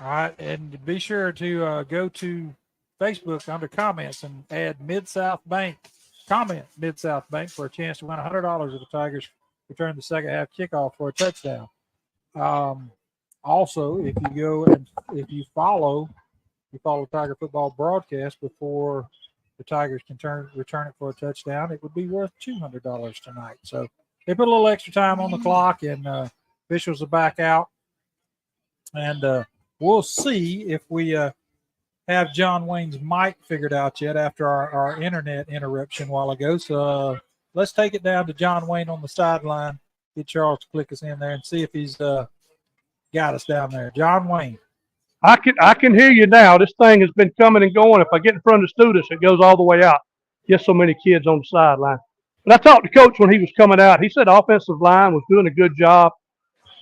All right, and be sure to go to Facebook under comments and add Mid-South Bank. Comment Mid-South Bank for a chance to win $100 if the Tigers return the second half kickoff for a touchdown. Also, if you go and if you follow Tiger football broadcast before the Tigers can return it for a touchdown, it would be worth $200 tonight. So they put a little extra time on the clock, and officials are back out. And we'll see if we have John Wayne's mic figured out yet after our internet interruption a while ago. So let's take it down to John Wayne on the sideline. Get Charles to click us in there and see if he's got us down there. John Wayne. I can hear you now. This thing has been coming and going. If I get in front of the students, it goes all the way out. Just so many kids on the sideline. But I talked to Coach when he was coming out. He said the offensive line was doing a good job.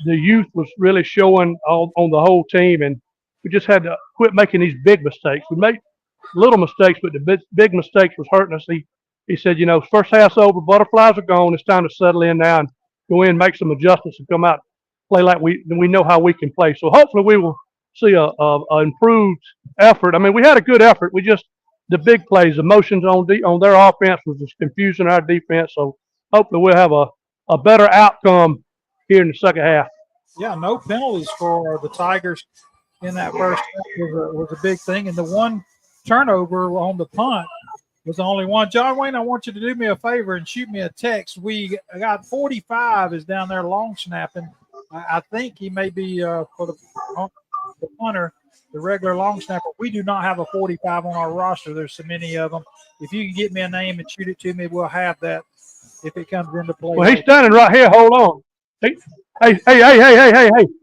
The youth was really showing on the whole team, and we just had to quit making these big mistakes. We made little mistakes, but the big mistakes was hurting us. He said, you know, first half's over, butterflies are gone. It's time to settle in now and go in, make some adjustments, and come out, play like we know how we can play. So hopefully we will see a improved effort. I mean, we had a good effort. We just the big plays, emotions on their offense was just confusing our defense. So hopefully we'll have a better outcome here in the second half. Yeah, no penalties for the Tigers in that first half was a big thing. And the one turnover on the punt was the only one. John Wayne, I want you to do me a favor and shoot me a text. We got 45 is down there long snapping. I think he may be for the punter, the regular long snapper. We do not have a 45 on our roster. There's so many of them. If you can get me a name and shoot it to me, we'll have that if it comes into play. Well, he's standing right here. Hold on. Hey.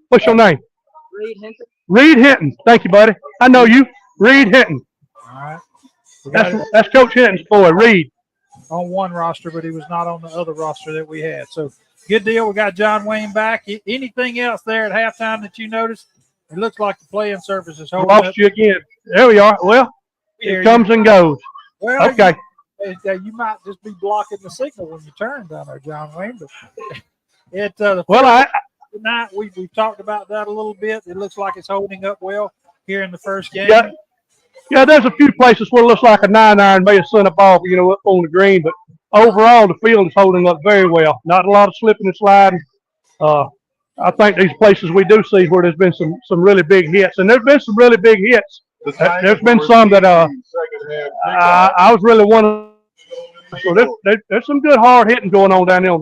What's your name? Reed Hinton. Reed Hinton. Thank you, buddy. I know you. Reed Hinton. All right. That's Coach Hinton's boy, Reed. on one roster, but he was not on the other roster that we had. So good deal. We got John Wayne back. Anything else there at halftime that you noticed? It looks like the playing surface is holding up. Lost you again. There we are. Well, it comes and goes. Well, okay. You might just be blocking the signal when you turn down there, John Wayne. But tonight we've talked about that a little bit. It looks like it's holding up well here in the first game. Yeah, there's a few places where it looks like a 9-iron may have sent a ball, up on the green, but overall the field is holding up very well. Not a lot of slipping and sliding. I think these places we do see where there's been some really big hits, and there's been some really big hits. There's been some that I was really one of. So there's some good hard hitting going on down there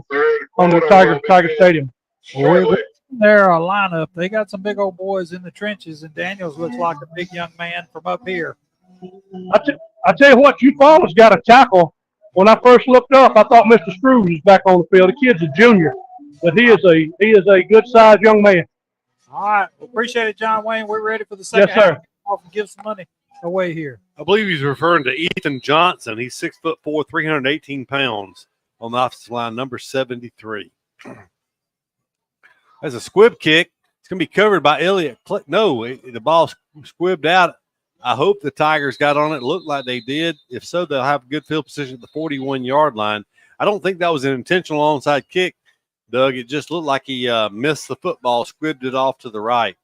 on the Tiger Stadium. Their lineup, they got some big old boys in the trenches, and Daniels looks like a big young man from up here. I tell you what, Eufaula's got a tackle. When I first looked up, I thought Mr. Screws was back on the field. The kid's a junior, but he is a good-sized young man. All right, appreciate it, John Wayne. We're ready for the second half. Off and give some money away here. I believe he's referring to Ethan Johnson. He's 6'4", 318 pounds on the offensive line, number 73. As a squib kick, it's going to be covered by Elliott. The ball squibbed out. I hope the Tigers got on it. It looked like they did. If so, they'll have good field position at the 41-yard line. I don't think that was an intentional onside kick, Doug. It just looked like he missed the football, squibbed it off to the right.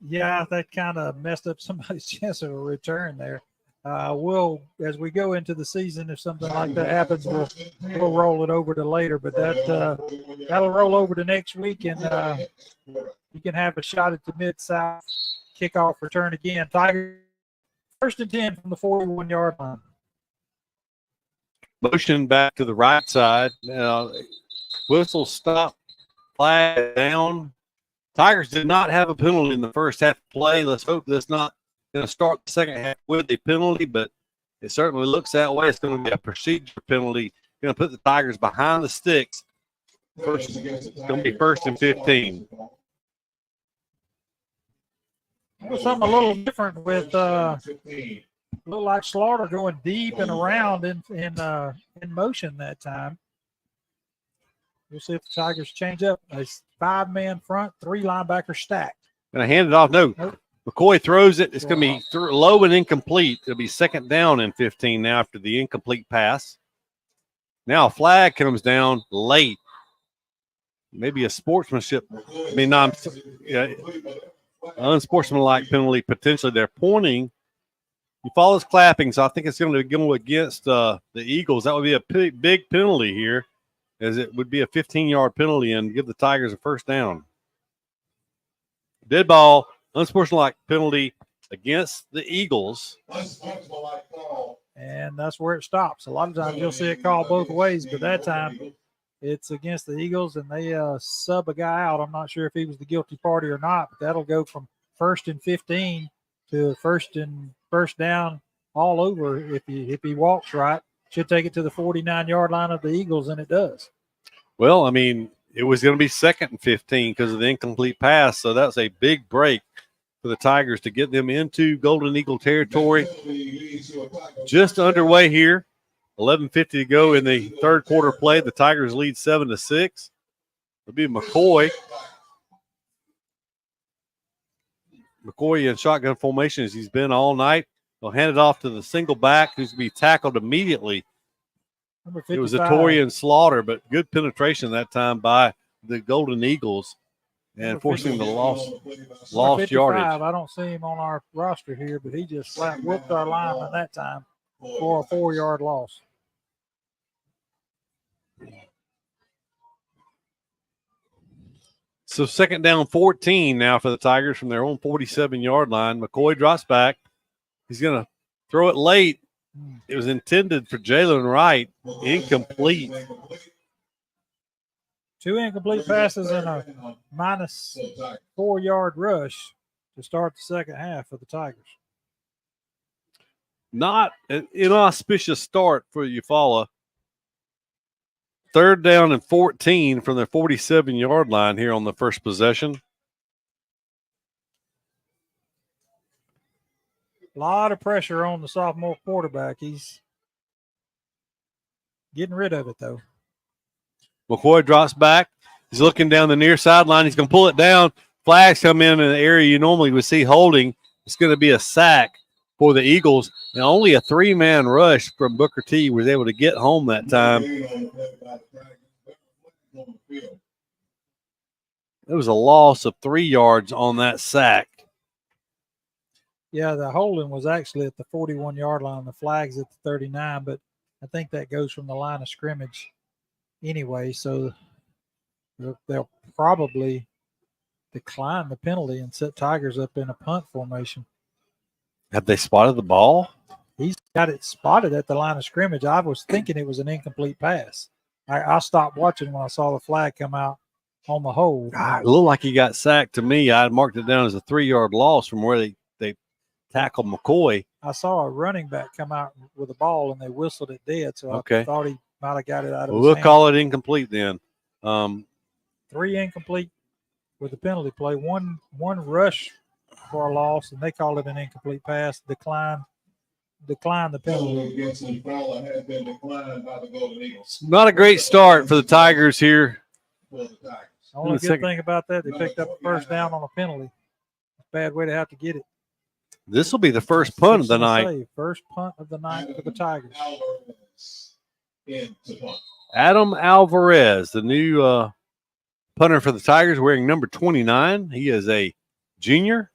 Yeah, that kind of messed up somebody's chance of a return there. As we go into the season, if something like that happens, we'll roll it over to later. But that'll roll over to next week, and you can have a shot at the Mid-South kickoff return again. Tiger, 1st and 10 from the 41-yard line. Motion back to the right side. Whistle stop, flag down. Tigers did not have a penalty in the first half play. Let's hope that's not going to start the second half with a penalty, but it certainly looks that way. It's going to be a procedure penalty. Going to put the Tigers behind the sticks. It's going to be 1st and 15. Something a little different with looked like Slaughter going deep and around in motion that time. We'll see if the Tigers change up. A 5-man front, 3 linebackers stacked. Going to hand it off. No. McCoy throws it. It's going to be low and incomplete. It'll be 2nd down and 15 now after the incomplete pass. Now a flag comes down late. Maybe a sportsmanship. Unsportsmanlike penalty potentially. They're pointing. Eufaula's clapping, so I think it's going to go against the Eagles. That would be a big penalty here, as it would be a 15-yard penalty and give the Tigers a 1st down. Dead ball, unsportsmanlike penalty against the Eagles. And that's where it stops. A lot of times you'll see it called both ways, but that time it's against the Eagles, and they sub a guy out. I'm not sure if he was the guilty party or not, but that'll go from 1st and 15 to 1st down all over if he walks right. Should take it to the 49-yard line of the Eagles, and it does. Well, I mean, it was going to be 2nd and 15 because of the incomplete pass, so that's a big break for the Tigers to get them into Golden Eagle territory. Just underway here. 11:50 to go in the 3rd quarter play. The Tigers lead 7-6. It'll be McCoy. McCoy in shotgun formation as he's been all night. They'll hand it off to the single back who's going to be tackled immediately. It was a Torian Slaughter, but good penetration that time by the Golden Eagles and forcing the lost yardage. I don't see him on our roster here, but he just flat whooped our lineman that time for a 4-yard loss. So 2nd down 14 now for the Tigers from their own 47-yard line. McCoy drops back. He's going to throw it late. It was intended for Jalen Wright. Incomplete. 2 incomplete passes and a minus 4-yard rush to start the second half for the Tigers. Not an inauspicious start for Eufaula. 3rd down and 14 from their 47-yard line here on the first possession. A lot of pressure on the sophomore quarterback. He's getting rid of it, though. McCoy drops back. He's looking down the near sideline. He's going to pull it down. Flags come in the area you normally would see holding. It's going to be a sack for the Eagles. And only a 3-man rush from Booker T was able to get home that time. There was a loss of 3 yards on that sack. Yeah, the holding was actually at the 41-yard line. The flag's at the 39, but I think that goes from the line of scrimmage anyway. So they'll probably decline the penalty and set Tigers up in a punt formation. Have they spotted the ball? He's got it spotted at the line of scrimmage. I was thinking it was an incomplete pass. I stopped watching when I saw the flag come out on the hold. God, it looked like he got sacked to me. I marked it down as a 3-yard loss from where they tackled McCoy. I saw a running back come out with a ball, and they whistled it dead, so okay. I thought he might have got it out of well, his we'll hand. call it incomplete then. 3 incomplete with the penalty play. One rush for a loss, and they call it an incomplete pass. Decline the penalty. Against Eufaula has been declined by the Golden Eagles. Not a great start for the Tigers here. The only good thing about that, they picked up a first down on a penalty. Bad way to have to get it. This will be the first punt of the night. First punt of the night for the Tigers. Adam Alvarez, the new punter for the Tigers, wearing number 29. He is a junior.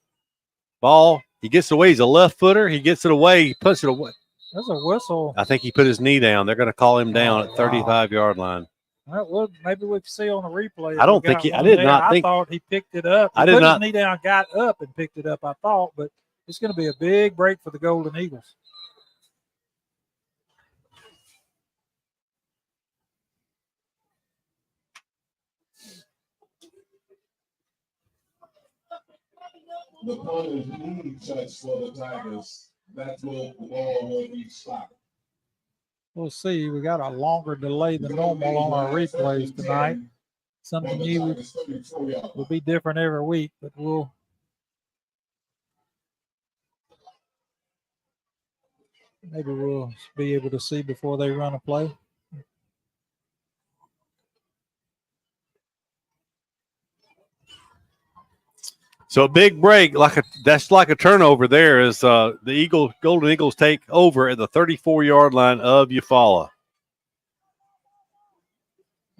Ball, he gets it away. He's a left footer. He gets it away. He puts it away. There's a whistle. I think he put his knee down. They're going to call him down at 35-yard line. Well, maybe we can see on the replay. I don't think he. I did not think. I thought he picked it up. He put his knee down, got up, and picked it up. I thought, but it's going to be a big break for the Golden Eagles. The punter's knee touch for the Tigers. That's what the ball will be stopped. We'll see. We got a longer delay than normal on our replays tonight. Something new will be different every week, but maybe we'll be able to see before they run a play. So a big break, that's like a turnover there as the Golden Eagles take over at the 34-yard line of Eufaula.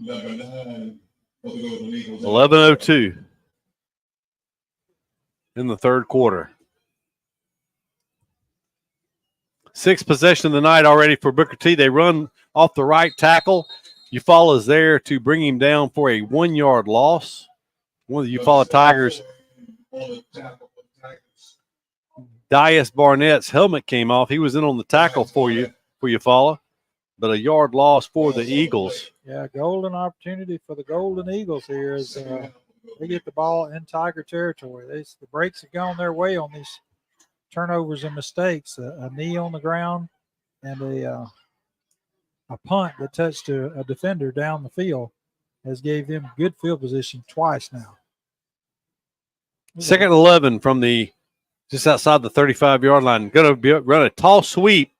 11:02 in the third quarter. Sixth possession of the night already for Booker T. They run off the right tackle. Eufaula is there to bring him down for a 1-yard loss. One of the Eufaula Tigers, Dias Barnett's helmet came off. He was in on the tackle for Eufaula, but a yard loss for the Eagles. Yeah, golden opportunity for the Golden Eagles here as they get the ball in Tiger territory. The breaks have gone their way on these turnovers and mistakes. A knee on the ground and a punt that touched a defender down the field has gave them good field position twice now. Second 11 from just outside the 35-yard line. Going to run a tall sweep,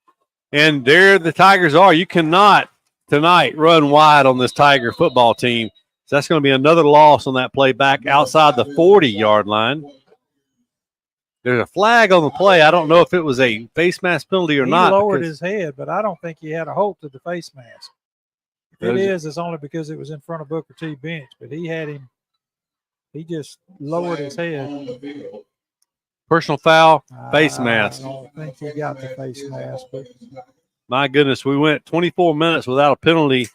and there the Tigers are. You cannot tonight run wide on this Tiger football team. So that's going to be another loss on that play back outside the 40-yard line. There's a flag on the play. I don't know if it was a face mask penalty or not. He lowered his head, but I don't think he had a hold to the face mask. If it is, it's only because it was in front of Booker T bench, but he had him. He just lowered his head. Personal foul, face mask. I don't think he got the face mask, but my goodness, we went 24 minutes without a penalty.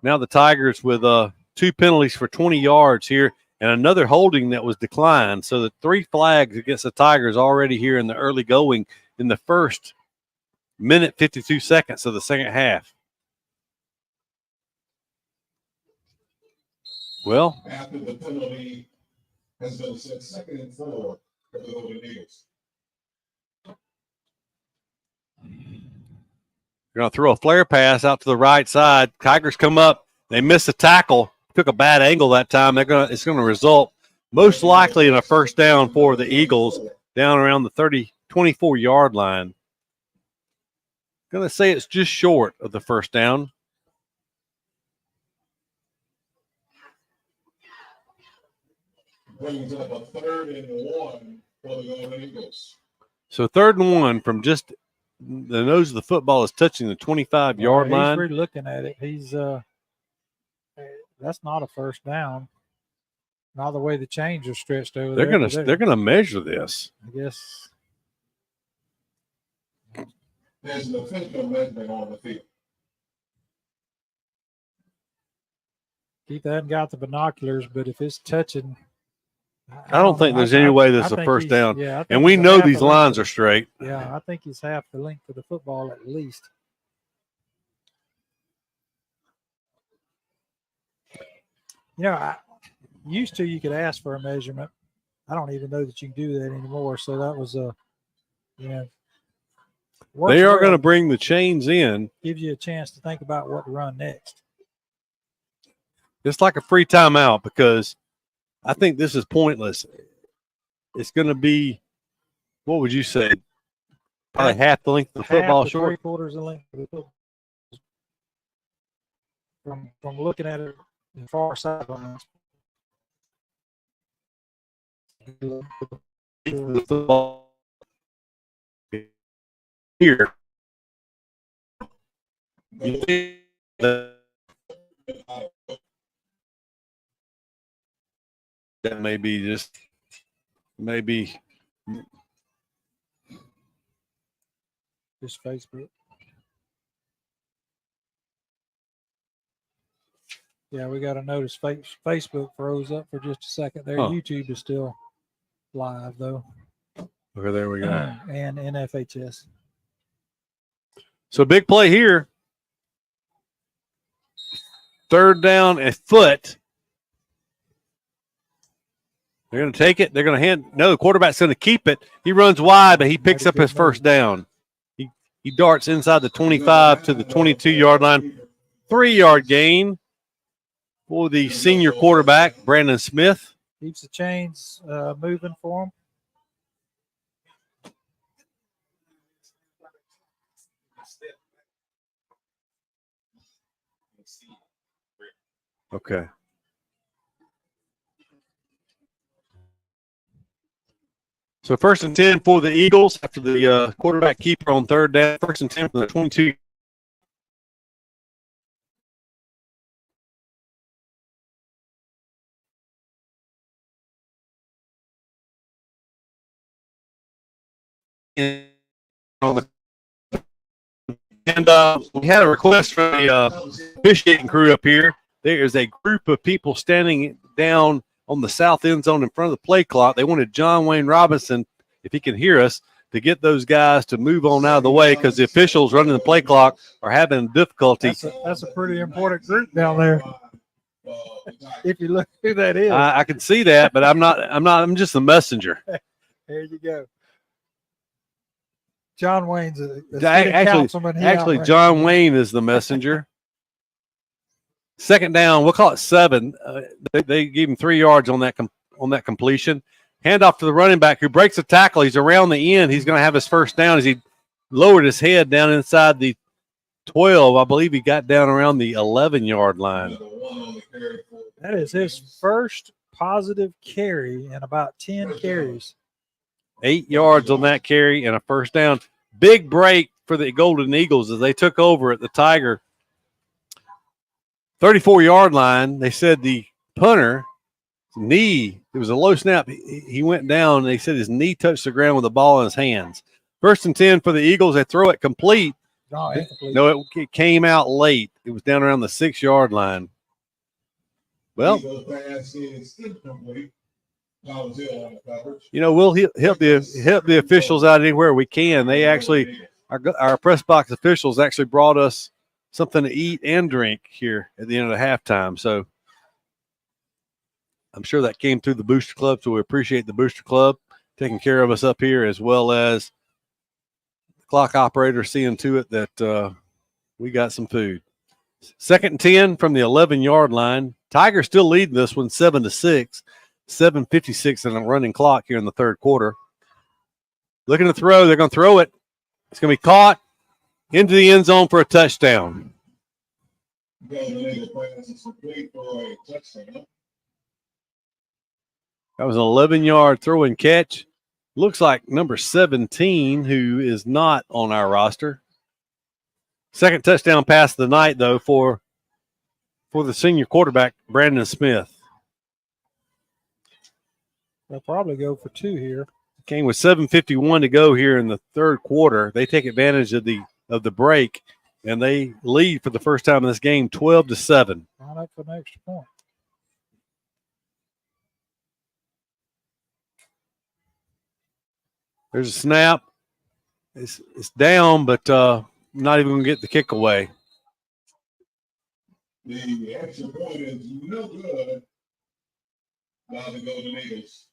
Now the Tigers with 2 penalties for 20 yards here and another holding that was declined. So the 3 flags against the Tigers already here in the early going in the first minute, 52 seconds of the second half. Well, after the penalty has been set, 2nd and 4 for the Golden Eagles. You're going to throw a flare pass out to the right side. Tigers come up. They miss a tackle. Took a bad angle that time. It's going to result most likely in a first down for the Eagles down around the 24-yard line. Going to say it's just short of the first down. brings up a 3rd and 1 for the Golden Eagles. So 3rd and 1 from just the nose of the football is touching the 25-yard line. He's looking at it. He's that's not a first down. Not the way the chains are stretched over They're there. They're gonna measure this. I guess. There's an official measurement on the field. Keith hadn't got the binoculars, but if it's touching, I don't think there's any way this is a first down. Yeah, and we know these lines are straight. Yeah, I think he's half the length of the football at least. You know, used to you could ask for a measurement. I don't even know that you can do that anymore. So that was they are going to bring the chains in. Gives you a chance to think about what to run next. It's like a free timeout because I think this is pointless. It's going to be, what would you say? Probably half the length of the football short. 3/4 the length of the football. From looking at it in far sidelines. The football here. You think that may be just maybe just Facebook. Yeah, we got to notice Facebook froze up for just a second there. YouTube is still live though. Okay, there we go. And NFHS. So big play here. 3rd down, a foot. They're going to take it. They're going to hand. No, the quarterback's going to keep it. He runs wide, but he picks up his first down. He darts inside the 25 to the 22-yard line. 3-yard gain for the senior quarterback, Brandon Smith. Keeps the chains moving for him. Okay. So 1st and 10 for the Eagles after the quarterback keeper on 3rd down. 1st and 10 for the 22. And we had a request from the officiating crew up here. There is a group of people standing down on the south end zone in front of the play clock. They wanted John Wayne Robinson, if he can hear us, to get those guys to move on out of the way because the officials running the play clock are having difficulty. That's a pretty important group down there. If you look who that is. I can see that, but I'm just a messenger. There you go. John Wayne's a councilman. Actually, John Wayne is the messenger. 2nd down, we'll call it 7. They gave him 3 yards on that completion. Handoff to the running back who breaks the tackle. He's around the end. He's going to have his first down as he lowered his head down inside the 12. I believe he got down around the 11-yard line. That is his first positive carry in about 10 carries. 8 yards on that carry and a first down. Big break for the Golden Eagles as they took over at the Tiger 34-yard line. They said the punter knee, it was a low snap. He went down, and they said his knee touched the ground with the ball in his hands. 1st and 10 for the Eagles. They throw it complete. No, it came out late. It was down around the 6-yard line. Well, you know, we'll help the officials out anywhere we can. They actually, our press box officials actually brought us something to eat and drink here at the end of the halftime. So I'm sure that came through the Booster Club. So we appreciate the Booster Club taking care of us up here, as well as the clock operator seeing to it that we got some food. 2nd and 10 from the 11-yard line. Tigers still leading this one 7-6. 7:56 in a running clock here in the 3rd quarter. Looking to throw. They're going to throw it. It's going to be caught into the end zone for a touchdown. That was an 11-yard throw and catch. Looks like number 17, who is not on our roster. Second touchdown pass of the night, though, for the senior quarterback, Brandon Smith. They'll probably go for 2 here. Game with 7:51 to go here in the third quarter. They take advantage of the break, and they lead for the first time in this game, 12-7. Line up for an extra point. There's a snap. It's down, but not even going to get the kick away. The extra point is no good by the Golden Eagles.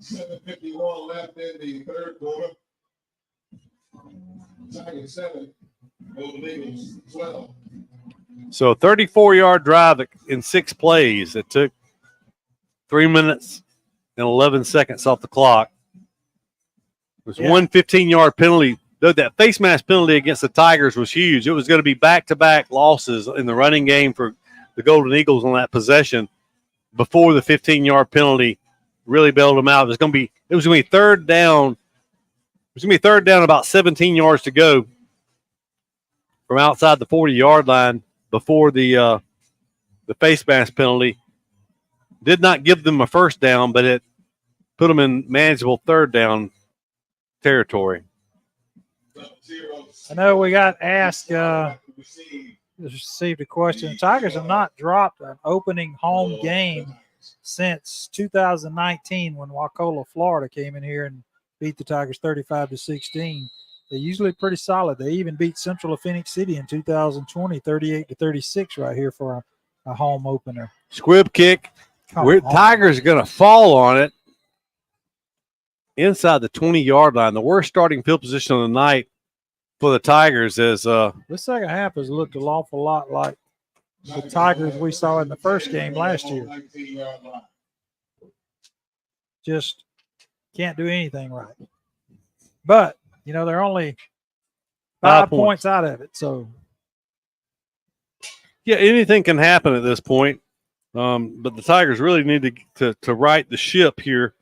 7:51 left in the third quarter. Tigers 7, Golden Eagles 12. So a 34-yard drive in 6 plays. It took 3 minutes and 11 seconds off the clock. It was one 15-yard penalty. Though that face mask penalty against the Tigers was huge. It was going to be back-to-back losses in the running game for the Golden Eagles on that possession before the 15-yard penalty really bailed them out. It was going to be third down. It was going to be third down, about 17 yards to go from outside the 40-yard line before the face mask penalty. Did not give them a first down, but it put them in manageable third down territory. I know we got asked, received a question. The Tigers have not dropped an opening home game since 2019 when Wakulla, Florida came in here and beat the Tigers 35-16. They're usually pretty solid. They even beat Central of Phoenix City in 2020, 38-36 right here for a home opener. Squib kick. Tigers are going to fall on it inside the 20-yard line. The worst starting field position of the night for the Tigers is this second half has looked an awful lot like the Tigers we saw in the first game last year. Just can't do anything right. But, they're only 5 points out of it. So, yeah, anything can happen at this point. But the Tigers really need to right the ship here.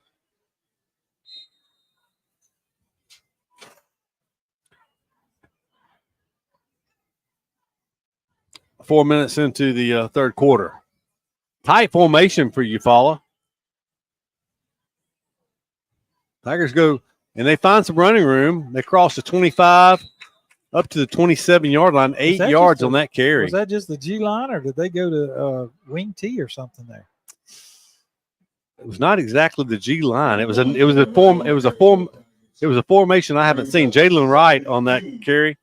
Four minutes into the third quarter. Tight formation for Eufaula. Tigers go, and they find some running room. They cross the 25 up to the 27-yard line, 8 yards on that carry. Was that just the G line, or did they go to wing T or something there? It was not exactly the G line. It was a formation I haven't seen. Jalen Wright on that carry,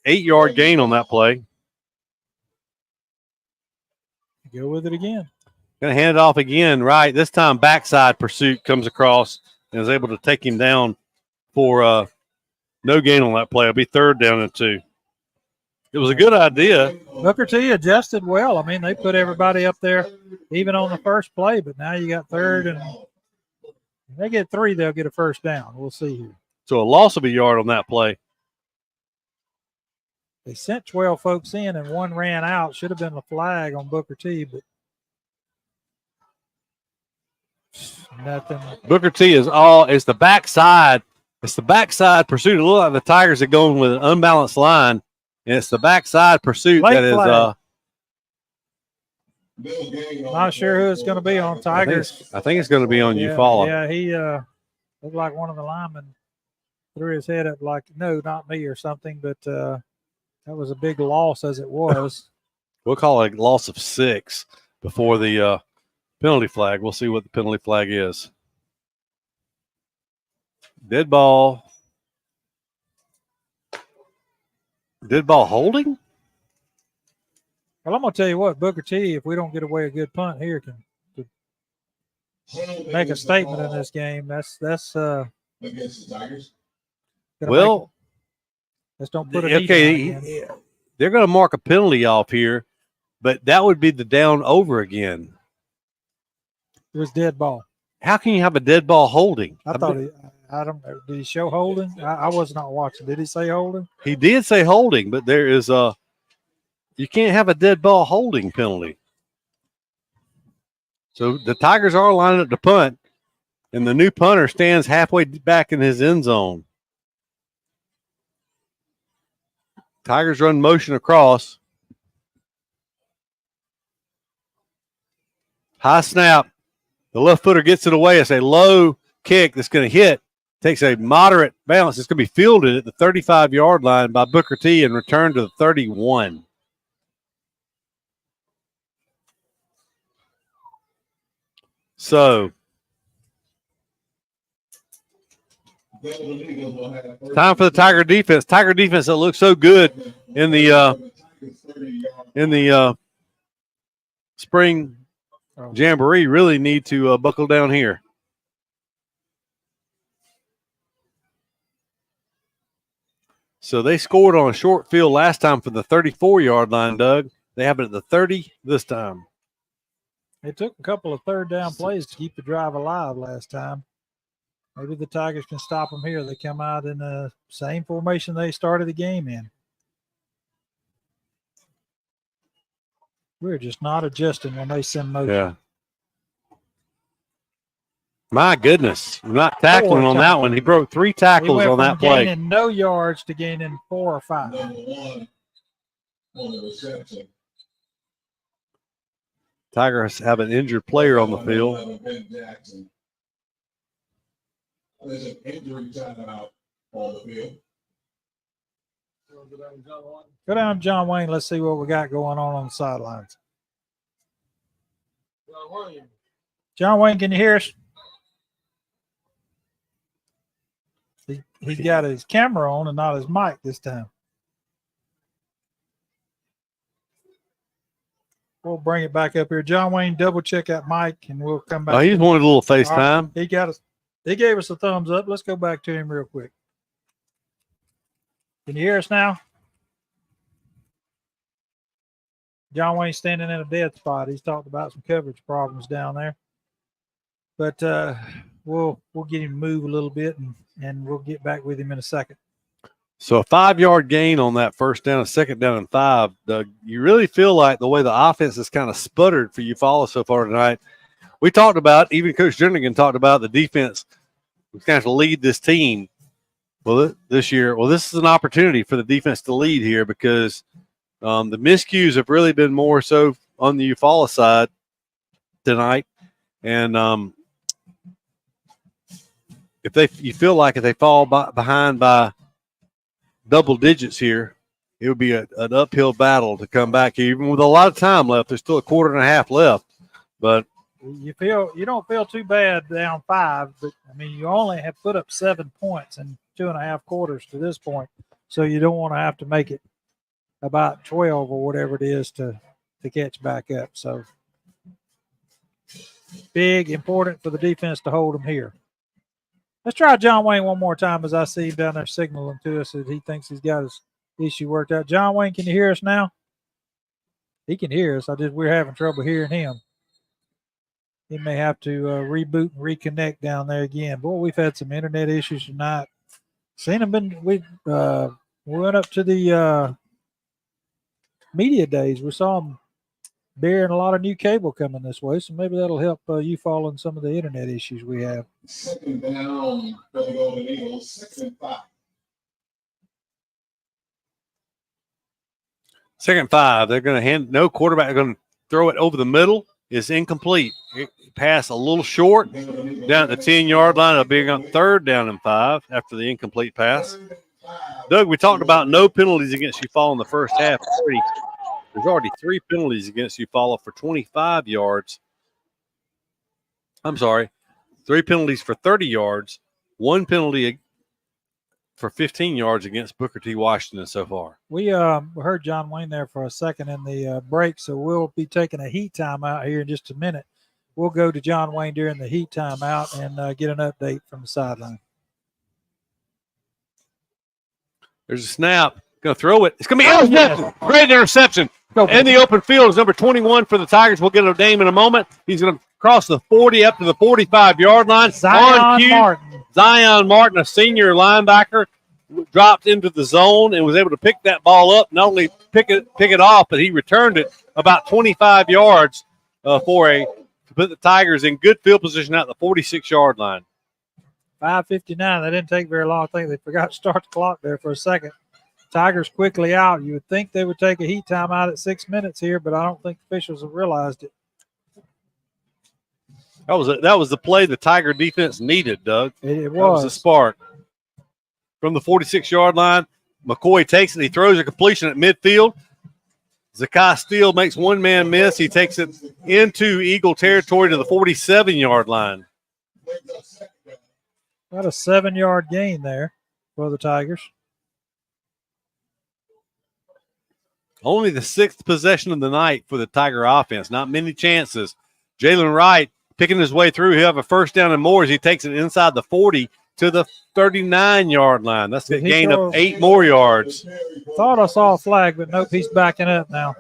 8-yard gain on that play. Go with it again. Going to hand it off again, right? This time backside pursuit comes across and is able to take him down for no gain on that play. It'll be third down and 2. It was a good idea. Booker T adjusted well. I mean, they put everybody up there even on the first play, but now you got third, and if they get 3, they'll get a first down. We'll see here. So a loss of a yard on that play. They sent 12 folks in and 1 ran out. Should have been a flag on Booker T, but nothing. Booker T is the backside. It's the backside pursuit. It looks like the Tigers are going with an unbalanced line, and it's the backside pursuit Late that flag. is Not sure who it's going to be on Tigers. I think it's going to be on Eufaula. Yeah, he looked like one of the linemen threw his head up like, no, not me or something, but that was a big loss as it was. We'll call it a loss of 6 before the penalty flag. We'll see what the penalty flag is. Dead ball. Dead ball holding? Well, I'm going to tell you what, Booker T, if we don't get away a good punt here, can make a statement in this game. That's against the Tigers. Well, let's don't put it. Okay, they're going to mark a penalty off here, but that would be the down over again. It was dead ball. How can you have a dead ball holding? I don't know. Did he show holding? I was not watching. Did he say holding? He did say holding, but there is you can't have a dead ball holding penalty. So the Tigers are lining up to punt, and the new punter stands halfway back in his end zone. Tigers run motion across. High snap. The left footer gets it away. It's a low kick that's going to hit. Takes a moderate bounce. It's going to be fielded at the 35-yard line by Booker T and returned to the 31. So, time for the Tiger defense. Tiger defense that looks so good in the spring jamboree really need to buckle down here. So they scored on a short field last time for the 34-yard line, Doug. They have it at the 30 this time. It took a couple of third down plays to keep the drive alive last time. Maybe the Tigers can stop them here. They come out in the same formation they started the game in. We're just not adjusting when they send motion. Yeah. My goodness. Not tackling on that one. He broke 3 tackles on that play. Gaining no yards to gaining 4 or 5. Tigers have an injured player on the field. There's an injury timeout on the field. Go down to John Wayne. Let's see what we got going on the sidelines. John Wayne, can you hear us? He's got his camera on and not his mic this time. We'll bring it back up here. John Wayne, double check that mic, and we'll come back. Oh, he's wanted a little FaceTime. Right. He got us. He gave us a thumbs up. Let's go back to him real quick. Can you hear us now? John Wayne standing in a dead spot. He's talked about some coverage problems down there. But we'll get him to move a little bit, and we'll get back with him in a second. So a 5-yard gain on that first down, a second down and 5. Doug, you really feel like the way the offense has kind of sputtered for Eufaula so far tonight. We talked about, even Coach Jernigan talked about the defense was going to have to lead this team this year. Well, this is an opportunity for the defense to lead here because the miscues have really been more so on the Eufaula side tonight. And you feel like if they fall behind by double digits here, it would be an uphill battle to come back here. Even with a lot of time left, there's still a quarter and a half left. But you don't feel too bad down 5, but I mean you only have put up 7 points in 2.5 quarters to this point, so you don't want to have to make it about 12 or whatever it is to catch back up. So big, important for the defense to hold them here. Let's try John Wayne one more time as I see him down there signaling to us that he thinks he's got his issue worked out. John Wayne, can you hear us now? He can hear us. We're having trouble hearing him. He may have to reboot and reconnect down there again. Boy, we've had some internet issues tonight. We went up to the media days. We saw them bearing a lot of new cable coming this way, so maybe that'll help you follow in some of the internet issues we have. Second down for the Golden Eagles, 2nd and 5. 2nd and 5. They're going to no quarterback. They're going to throw it over the middle. It's incomplete. Pass a little short down at the 10-yard line. It'll be on 3rd down and 5 after the incomplete pass. Doug, we talked about no penalties against Eufaula in the first half. There's already 3 penalties against Eufaula for 25 yards. I'm sorry, 3 penalties for 30 yards, 1 penalty for 15 yards against Booker T. Washington so far. We heard John Wayne there for a second in the break, so we'll be taking a heat timeout here in just a minute. We'll go to John Wayne during the heat timeout and get an update from the sideline. There's a snap. Going to throw it. It's going to be interception. Yes. Great interception. In the open field is number 21 for the Tigers. We'll get a name in a moment. He's going to cross the 40 up to the 45-yard line. Zion Martin, a senior linebacker, dropped into the zone and was able to pick that ball up. Not only pick it off, but he returned it about 25 yards for a to put the Tigers in good field position at the 46-yard line. 5:59. That didn't take very long. I think they forgot to start the clock there for a second. Tigers quickly out. You would think they would take a heat timeout at 6 minutes here, but I don't think officials have realized it. That was the play the Tiger defense needed, Doug. It was. That was the spark. From the 46-yard line, McCoy takes it. He throws a completion at midfield. Zakai Steele makes one man miss. He takes it into Eagle territory to the 47-yard line. About a 7-yard gain there for the Tigers. Only the 6th possession of the night for the Tiger offense. Not many chances. Jalen Wright picking his way through. He'll have a first down and more as he takes it inside the 40 to the 39-yard line. That's a gain of 8 more yards. Thought I saw a flag, but nope, he's backing up now.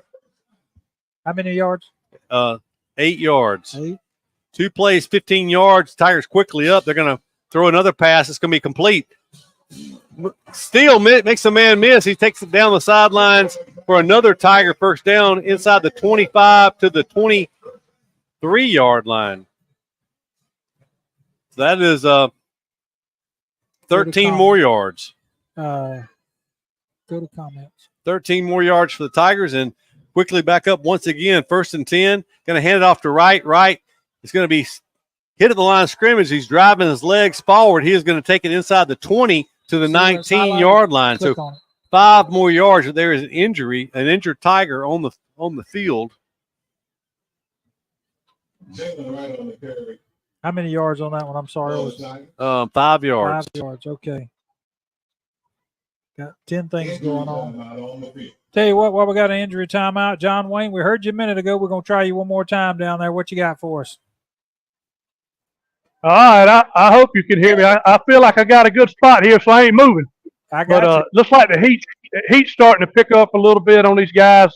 How many yards? 8 yards. 8. 2 plays, 15 yards. Tigers quickly up. They're going to throw another pass. It's going to be complete. Steele makes a man miss. He takes it down the sidelines for another Tiger first down inside the 25 to the 23-yard line. So that is 13 more yards. Go to comments. 13 more yards for the Tigers, and quickly back up once again. 1st and 10. Going to hand it off to Wright. Wright is going to be hit at the line of scrimmage. He's driving his legs forward. He is going to take it inside the 20 to the 19-yard line. So 5 more yards. But there is an injured Tiger on the field. How many yards on that one? I'm sorry. It was 5 yards. 5 yards. Okay. Got 10 things going on. Tell you what, while we got an injury timeout, John Wayne, we heard you a minute ago. We're going to try you one more time down there. What you got for us? All right, I hope you can hear me. I feel like I got a good spot here, so I ain't moving. I got you. Looks like the heat's starting to pick up a little bit on these guys.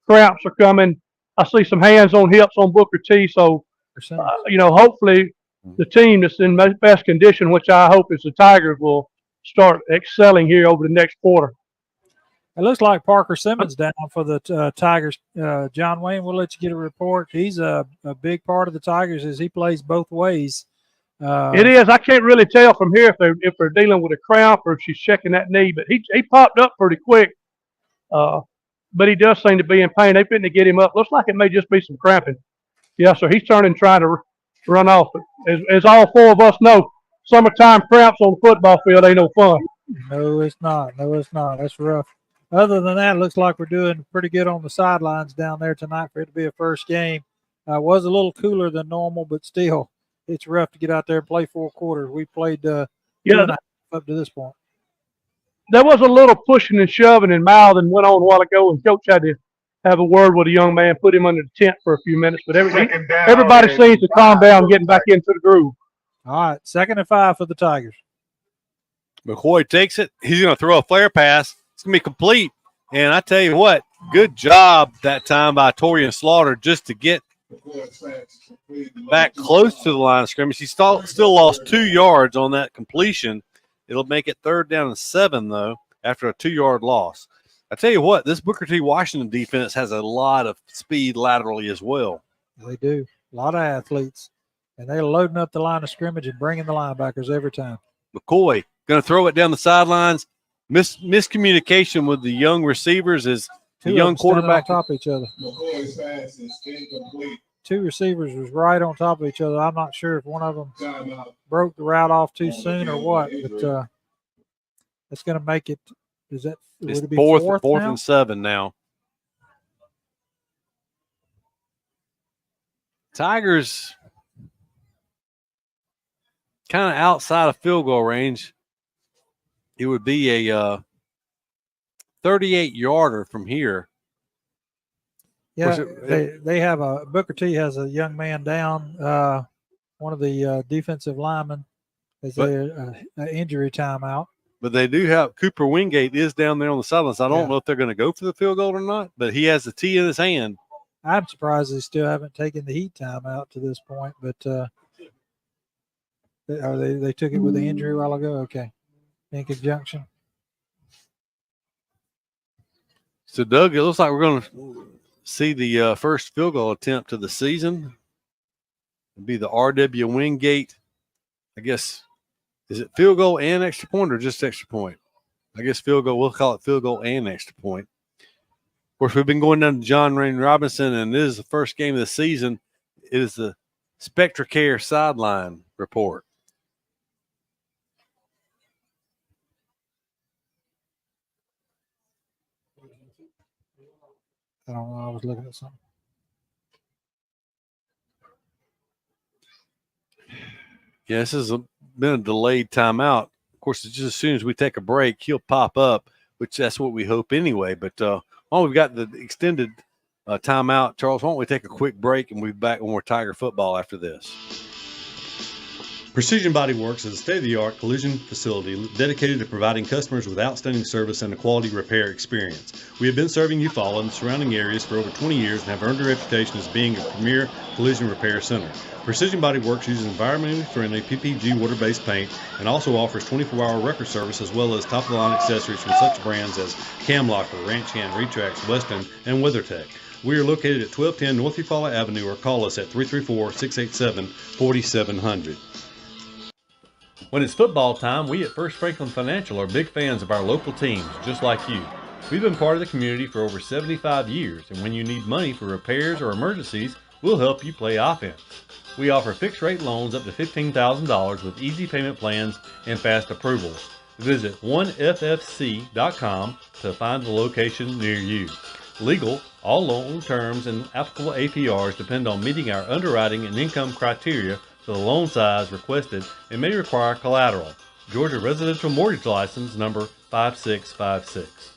Cramps are coming. I see some hands on hips on Booker T. So, hopefully the team that's in best condition, which I hope is the Tigers, will start excelling here over the next quarter. It looks like Parker Simmons down for the Tigers. John Wayne, we'll let you get a report. He's a big part of the Tigers as he plays both ways. It is. I can't really tell from here if they're dealing with a cramp or if she's checking that knee, but he popped up pretty quick. But he does seem to be in pain. They're fitting to get him up. Looks like it may just be some cramping. Yeah, so he's trying to run off. As all 4 of us know, summertime cramps on the football field ain't no fun. No, it's not. That's rough. Other than that, it looks like we're doing pretty good on the sidelines down there tonight for it to be a first game. Was a little cooler than normal, but still, it's rough to get out there and play 4 quarters. We played up to this point. There was a little pushing and shoving and mouthing went on a while ago, and Coach had to have a word with a young man, put him under the tent for a few minutes. But everybody seems to calm down, getting back into the groove. All right, 2nd and 5 for the Tigers. McCoy takes it. He's going to throw a flare pass. It's going to be complete. And I tell you what, good job that time by Torian Slaughter just to get back close to the line of scrimmage. He still lost 2 yards on that completion. It'll make it 3rd down and 7, though, after a 2-yard loss. I tell you what, this Booker T. Washington defense has a lot of speed laterally as well. They do. A lot of athletes. And they're loading up the line of scrimmage and bringing the linebackers every time. McCoy going to throw it down the sidelines. Miscommunication with the young receivers as the young quarterback on top of each other. 2 receivers was right on top of each other. I'm not sure if one of them broke the route off too soon or what, but that's going to make it. Would it be fourth and 7 now? Tigers kind of outside of field goal range. It would be a 38-yarder from here. Yeah, they have Booker T has a young man down, one of the defensive linemen as an injury timeout. But they do have Cooper Wingate is down there on the sidelines. I don't know if they're going to go for the field goal or not, but he has the tee in his hand. I'm surprised they still haven't taken the heat timeout to this point, but they took it with the injury a while ago. Okay, in conjunction. So, Doug, it looks like we're going to see the first field goal attempt of the season. It'll be the R.W. Wingate. I guess, is it field goal and extra point or just extra point? I guess field goal. We'll call it field goal and extra point. Of course, we've been going down to John Rain Robinson, and this is the first game of the season. It is the SpectraCare sideline report. I don't know. I was looking at something. Yeah, this has been a delayed timeout. Of course, it's just as soon as we take a break, he'll pop up, which that's what we hope anyway. But while we've got the extended timeout, Charles, why don't we take a quick break and we'll be back with more Tiger football after this. Precision Body Works is a state-of-the-art collision facility dedicated to providing customers with outstanding service and a quality repair experience. We have been serving Eufaula and the surrounding areas for over 20 years and have earned a reputation as being a premier collision repair center. Precision Body Works uses environmentally friendly PPG water-based paint and also offers 24-hour record service as well as top-of-the-line accessories from such brands as Camlocker, Ranch Hand, Retrax, Weston, and WeatherTech. We are located at 1210 North Eufaula Avenue or call us at 334-687-4700. When it's football time, we at First Franklin Financial are big fans of our local teams, just like you. We've been part of the community for over 75 years, and when you need money for repairs or emergencies, we'll help you play offense. We offer fixed-rate loans up to $15,000 with easy payment plans and fast approvals. Visit 1ffc.com to find the location near you. Legal, all loan terms and applicable APRs depend on meeting our underwriting and income criteria for the loan size requested and may require collateral. Georgia Residential Mortgage License number 5656.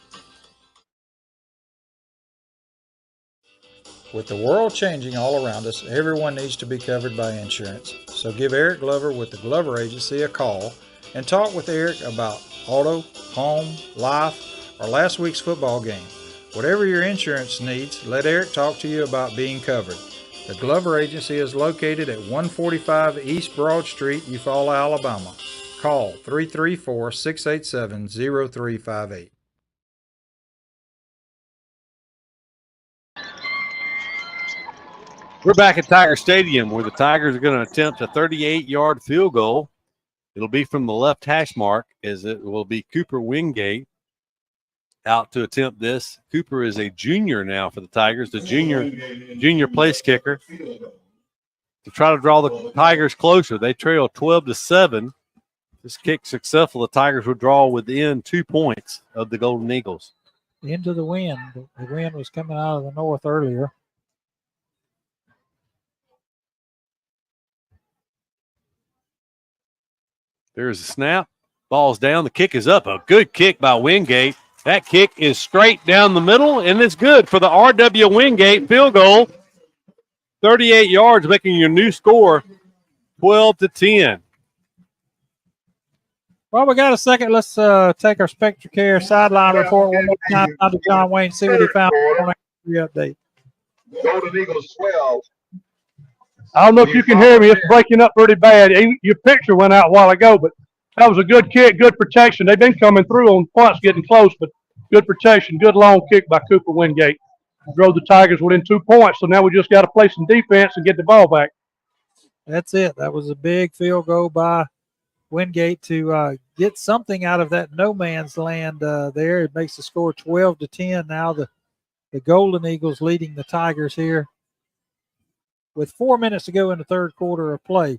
With the world changing all around us, everyone needs to be covered by insurance. So give Eric Glover with the Glover Agency a call and talk with Eric about auto, home, life, or last week's football game. Whatever your insurance needs, let Eric talk to you about being covered. The Glover Agency is located at 145 East Broad Street, Eufaula, Alabama. Call 334-687-0358. We're back at Tiger Stadium where the Tigers are going to attempt a 38-yard field goal. It'll be from the left hash mark as it will be Cooper Wingate out to attempt this. Cooper is a junior now for the Tigers, the junior place kicker. To try to draw the Tigers closer, they trail 12-7. This kick successful, the Tigers will draw within 2 points of the Golden Eagles. Into the wind. The wind was coming out of the north earlier. There's a snap. Ball's down. The kick is up. A good kick by Wingate. That kick is straight down the middle, and it's good for the R.W. Wingate field goal. 38 yards, making your new score 12-10. Well, we got a second. Let's take our SpectraCare sideline report one more time to John Wayne, see what he found on the update. Golden Eagles 12. I don't know if you can hear me. It's breaking up pretty bad. Your picture went out a while ago, but that was a good kick, good protection. They've been coming through on punts, getting close, but good protection, good long kick by Cooper Wingate. Drove the Tigers within 2 points, so now we just got to play some defense and get the ball back. That's it. That was a big field goal by Wingate to get something out of that no man's land there. It makes the score 12-10. Now the Golden Eagles leading the Tigers here with 4 minutes to go in the third quarter of play.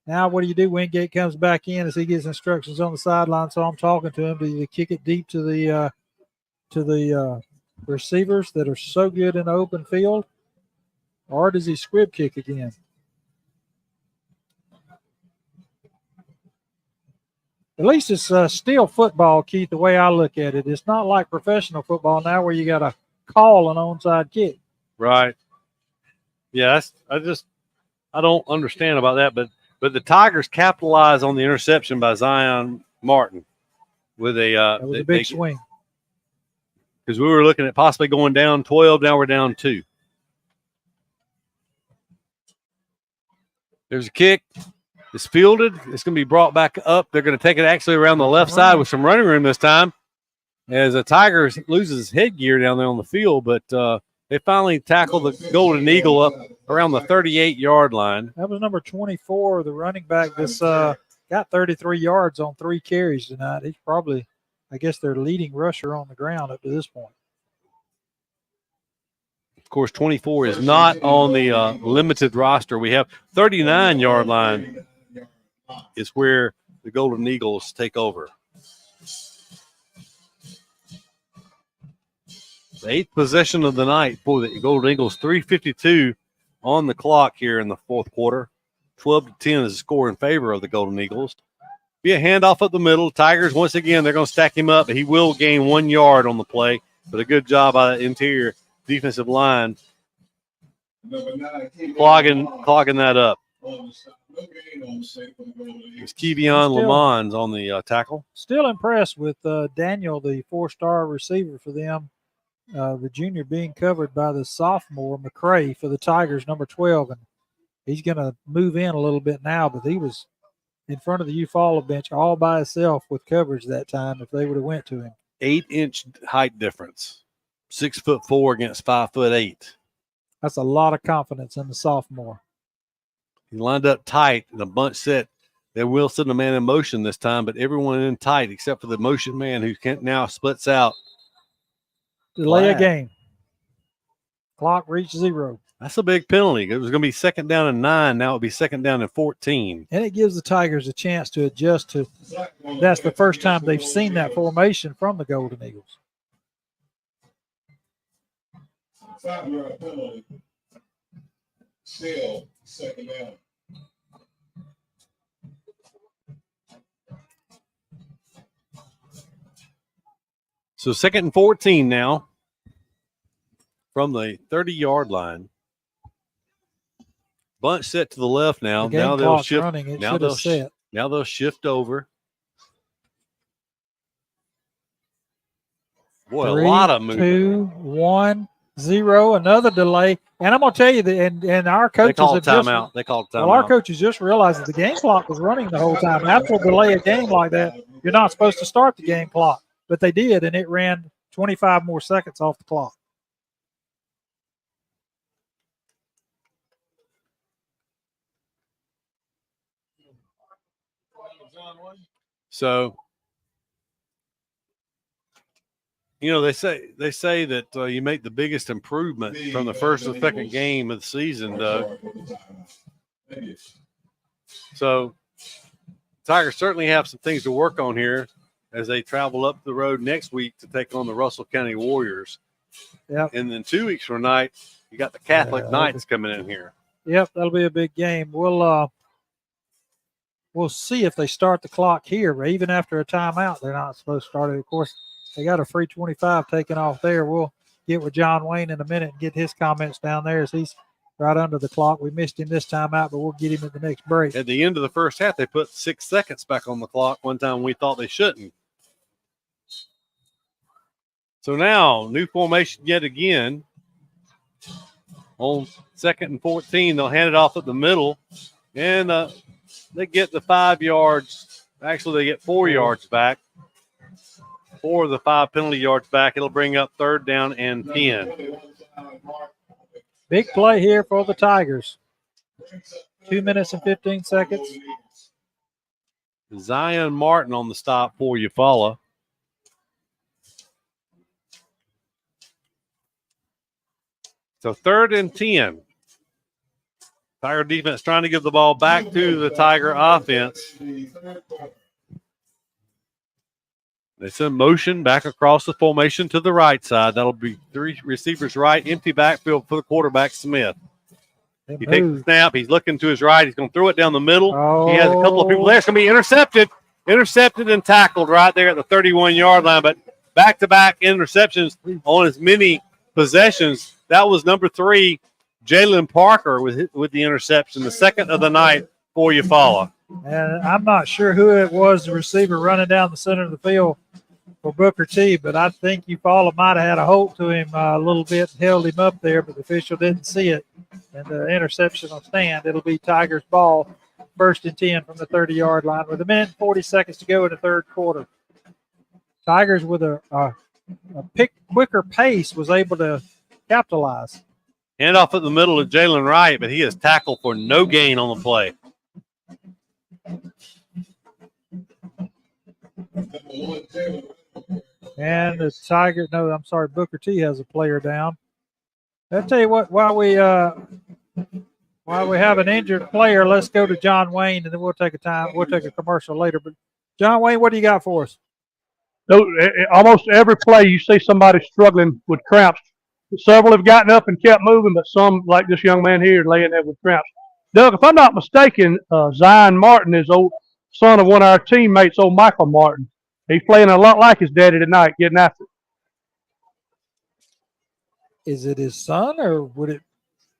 Now what do? Wingate comes back in as he gets instructions on the sideline, so I'm talking to him to kick it deep to the receivers that are so good in the open field, or does he squib kick again? At least it's still football, Keith, the way I look at it. It's not like professional football now where you got to call an onside kick. Right. Yeah, I don't understand about that, but the Tigers capitalize on the interception by Zion Martin with a big swing. Because we were looking at possibly going down 12, now we're down 2. There's a kick. It's fielded. It's going to be brought back up. They're going to take it actually around the left side with some running room this time as the Tigers loses his headgear down there on the field, but they finally tackle the Golden Eagle up around the 38-yard line. That was number 24, the running back. This got 33 yards on 3 carries tonight. He's probably, I guess, their leading rusher on the ground up to this point. Of course, 24 is not on the limited roster. We have 39-yard line is where the Golden Eagles take over. The 8th possession of the night for the Golden Eagles. 3:52 on the clock here in the fourth quarter. 12-10 is the score in favor of the Golden Eagles. Be a handoff up the middle. Tigers, once again, they're going to stack him up. He will gain 1 yard on the play, but a good job by the interior defensive line clogging that up. It's Kevion Lamons on the tackle. Still impressed with Daniel, the 4-star receiver for them. The junior being covered by the sophomore, McCray, for the Tigers, number 12. And he's going to move in a little bit now, but he was in front of the Eufaula bench all by himself with coverage that time if they would have went to him. 8-inch height difference. 6'4" against 5'8". That's a lot of confidence in the sophomore. He lined up tight in a bunch set. They will send a man in motion this time, but everyone in tight except for the motion man who now splits out. Delay a game. Clock reached 0. That's a big penalty. It was going to be 2nd down and 9. Now it'll be 2nd down and 14. And it gives the Tigers a chance to adjust to. That's the first time they've seen that formation from the Golden Eagles. 5-yard penalty. Still 2nd down. So 2nd and 14 now from the 30-yard line. Bunch set to the left now. Now they'll shift. Now they'll shift over. Boy, 3, a lot of movement. 2, 1, 0. Another delay. And I'm going to tell you that, and our coaches have timeout. They called timeout. Well, our coaches just realized that the game clock was running the whole time. After a delay a game like that, you're not supposed to start the game clock. But they did, and it ran 25 more seconds off the clock. So, you know, they say that you make the biggest improvement from the first to second game of the season, Doug. So, Tigers certainly have some things to work on here as they travel up the road next week to take on the Russell County Warriors. Yep. And then 2 weeks from tonight, you got the Catholic Knights coming in here. Yep, that'll be a big game. We'll see if they start the clock here, but even after a timeout, they're not supposed to start it. Of course, they got a free 25 taken off there. We'll get with John Wayne in a minute and get his comments down there as he's right under the clock. We missed him this time out, but we'll get him at the next break. At the end of the first half, they put 6 seconds back on the clock one time we thought they shouldn't. So now, new formation yet again. On 2nd and 14, they'll hand it off at the middle. And they get the 5 yards. Actually, they get 4 yards back. 4 of the 5 penalty yards back. It'll bring up 3rd down and 10. Big play here for the Tigers. 2 minutes and 15 seconds. Zion Martin on the stop for Eufaula. So 3rd and 10. Tiger defense trying to give the ball back to the Tiger offense. They send motion back across the formation to the right side. That'll be 3 receivers right, empty backfield for the quarterback, Smith. He takes the snap. He's looking to his right. He's going to throw it down the middle. He has a couple of people there. It's going to be intercepted and tackled right there at the 31-yard line. But back-to-back interceptions on as many possessions. That was number 3, Jalen Parker with the interception, the 2nd of the night for Eufaula. And I'm not sure who it was, the receiver running down the center of the field for Booker T, but I think Eufaula might have had a hold to him a little bit and held him up there, but the official didn't see it. And the interception will stand. It'll be Tigers' ball, 1st and 10 from the 30-yard line with 1 minute and 40 seconds to go in the third quarter. Tigers with a quicker pace was able to capitalize. Handoff at the middle to Jalen Wright, but he is tackled for no gain on the play. And the Tigers, no, I'm sorry, Booker T has a player down. I'll tell you what, while we have an injured player, let's go to John Wayne, and then we'll take a commercial later. But John Wayne, what do you got for us? Almost every play you see somebody struggling with cramps. Several have gotten up and kept moving, but some, like this young man here, laying there with cramps. Doug, if I'm not mistaken, Zion Martin is old son of one of our teammates, old Michael Martin. He's playing a lot like his daddy tonight, getting after it. Is it his son, or would it?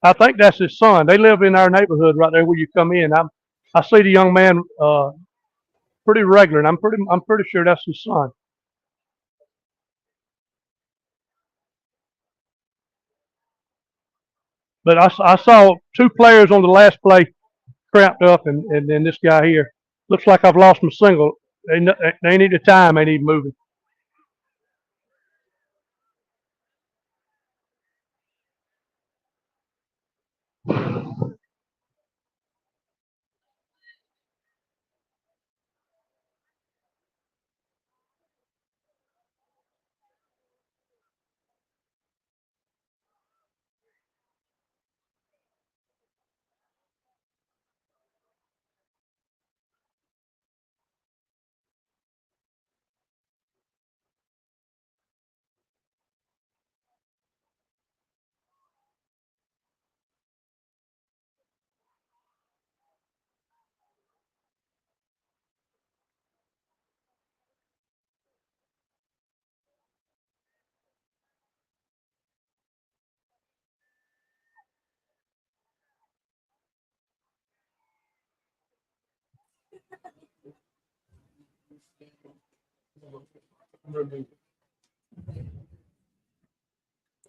I think that's his son. They live in our neighborhood right there where you come in. I see the young man pretty regular, and I'm pretty sure that's his son. But I saw two players on the last play cramped up, and then this guy here. Looks like I've lost my single. They need the time. They need moving.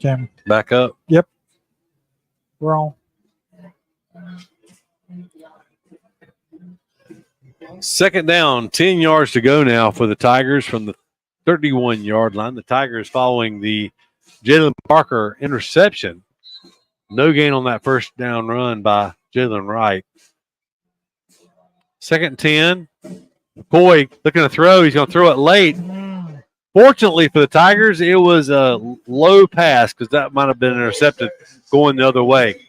Jim. Back up. Yep. We're on. Second down, 10 yards to go now for the Tigers from the 31-yard line. The Tigers following the Jalen Parker interception. No gain on that first down run by Jalen Wright. Second 10. McCoy looking to throw. He's going to throw it late. Fortunately for the Tigers, it was a low pass because that might have been intercepted going the other way.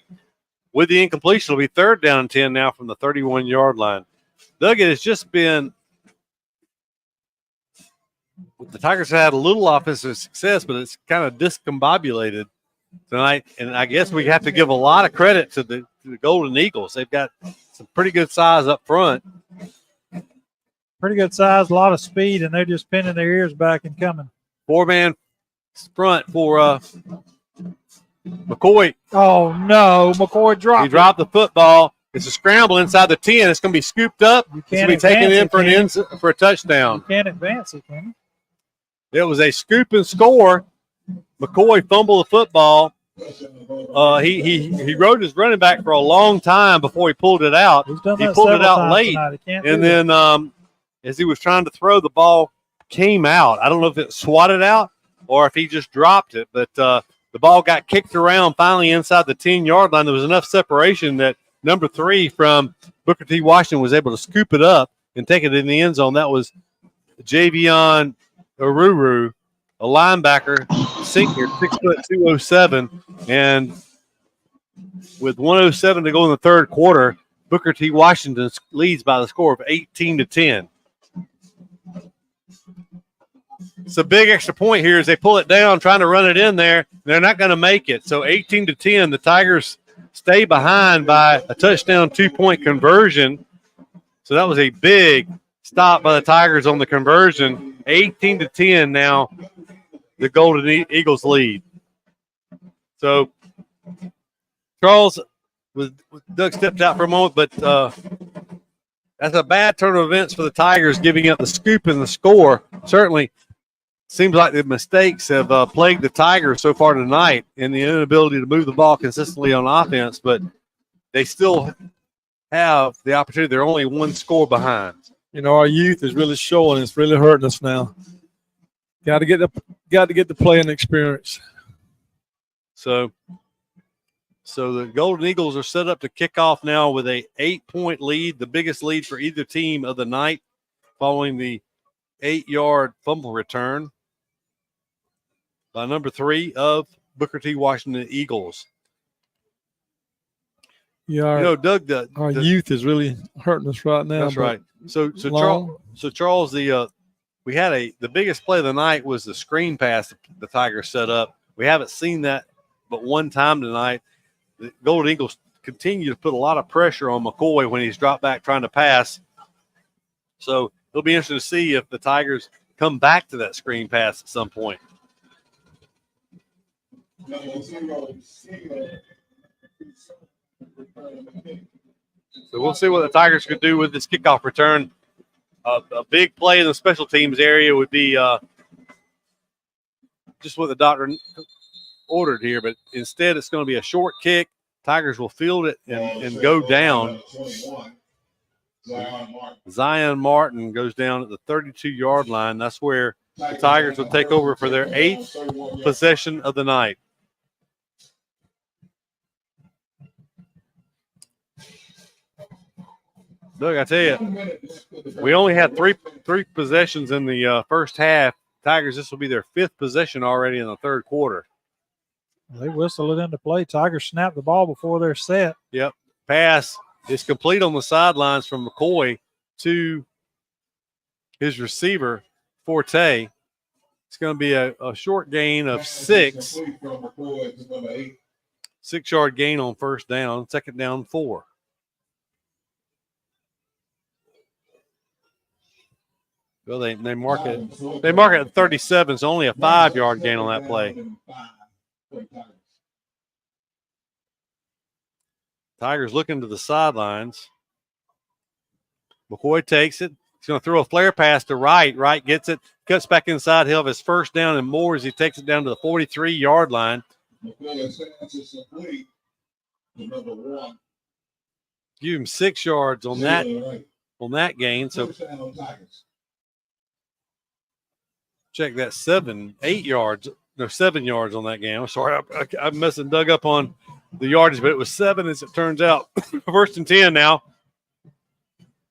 With the incompletion, it'll be third down and 10 now from the 31-yard line. Doug, it has just been – the Tigers had a little offensive success, but it's kind of discombobulated tonight. And I guess we have to give a lot of credit to the Golden Eagles. They've got some pretty good size up front. Pretty good size, a lot of speed, and they're just pinning their ears back and coming. Four-man front for McCoy. Oh, no. McCoy dropped He dropped the football. It's a scramble inside the 10. It's going to be scooped up. It's going to be taken in for a touchdown. You can't advance it, can you? It was a scoop and score. McCoy fumbled the football. He rode his running back for a long time before he pulled it out. He pulled it out late. And then as he was trying to throw, the ball came out. I don't know if it swatted out or if he just dropped it, but the ball got kicked around finally inside the 10-yard line. There was enough separation that number 3 from Booker T. Washington was able to scoop it up and take it in the end zone. That was Javion Aruru, a linebacker, senior, 6'2", 207. And with 1:07 to go in the third quarter, Booker T. Washington leads by the score of 18-10. It's a big extra point here as they pull it down, trying to run it in there. They're not going to make it. So 18-10, the Tigers stay behind by a touchdown 2-point conversion. So that was a big stop by the Tigers on the conversion. 18-10 now, the Golden Eagles lead. So Charles, Doug stepped out for a moment, but that's a bad turn of events for the Tigers, giving up the scoop and the score. Certainly seems like the mistakes have plagued the Tigers so far tonight in the inability to move the ball consistently on offense, but they still have the opportunity. They're only one score behind. You know, our youth is really showing. It's really hurting us now. Got to get the playing experience. So So the Golden Eagles are set up to kick off now with a 8-point lead, the biggest lead for either team of the night, following the 8-yard fumble return by number 3 of Booker T. Washington Eagles. Yeah, Doug, our youth is really hurting us right now. That's right. So Charles, we had the biggest play of the night was the screen pass the Tigers set up. We haven't seen that but one time tonight. The Golden Eagles continue to put a lot of pressure on McCoy when he's dropped back trying to pass. So it'll be interesting to see if the Tigers come back to that screen pass at some point. So we'll see what the Tigers could do with this kickoff return. A big play in the special teams area would be just what the doctor ordered here, but instead it's going to be a short kick. Tigers will field it and go down. Zion Martin goes down at the 32-yard line. That's where the Tigers will take over for their 8th possession of the night. Look, I tell you, we only had three possessions in the first half. Tigers, this will be their 5th possession already in the third quarter. They whistle it into play. Tigers snap the ball before they're set. Yep. Pass is complete on the sidelines from McCoy to his receiver, Forte. It's going to be a short gain of 6. 6-yard gain on first down, second down 4. Well, they mark it. They mark it at 37. So only a 5-yard gain on that play. Tigers looking to the sidelines. McCoy takes it. He's going to throw a flare pass to Wright. Wright gets it, cuts back inside. He'll have his first down and more as he takes it down to the 43-yard line. Give him 6 yards on that gain. So check that 7 yards on that game. I'm sorry, I'm messing Doug up on the yardage, but it was 7 as it turns out. First and 10 now.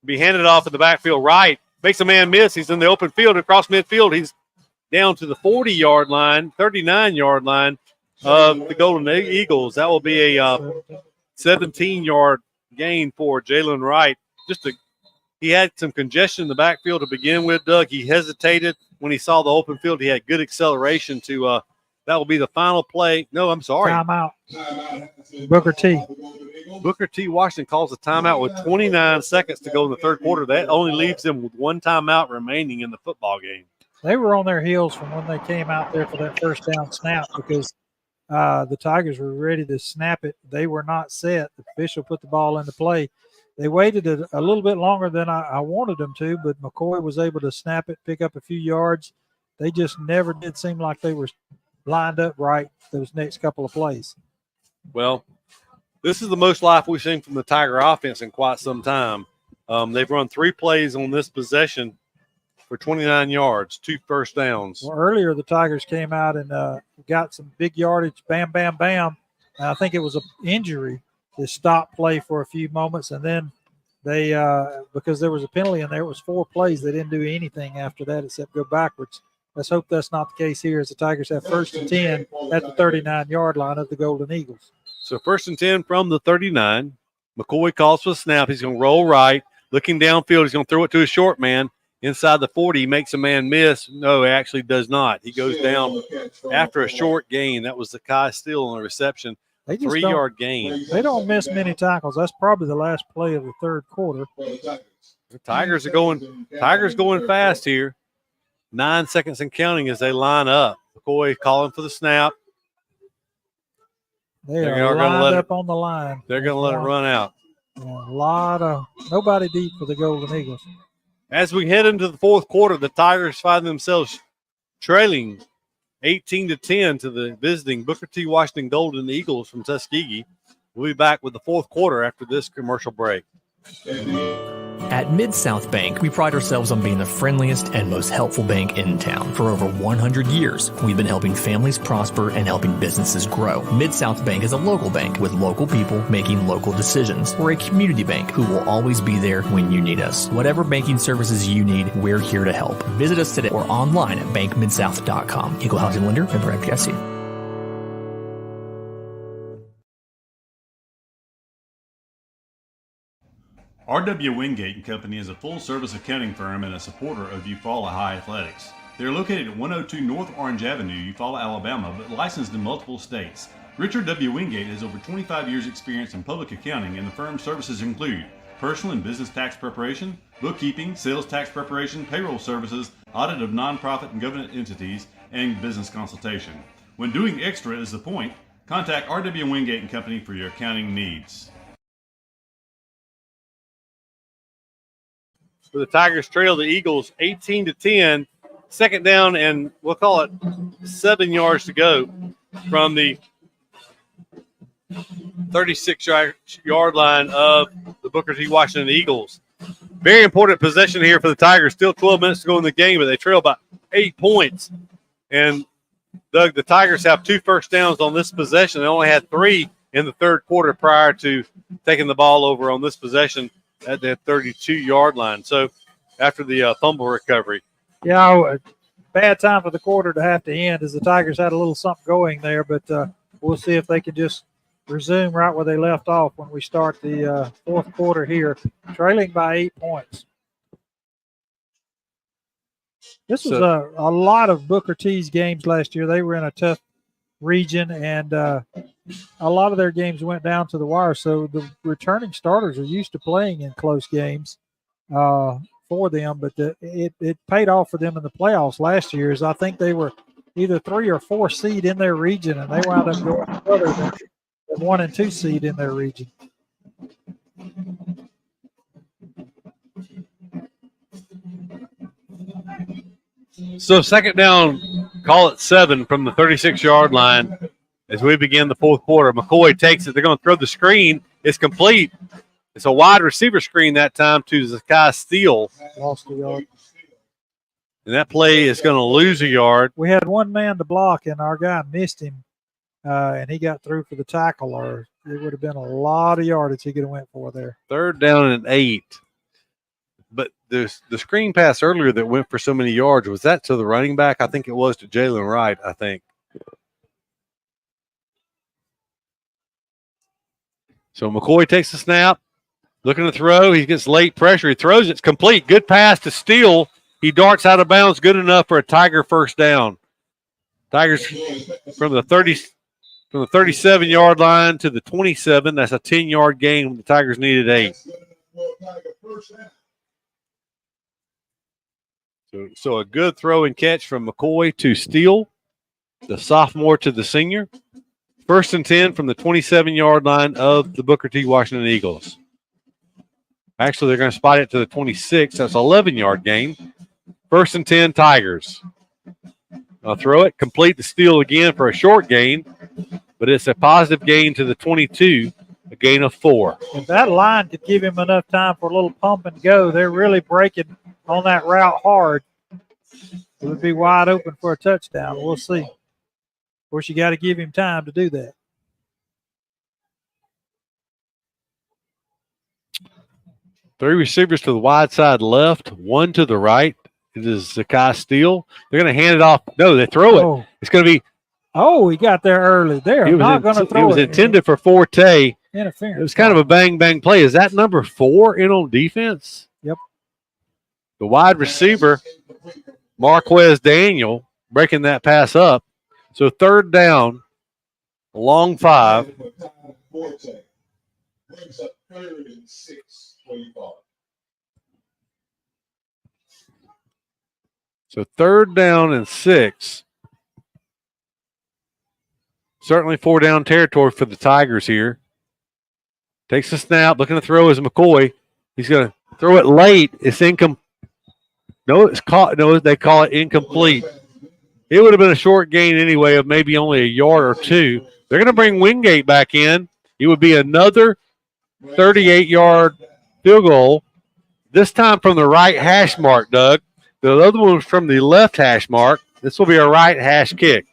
Be handed off in the backfield. Right makes a man miss. He's in the open field across midfield. He's down to the 40-yard line, 39-yard line of the Golden Eagles. That will be a 17-yard gain for Jalen Wright. He had some congestion in the backfield to begin with, Doug. He hesitated when he saw the open field. He had good acceleration to that will be the final play. No, I'm sorry. Timeout. Booker T. Booker T. Washington calls a timeout with 29 seconds to go in the third quarter. That only leaves them with 1 timeout remaining in the football game. They were on their heels from when they came out there for that first down snap because the Tigers were ready to snap it. They were not set. The official put the ball into play. They waited a little bit longer than I wanted them to, but McCoy was able to snap it, pick up a few yards. They just never did seem like they were lined up right those next couple of plays. Well, this is the most life we've seen from the Tiger offense in quite some time. They've run 3 plays on this possession for 29 yards, 2 first downs. Well, earlier the Tigers came out and got some big yardage, bam, bam, bam. And I think it was an injury that stopped play for a few moments, and then they because there was a penalty in there, it was 4 plays. They didn't do anything after that except go backwards. Let's hope that's not the case here as the Tigers have first and 10 at the 39-yard line of the Golden Eagles. So first and 10 from the 39. McCoy calls for the snap. He's going to roll right. Looking downfield, he's going to throw it to a short man. Inside the 40, he makes a man miss. No, he actually does not. He goes down after a short gain. That was the Kai Steele on the reception. 3-yard gain. They don't miss many tackles. That's probably the last play of the third quarter. The Tigers going fast here. 9 seconds and counting as they line up. McCoy calling for the snap. They are lined up on the line. They're going to let it run out. Nobody deep for the Golden Eagles. As we head into the fourth quarter, the Tigers find themselves trailing 18-10 to the visiting Booker T. Washington Golden Eagles from Tuskegee. We'll be back with the fourth quarter after this commercial break. At Mid-South Bank, we pride ourselves on being the friendliest and most helpful bank in town. For over 100 years, we've been helping families prosper and helping businesses grow. Mid-South Bank is a local bank with local people making local decisions. We're a community bank who will always be there when you need us. Whatever banking services you need, we're here to help. Visit us today or online at bankmidsouth.com. Equal housing lender, member FDIC. R.W. Wingate and Company is a full-service accounting firm and a supporter of Eufaula High Athletics. They are located at 102 North Orange Avenue, Eufaula, Alabama, but licensed in multiple states. Richard W. Wingate has over 25 years' experience in public accounting, and the firm's services include personal and business tax preparation, bookkeeping, sales tax preparation, payroll services, audit of nonprofit and government entities, and business consultation. When doing extra is the point, contact R.W. Wingate and Company for your accounting needs. For the Tigers trail the Eagles 18-10, second down, and we'll call it 7 yards to go from the 36-yard line of the Booker T. Washington Eagles. Very important possession here for the Tigers. Still 12 minutes to go in the game, but they trail by 8 points. And, Doug, the Tigers have 2 first downs on this possession. They only had 3 in the third quarter prior to taking the ball over on this possession at that 32-yard line. So after the fumble recovery. Yeah, bad time for the quarter to have to end as the Tigers had a little something going there, but we'll see if they can just resume right where they left off when we start the fourth quarter here, trailing by 8 points. This was a lot of Booker T's games last year. They were in a tough region, and a lot of their games went down to the wire. So the returning starters are used to playing in close games for them, but it paid off for them in the playoffs last year. As I think they were either 3 or 4 seed in their region, and they wound up going further than 1 and 2 seed in their region. So second down, call it 7 from the 36-yard line as we begin the fourth quarter. McCoy takes it. They're going to throw the screen. It's complete. It's a wide receiver screen that time to Zakai Steele. Lost a yard. And that play is going to lose a yard. We had one man to block, and our guy missed him, and he got through for the tackle, or it would have been a lot of yardage he could have went for there. Third down and 8. But the screen pass earlier that went for so many yards, was that to the running back? I think it was to Jalen Wright, I think. So McCoy takes the snap, looking to throw. He gets late pressure. He throws it. It's complete. Good pass to Steele. He darts out of bounds, good enough for a Tiger first down. Tigers from the 37-yard line to the 27. That's a 10-yard gain. The Tigers needed 8. So a good throw and catch from McCoy to Steele, the sophomore to the senior. First and 10 from the 27-yard line of the Booker T. Washington Eagles. Actually, they're going to spot it to the 26. That's an 11-yard gain. First and 10, Tigers. I'll throw it, complete the Steele again for a short gain, but it's a positive gain to the 22, a gain of 4. If that line could give him enough time for a little pump and go, they're really breaking on that route hard. It would be wide open for a touchdown. We'll see. Of course, you got to give him time to do that. Three receivers to the wide side left, one to the right. It is Zakai Steele. They're going to hand it off. No, they throw it. Oh. It's going to be. Oh, he got there early. They're not going to throw it. It was intended for Forte. Interference. It was kind of a bang-bang play. Is that number 4 in on defense? Yep. The wide receiver, Marquez Daniel, breaking that pass up. So third down, a long 5. So third down and 6. Certainly 4-down territory for the Tigers here. Takes the snap, looking to throw is McCoy. He's going to throw it late. It's incomplete. No, it's caught. No, they call it incomplete. It would have been a short gain anyway of maybe only a yard or 2. They're going to bring Wingate back in. It would be another 38-yard field goal. This time from the right hash mark, Doug. The other one was from the left hash mark. This will be a right hash kick.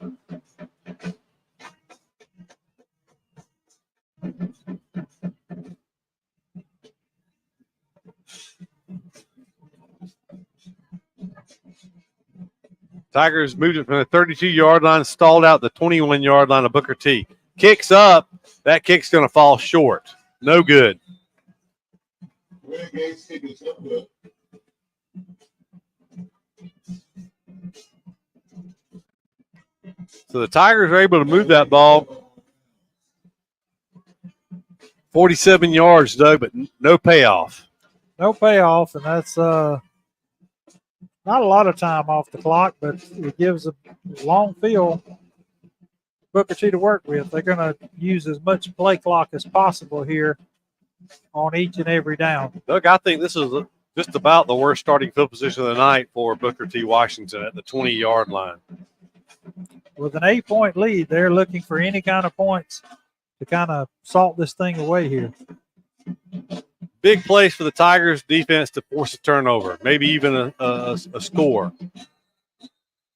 Tigers moved it from the 32-yard line, stalled out the 21-yard line of Booker T. Kicks up. That kick's going to fall short. No good. So the Tigers are able to move that ball 47 yards, Doug, but no payoff. No payoff, and that's not a lot of time off the clock, but it gives a long field Booker T to work with. They're going to use as much play clock as possible here on each and every down. Doug, I think this is just about the worst starting field position of the night for Booker T. Washington at the 20-yard line. With an 8-point lead, they're looking for any kind of points to kind of salt this thing away here. Big place for the Tigers defense to force a turnover, maybe even a score.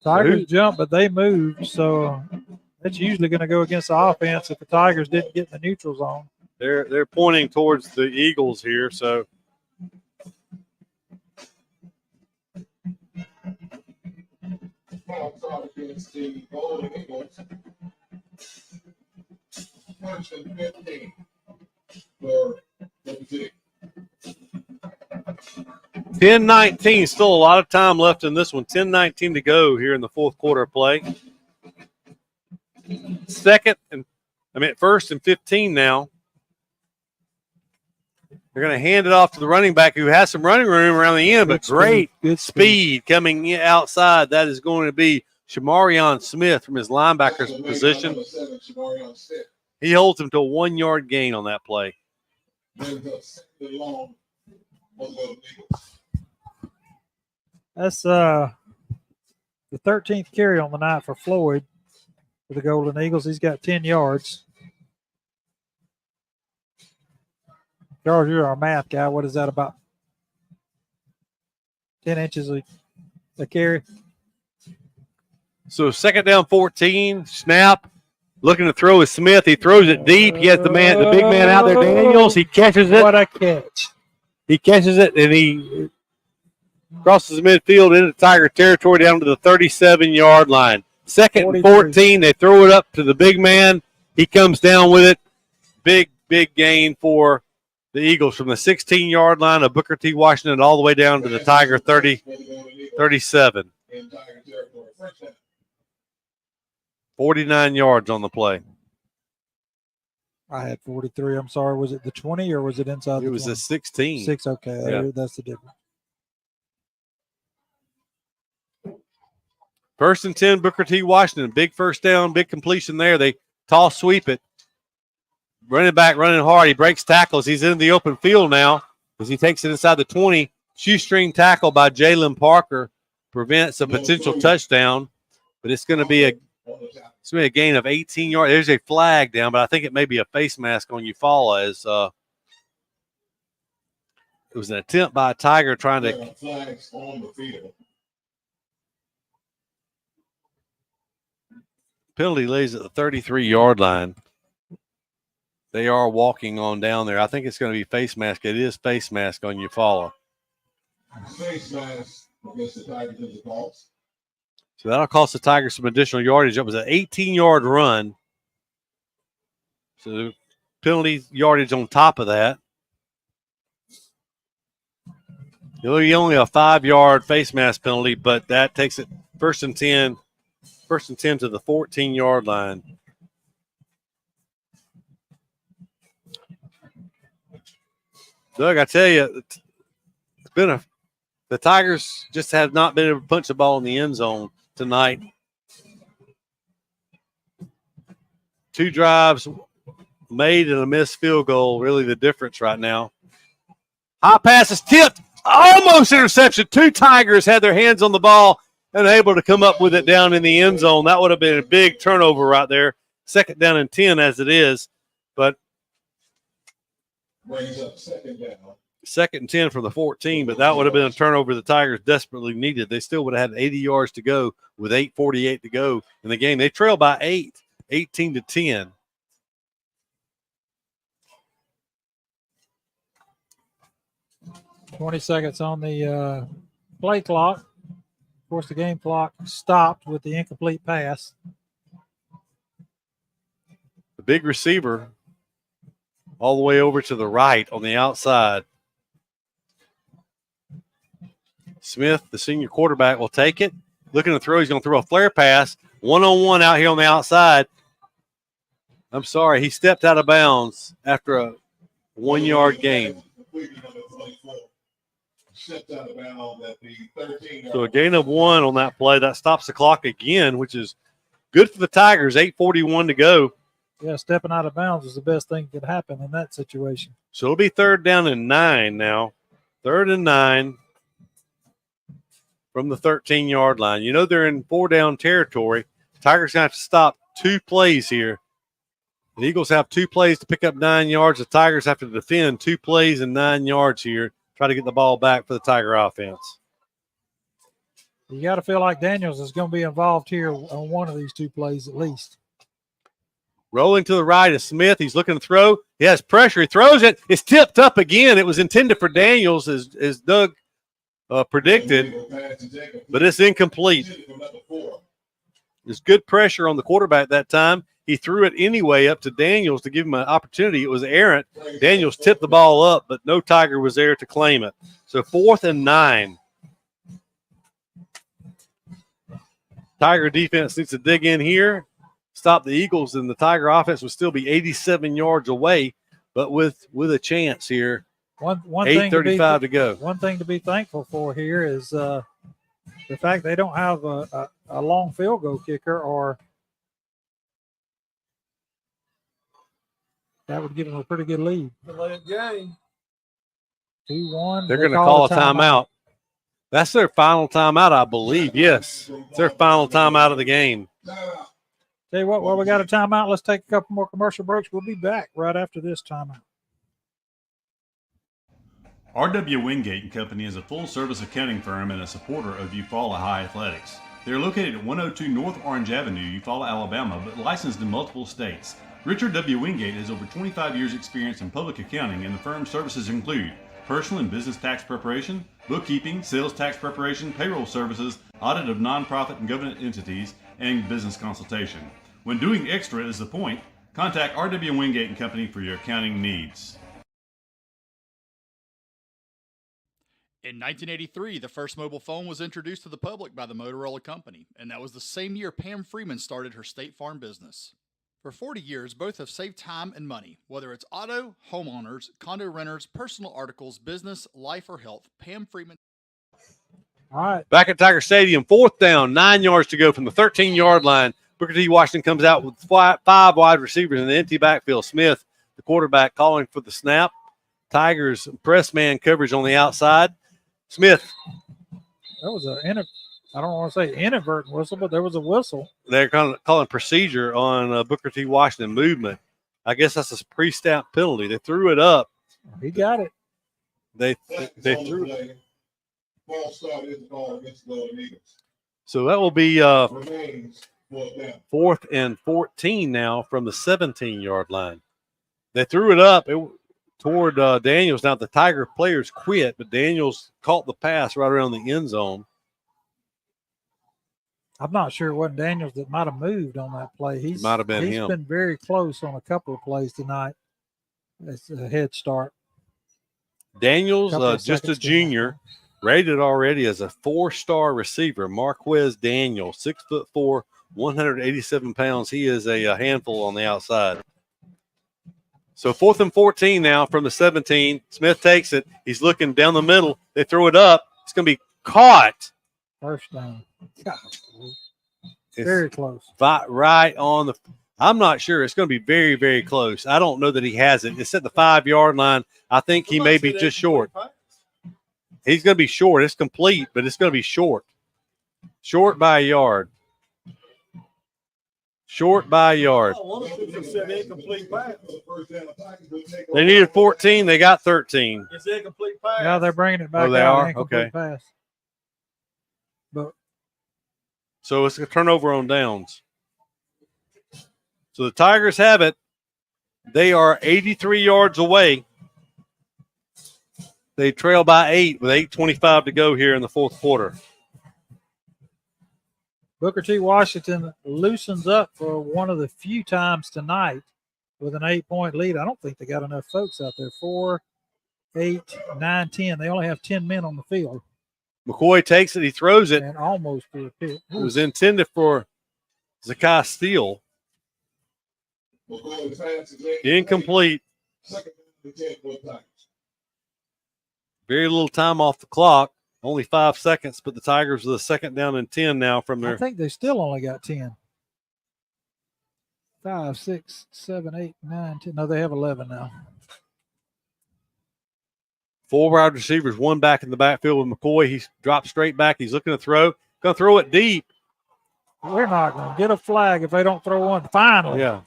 Tigers jump, but they move, so that's usually going to go against the offense if the Tigers didn't get in the neutral zone. They're pointing towards the Eagles here, so. First and 15 for the 10-19, still a lot of time left in this one. 10-19 to go here in the fourth quarter of play. First and 15 now. They're going to hand it off to the running back who has some running room around the end, but great speed coming outside. That is going to be Shamarion Smith from his linebacker's position. He holds him to a 1-yard gain on that play. That's the 13th carry on the night for Floyd for the Golden Eagles. He's got 10 yards. George, you're our math guy. What is that about? 10 inches a carry. So second down 14, snap. Looking to throw is Smith. He throws it deep. He has the big man out there, Daniels. He catches it. What a catch. He catches it, and he crosses midfield into Tiger territory down to the 37-yard line. Second and 14. They throw it up to the big man. He comes down with it. Big gain for the Eagles from the 16-yard line of Booker T. Washington all the way down to the Tiger 37. 49 yards on the play. I had 43. I'm sorry. Was it the 20 or was it inside the 20? It was a 16. 6, okay. Yeah. That's the difference. First and 10, Booker T. Washington. Big first down, big completion there. They toss sweep it. Running back running hard. He breaks tackles. He's in the open field now as he takes it inside the 20. Shoestring tackle by Jalen Parker prevents a potential touchdown, but it's going to be a gain of 18 yards. There's a flag down, but I think it may be a face mask on Eufaula as it was an attempt by a Tiger trying to. Flags on the field. Penalty lays at the 33-yard line. They are walking on down there. I think it's going to be face mask. It is face mask on Eufaula. Face mask against the Tigers in the calls. So that'll cost the Tigers some additional yardage. It was an 18-yard run. So penalty yardage on top of that. It'll be only a 5-yard face mask penalty, but that takes it first and 10 to the 14-yard line. Doug, I tell you, it's been the Tigers just have not been able to punch the ball in the end zone tonight. 2 drives made and a missed field goal, really the difference right now. High pass is tipped, almost interception. 2 Tigers had their hands on the ball and able to come up with it down in the end zone. That would have been a big turnover right there. Second down and 10 as it is, but brings up second down. 2nd and 10 from the 14, but that would have been a turnover the Tigers desperately needed. They still would have had 80 yards to go with 8:48 to go in the game. They trail by 8, 18-10. "20 seconds on the play clock. Of course, the game clock stopped with the incomplete pass. The big receiver all the way over to the right on the outside. Smith, the senior quarterback, will take it. Looking to throw. He's going to throw a flare pass. One-on-one out here on the outside. I'm sorry. He stepped out of bounds after a 1-yard gain. So a gain of 1 on that play. That stops the clock again, which is good for the Tigers. 8:41 to go. Yeah, stepping out of bounds is the best thing that could happen in that situation. So it'll be 3rd down and 9 now. 3rd and 9 from the 13-yard line. You know they're in 4-down territory. Tigers going to have to stop 2 plays here. The Eagles have 2 plays to pick up 9 yards. The Tigers have to defend 2 plays and 9 yards here. Try to get the ball back for the Tiger offense. You got to feel like Daniels is going to be involved here on one of these 2 plays at least. Rolling to the right is Smith. He's looking to throw. He has pressure. He throws it. It's tipped up again. It was intended for Daniels as Doug predicted, but it's incomplete. There's good pressure on the quarterback that time. He threw it anyway up to Daniels to give him an opportunity. It was errant. Daniels tipped the ball up, but no Tiger was there to claim it. So 4th and 9. Tiger defense needs to dig in here, stop the Eagles, and the Tiger offense would still be 87 yards away, but with a chance here. 8:35 to go. One thing to be thankful for here is the fact they don't have a long field goal kicker, or that would give them a pretty good lead. 2-1. They're going to call a timeout. That's their final timeout, I believe. Yes, it's their final timeout of the game. Tell you what, while we got a timeout, let's take a couple more commercial breaks. We'll be back right after this timeout. R.W. Wingate & Company is a full-service accounting firm and a supporter of Eufaula High Athletics. They are located at 102 North Orange Avenue, Eufaula, Alabama, but licensed in multiple states. Richard W. Wingate has over 25 years' experience in public accounting, and the firm's services include personal and business tax preparation, bookkeeping, sales tax preparation, payroll services, audit of nonprofit and government entities, and business consultation. When doing extra is the point, contact R.W. Wingate & Company for your accounting needs. In 1983, the first mobile phone was introduced to the public by the Motorola Company, and that was the same year Pam Freeman started her State Farm business. For 40 years, both have saved time and money. Whether it's auto, homeowners, condo renters, personal articles, business, life, or health, Pam Freeman. All right. Back at Tiger Stadium, 4th down, 9 yards to go from the 13-yard line. Booker T. Washington comes out with 5 wide receivers in the empty backfield. Smith, the quarterback, calling for the snap. Tigers press man coverage on the outside. Smith. That was I don't want to say inadvertent whistle, but there was a whistle. They're calling procedure on Booker T. Washington movement. I guess that's a pre-snap penalty. They threw it up. He got it. They threw it. False start is the call against the Eagles. So that will be 4th and 14 now from the 17-yard line. They threw it up toward Daniels. Now the Tiger players quit, but Daniels caught the pass right around the end zone. I'm not sure it wasn't Daniels that might have moved on that play. Might have been him. He's been very close on a couple of plays tonight. It's a head start. Daniels, just a junior, rated already as a 4-star receiver. Marquez Daniels, 6'4", 187 pounds. He is a handful on the outside. So 4th and 14 now from the 17. Smith takes it. He's looking down the middle. They throw it up. It's going to be caught. First down. Very close. Right on the – I'm not sure. It's going to be very, very close. I don't know that he has it. It's at the 5-yard line. I think he may be just short. He's going to be short. It's complete, but it's going to be short. Short by a yard. Short by a yard. One of them said incomplete pass. They needed 14. They got 13. It's incomplete pass. Yeah, they're bringing it back Oh, they out. are? Incomplete Okay. pass. But So it's a turnover on downs. So the Tigers have it. They are 83 yards away. They trail by 8 with 8:25 to go here in the fourth quarter. Booker T. Washington loosens up for one of the few times tonight with an 8-point lead. I don't think they got enough folks out there. 4, 8, 9, 10. They only have 10 men on the field. McCoy takes it. He throws it. And almost to a pick. It was intended for Zakai Steele. Incomplete. Very little time off the clock. Only 5 seconds, but the Tigers with a second down and 10 now from their. I think they still only got 10. 5, 6, 7, 8, 9, 10. No, they have 11 now. 4 wide receivers, 1 back in the backfield with McCoy. He dropped straight back. He's looking to throw. Going to throw it deep. We're not going to get a flag if they don't throw one. Finally. Yeah.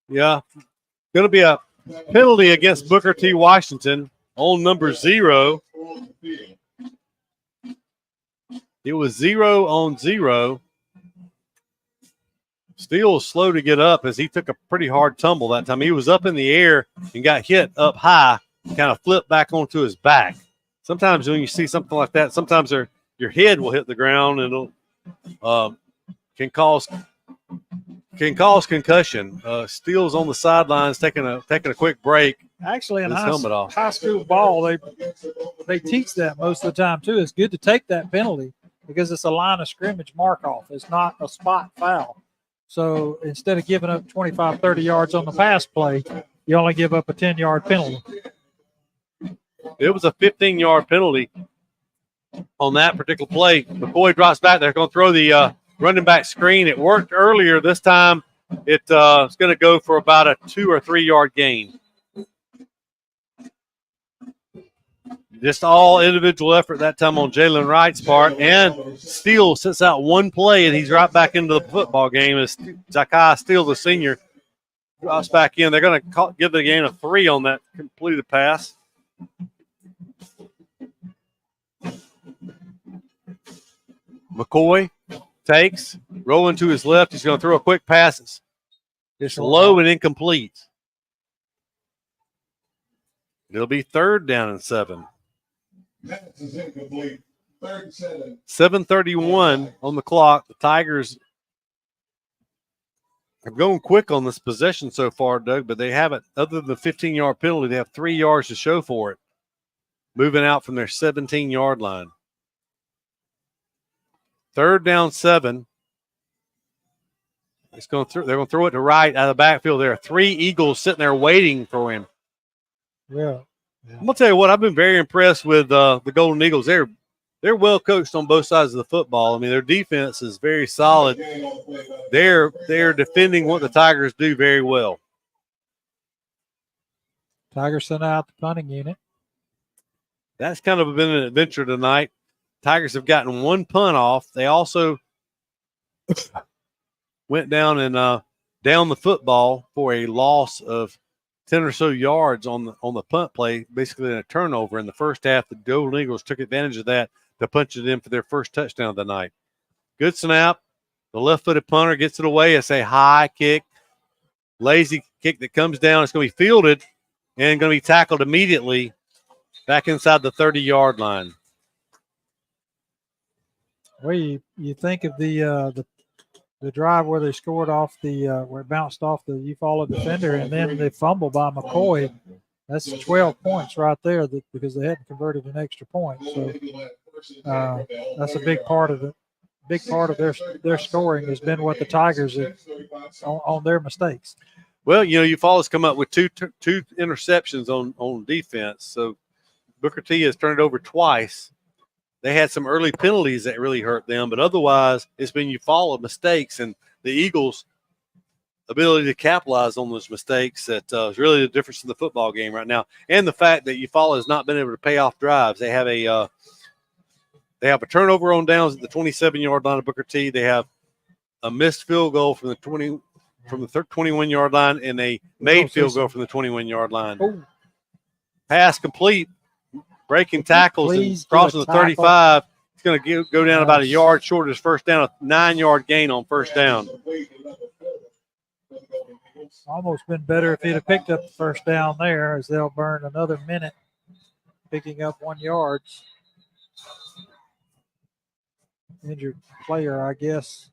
Yeah. Going to be a penalty against Booker T. Washington on number 0. It was 0 on 0. Steele was slow to get up as he took a pretty hard tumble that time. He was up in the air and got hit up high, kind of flipped back onto his back. Sometimes when you see something like that, sometimes your head will hit the ground and it'll can cause concussion. Steele's on the sidelines taking a quick break. Actually, in helmet off. high school ball, they teach that most of the time too. It's good to take that penalty because it's a line of scrimmage mark off. It's not a spot foul. So instead of giving up 25, 30 yards on the pass play, you only give up a 10-yard penalty. It was a 15-yard penalty on that particular play. McCoy drops back. They're going to throw the running back screen. It worked earlier. This time it's going to go for about a 2 or 3 yard gain. Just all individual effort that time on Jalen Wright's part. And Steele sits out one play, and he's right back into the football game as Zakai Steele, the senior, drops back in. They're going to give the game a 3 on that completed pass. McCoy takes, rolling to his left. He's going to throw a quick pass. It's low and incomplete. It'll be 3rd down and 7. That is incomplete. 37. 7:31 on the clock. The Tigers are going quick on this possession so far, Doug, but they haven't, other than the 15-yard penalty, they have 3 yards to show for it. Moving out from their 17-yard line. 3rd down 7. They're going to throw it to Wright out of the backfield. There are 3 Eagles sitting there waiting for him. Yeah. I'm going to tell you what, I've been very impressed with the Golden Eagles. They're well coached on both sides of the football. I mean, their defense is very solid. They're defending what the Tigers do very well. Tigers sent out the punting unit. That's kind of been an adventure tonight. Tigers have gotten 1 punt off. They also went down and down the football for a loss of 10 or so yards on the punt play, basically in a turnover. In the first half, the Golden Eagles took advantage of that to punch it in for their first touchdown of the night. Good snap. The left-footed punter gets it away. It's a high kick, lazy kick that comes down. It's going to be fielded and going to be tackled immediately back inside the 30-yard line. Well, you think of the drive where they scored off where it bounced off the Eufaula defender, and then the fumble by McCoy. That's 12 points right there because they hadn't converted an extra point. So that's a big part of it. Big part of their scoring has been what the Tigers have on their mistakes. Well, Eufaula's come up with two interceptions on defense. So Booker T has turned it over twice. They had some early penalties that really hurt them, but otherwise it's been Eufaula mistakes and the Eagles' ability to capitalize on those mistakes that is really the difference in the football game right now. And the fact that Eufaula has not been able to pay off drives. They have a turnover on downs at the 27-yard line of Booker T. They have a missed field goal from the 21-yard line and a made field goal from the 21-yard line. Oh. Pass complete, breaking tackles and crossing the 35. It's going to go down about a yard short of his first down, a 9-yard gain on first down. Almost been better if he'd have picked up the first down there, as they'll burn another minute picking up 1 yard. Injured player, I guess.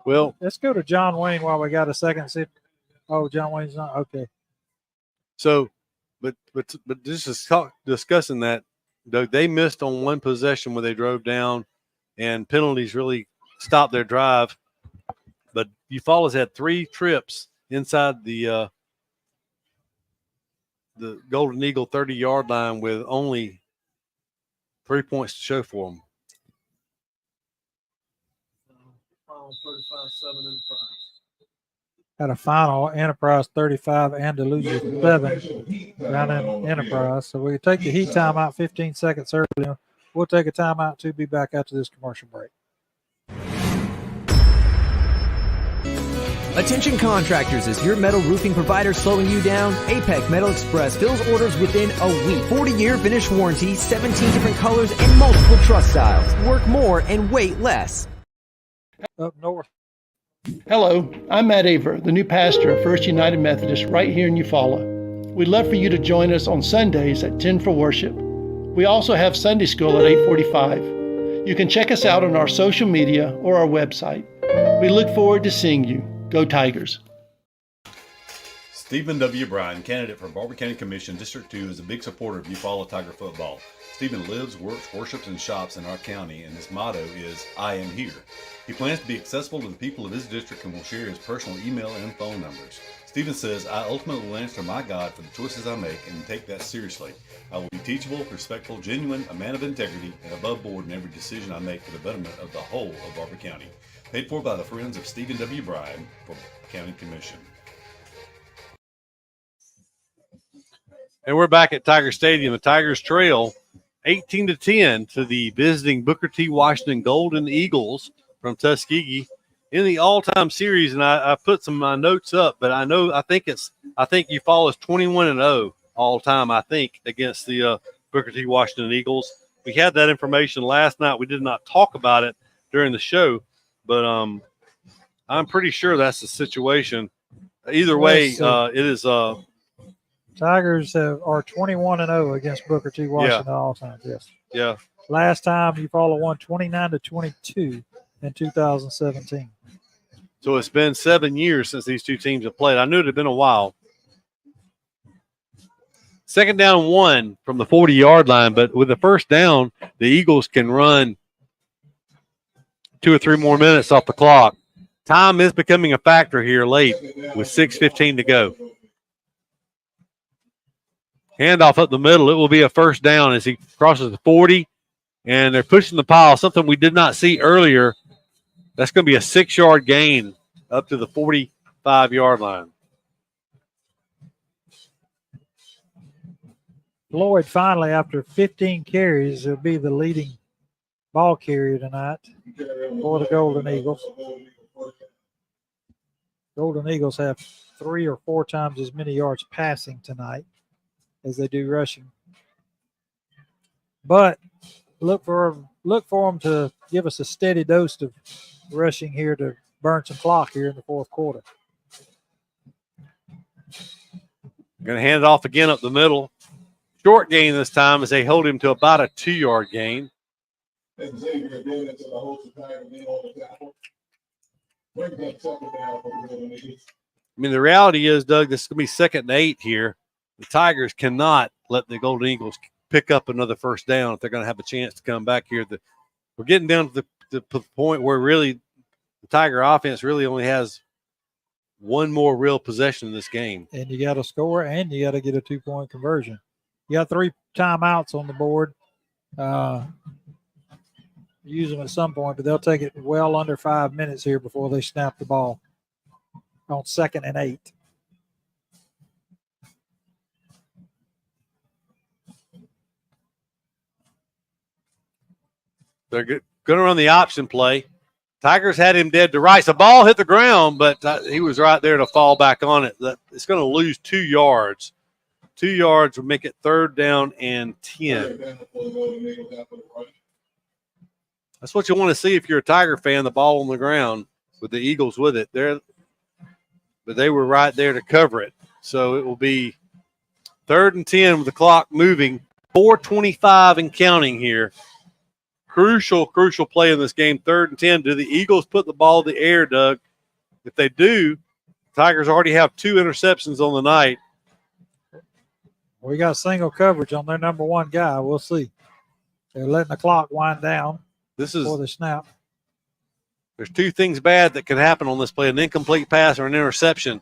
Well, let's go to John Wayne while we got a second. See, John Wayne's not okay. So, but this is discussing that, Doug. They missed on one possession where they drove down, and penalties really stopped their drive. But Eufaula's had 3 trips inside the Golden Eagle 30-yard line with only 3 points to show for them. 35-7 Enterprise. Got a final Enterprise 35, Andalusia 7 down in Enterprise. So we take the heat timeout 15 seconds early. We'll take a timeout to be back after this commercial break. Attention contractors, is your metal roofing provider slowing you down? APEC Metal Express fills orders within a week. 40-year finish warranty, 17 different colors, and multiple truss styles. Work more and wait less. Up north. Hello, I'm Matt Aver, the new pastor of First United Methodist right here in Eufaula. We'd love for you to join us on Sundays at 10 for worship. We also have Sunday school at 8:45. You can check us out on our social media or our website. We look forward to seeing you. Go Tigers. Stephen W. Bryan, candidate for Barber County Commission, District 2, is a big supporter of Eufaula Tiger football. Stephen lives, works, worships, and shops in our county, and his motto is, I am here. He plans to be accessible to the people of his district and will share his personal email and phone numbers. Stephen says, I ultimately will answer my God for the choices I make and take that seriously. I will be teachable, respectful, genuine, a man of integrity, and above board in every decision I make for the betterment of the whole of Barber County. Paid for by the Friends of Stephen W. Bryan for County Commission. And we're back at Tiger Stadium. The Tigers trail 18-10 to the visiting Booker T. Washington Golden Eagles from Tuskegee in the all-time series. And I put some of my notes up, but I think Eufaula's 21-0 all-time, I think, against the Booker T. Washington Eagles. We had that information last night. We did not talk about it during the show, but I'm pretty sure that's the situation. Either way, it is Tigers are 21-0 against Booker T. Washington all time. Yes. Yeah. Last time Eufaula won 29-22 in 2017. So it's been 7 years since these two teams have played. I knew it had been a while. 2nd down 1 from the 40-yard line, but with the first down, the Eagles can run 2 or 3 more minutes off the clock. Time is becoming a factor here late with 6:15 to go. Handoff up the middle. It will be a first down as he crosses the 40, and they're pushing the pile, something we did not see earlier. That's going to be a 6-yard gain up to the 45-yard line. Floyd finally, after 15 carries, will be the leading ball carrier tonight for the Golden Eagles. Golden Eagles have 3 or 4 times as many yards passing tonight as they do rushing. But look for them to give us a steady dose of rushing here to burn some clock here in the fourth quarter. Going to hand it off again up the middle. Short gain this time as they hold him to about a 2-yard gain. I mean, the reality is, Doug, this is going to be 2nd and 8 here. The Tigers cannot let the Golden Eagles pick up another first down if they're going to have a chance to come back here. We're getting down to the point where really the Tiger offense really only has one more real possession in this game. And you got to score and you got to get a 2-point conversion. You got 3 timeouts on the board. Use them at some point, but they'll take it well under 5 minutes here before they snap the ball on 2nd and 8. They're going to run the option play. Tigers had him dead to rights. The ball hit the ground, but he was right there to fall back on it. It's going to lose 2 yards. 2 yards will make it 3rd down and 10. That's what you want to see if you're a Tiger fan, the ball on the ground with the Eagles with it. But they were right there to cover it. So it will be 3rd and 10 with the clock moving. 4:25 and counting here. Crucial play in this game, 3rd and 10. Do the Eagles put the ball in the air, Doug? If they do, Tigers already have 2 interceptions on the night. We got single coverage on their number 1 guy. We'll see. They're letting the clock wind down before the snap. There's 2 things bad that could happen on this play, an incomplete pass or an interception.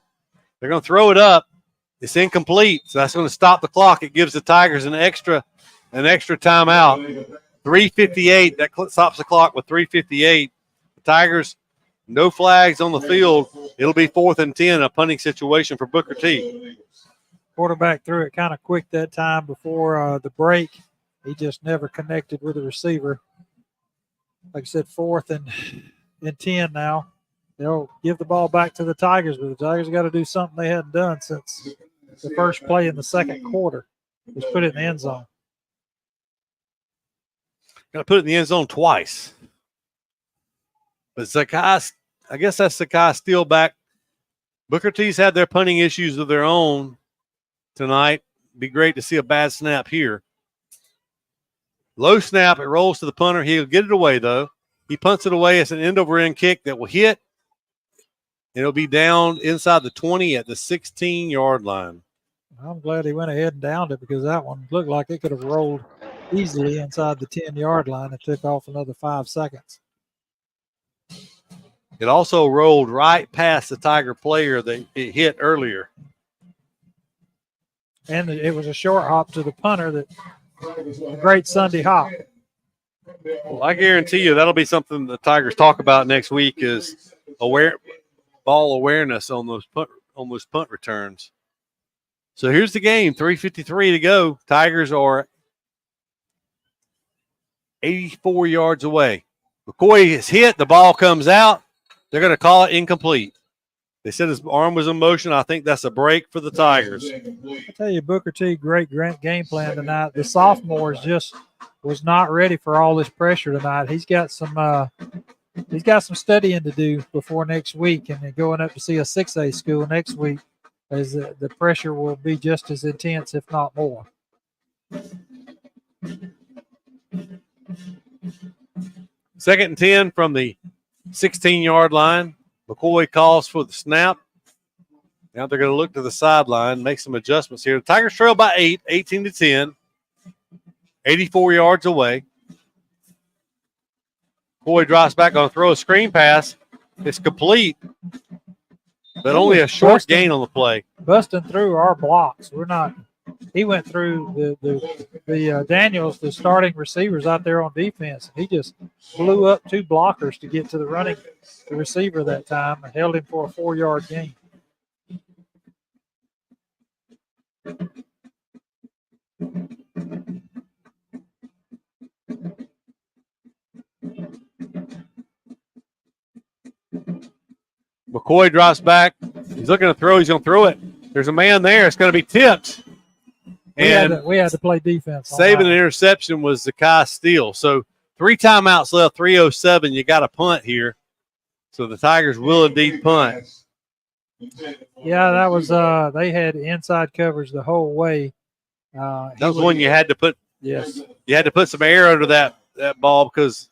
They're going to throw it up. It's incomplete, so that's going to stop the clock. It gives the Tigers an extra timeout. 3:58. That stops the clock with 3:58. The Tigers, no flags on the field. It'll be 4th and 10, a punting situation for Booker T. Quarterback threw it kind of quick that time before the break. He just never connected with the receiver. Like I said, 4th and 10 now. They'll give the ball back to the Tigers, but the Tigers got to do something they hadn't done since the first play in the second quarter. Just put it in the end zone. Got to put it in the end zone twice. But Zakai, I guess that's Zakai Steele back. Booker T's had their punting issues of their own tonight. Be great to see a bad snap here. Low snap, it rolls to the punter. He'll get it away, though. He punts it away. It's an end-over-end kick that will hit. It'll be down inside the 20 at the 16-yard line. I'm glad he went ahead and downed it because that one looked like it could have rolled easily inside the 10-yard line. It took off another 5 seconds. It also rolled right past the Tiger player that it hit earlier. And it was a short hop to the punter, a great Sunday hop. Well, I guarantee you that'll be something the Tigers talk about next week is ball awareness on those punt returns. So here's the game, 3:53 to go. Tigers are 84 yards away. McCoy is hit. The ball comes out. They're going to call it incomplete. They said his arm was in motion. I think that's a break for the Tigers. I tell you, Booker T, great game plan tonight. The sophomores just was not ready for all this pressure tonight. He's got some studying to do before next week, and then going up to see a 6A school next week, as the pressure will be just as intense, if not more. Second and 10 from the 16-yard line. McCoy calls for the snap. Now they're going to look to the sideline, make some adjustments here. The Tigers trail by 8, 18-10, 84 yards away. McCoy drops back on throw a screen pass. It's complete, but only a short gain on the play. Busting through our blocks. He went through the Daniels, the starting receivers out there on defense. He just blew up 2 blockers to get to the receiver that time and held him for a 4-yard gain. McCoy drops back. He's looking to throw. He's going to throw it. There's a man there. It's going to be tipped. And we had to play defense. Saving an interception was Zakai Steele. So 3 timeouts left, 3:07. You got a punt here. So the Tigers will indeed punt. Yeah, that was they had inside coverage the whole way. That was one you had to put. Yes. You had to put some air under that ball because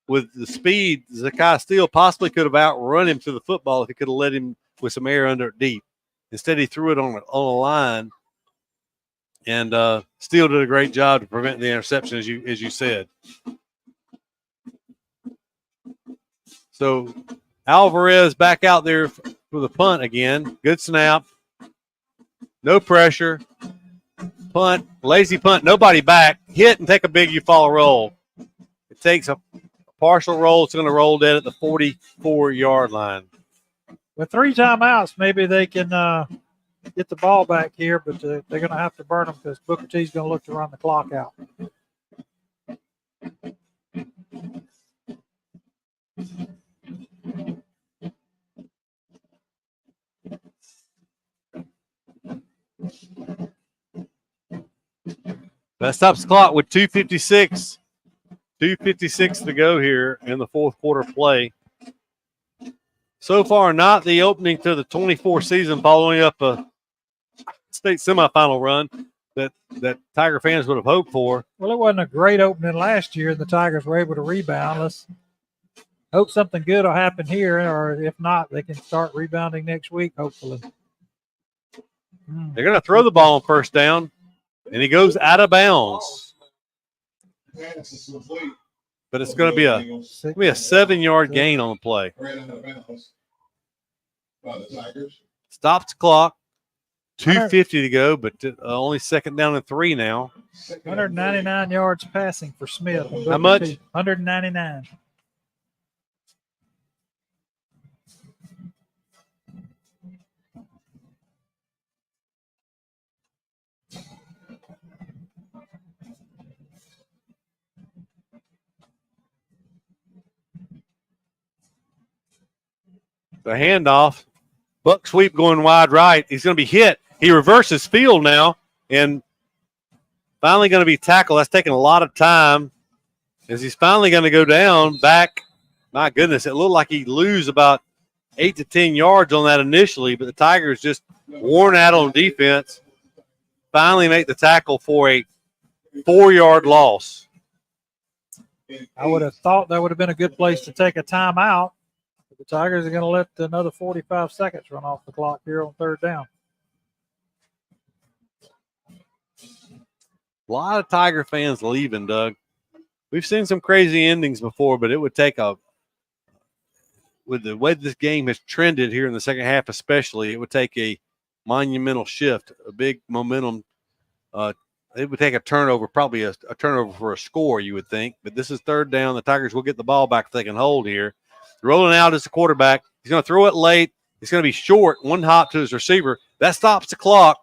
with the speed, Zakai Steele possibly could have outrun him to the football if he could have let him with some air under it deep. Instead, he threw it on a line. And Steele did a great job to prevent the interception, as you said. So Alvarez back out there for the punt again. Good snap. No pressure. Punt. Lazy punt. Nobody back. Hit and take a big Eufaula roll. It takes a partial roll. It's going to roll dead at the 44-yard line. With 3 timeouts, maybe they can get the ball back here, but they're going to have to burn them because Booker T's going to look to run the clock out. That stops the clock with 2:56. 2:56 to go here in the fourth quarter play. So far, not the opening to the 24 season following up a state semifinal run that Tiger fans would have hoped for. Well, it wasn't a great opening last year. The Tigers were able to rebound. Let's hope something good will happen here, or if not, they can start rebounding next week, hopefully. They're going to throw the ball on first down, and he goes out of bounds. But it's going to be a 7-yard gain on the play. Stops the clock. 2:50 to go, but only second down and 3 now. 199 yards passing for Smith. How much? 199. The handoff. Buck sweep going wide right. He's going to be hit. He reverses field now and finally going to be tackled. That's taking a lot of time as he's finally going to go down back. My goodness, it looked like he'd lose about 8 to 10 yards on that initially, but the Tigers just worn out on defense. Finally make the tackle for a 4-yard loss. I would have thought that would have been a good place to take a timeout. The Tigers are going to let another 45 seconds run off the clock here on third down. A lot of Tiger fans leaving, Doug. We've seen some crazy endings before, but it would take with the way this game has trended here in the second half especially, it would take a monumental shift, a big momentum. It would take a turnover, probably a turnover for a score, you would think. But this is third down. The Tigers will get the ball back if they can hold here. Rolling out as the quarterback. He's going to throw it late. It's going to be short. One hop to his receiver. That stops the clock.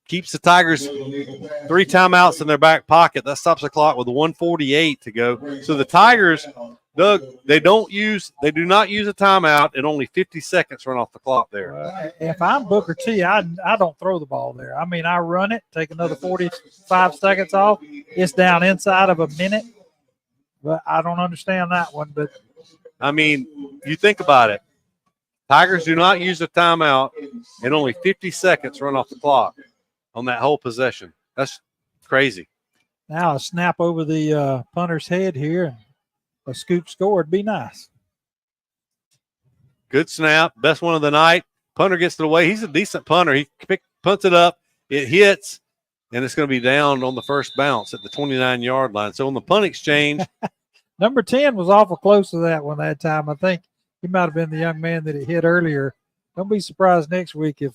Keeps the Tigers 3 timeouts in their back pocket. That stops the clock with 1:48 to go. So the Tigers, Doug, they do not use a timeout, and only 50 seconds run off the clock there. If I'm Booker T, I don't throw the ball there. I mean, I run it, take another 45 seconds off. It's down inside of a minute. But I don't understand that one. But I mean, you think about it. Tigers do not use a timeout, and only 50 seconds run off the clock on that whole possession. That's crazy. Now a snap over the punter's head here, and a scoop score would be nice. Good snap, best one of the night. Punter gets it away. He's a decent punter. He punts it up, it hits, and it's going to be down on the first bounce at the 29-yard line. So on the punt exchange, number 10 was awful close to that one that time. I think he might have been the young man that it hit earlier. Don't be surprised next week if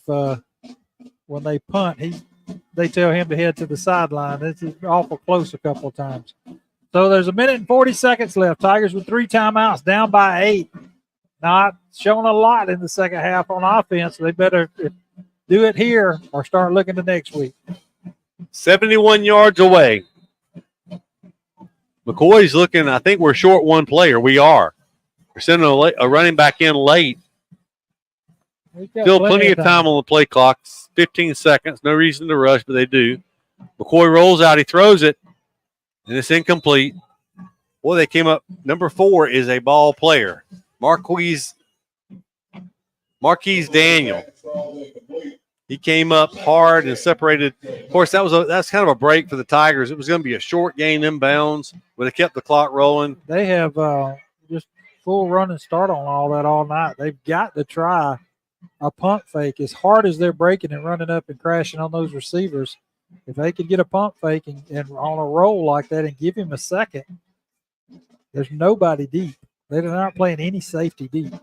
when they punt, they tell him to head to the sideline. It's awful close a couple of times. So there's a minute and 40 seconds left. Tigers with 3 timeouts, down by 8. Not showing a lot in the second half on offense. They better do it here or start looking to next week. 71 yards away. McCoy's looking, I think we're short one player. We are. We're sending a running back in late. Still plenty of time on the play clock. 15 seconds. No reason to rush, but they do. McCoy rolls out. He throws it, and it's incomplete. Boy, they came up. Number 4 is a ball player. Marquise Daniel. He came up hard and separated. Of course, that's kind of a break for the Tigers. It was going to be a short gain inbounds, but it kept the clock rolling. They have just full run and start on all that all night. They've got to try a pump fake as hard as they're breaking and running up and crashing on those receivers. If they could get a pump fake and on a roll like that and give him a second, there's nobody deep. They're not playing any safety deep.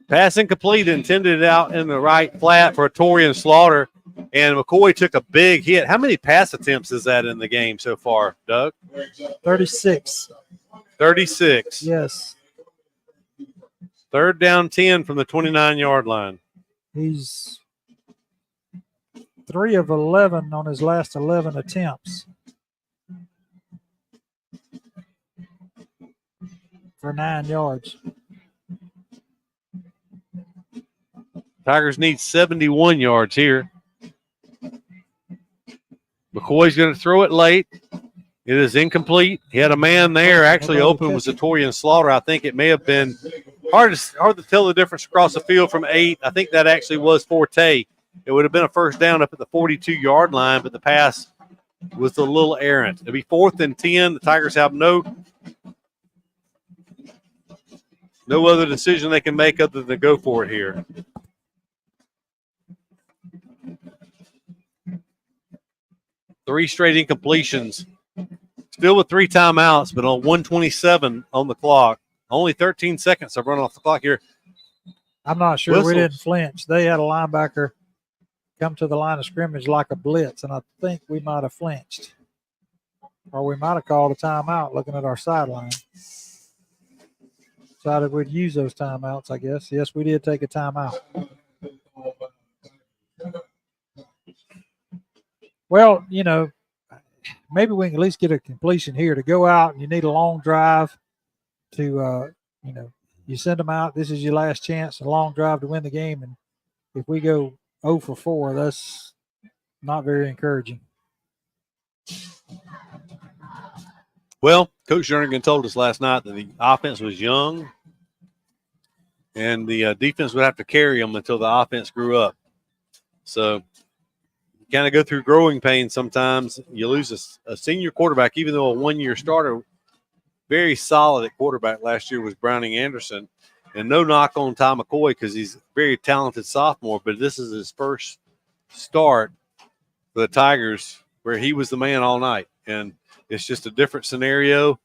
Pass incomplete, intended out in the right flat for Torian Slaughter, and McCoy took a big hit. How many pass attempts is that in the game so far, Doug? 36. 36. Yes. Third down 10 from the 29-yard line. He's 3 of 11 on his last 11 attempts for 9 yards. Tigers need 71 yards here. McCoy's going to throw it late. It is incomplete. He had a man there. Actually, open was Zatorian Slaughter. I think it may have been hard to tell the difference across the field from 8. I think that actually was Forte. It would have been a first down up at the 42-yard line, but the pass was a little errant. It'll be 4th and 10. The Tigers have no other decision they can make other than to go for it here. Three straight incompletions. Still with 3 timeouts, but on 1:27 on the clock. Only 13 seconds have run off the clock here. I'm not sure we didn't flinch. They had a linebacker come to the line of scrimmage like a blitz, and I think we might have flinched. Or we might have called a timeout looking at our sideline. Decided we'd use those timeouts, I guess. Yes, we did take a timeout. Well, you know, maybe we can at least get a completion here. To go out and you need a long drive to, you know, you send them out. This is your last chance, a long drive to win the game. And if we go 0 for 4, that's not very encouraging. Well, Coach Jernigan told us last night that the offense was young and the defense would have to carry them until the offense grew up. So you kind of go through growing pains sometimes. You lose a senior quarterback, even though a one-year starter, very solid at quarterback last year was Browning Anderson. And no knock on Ty McCoy because he's a very talented sophomore, but this is his first start for the Tigers where he was the man all night. And it's just a different scenario.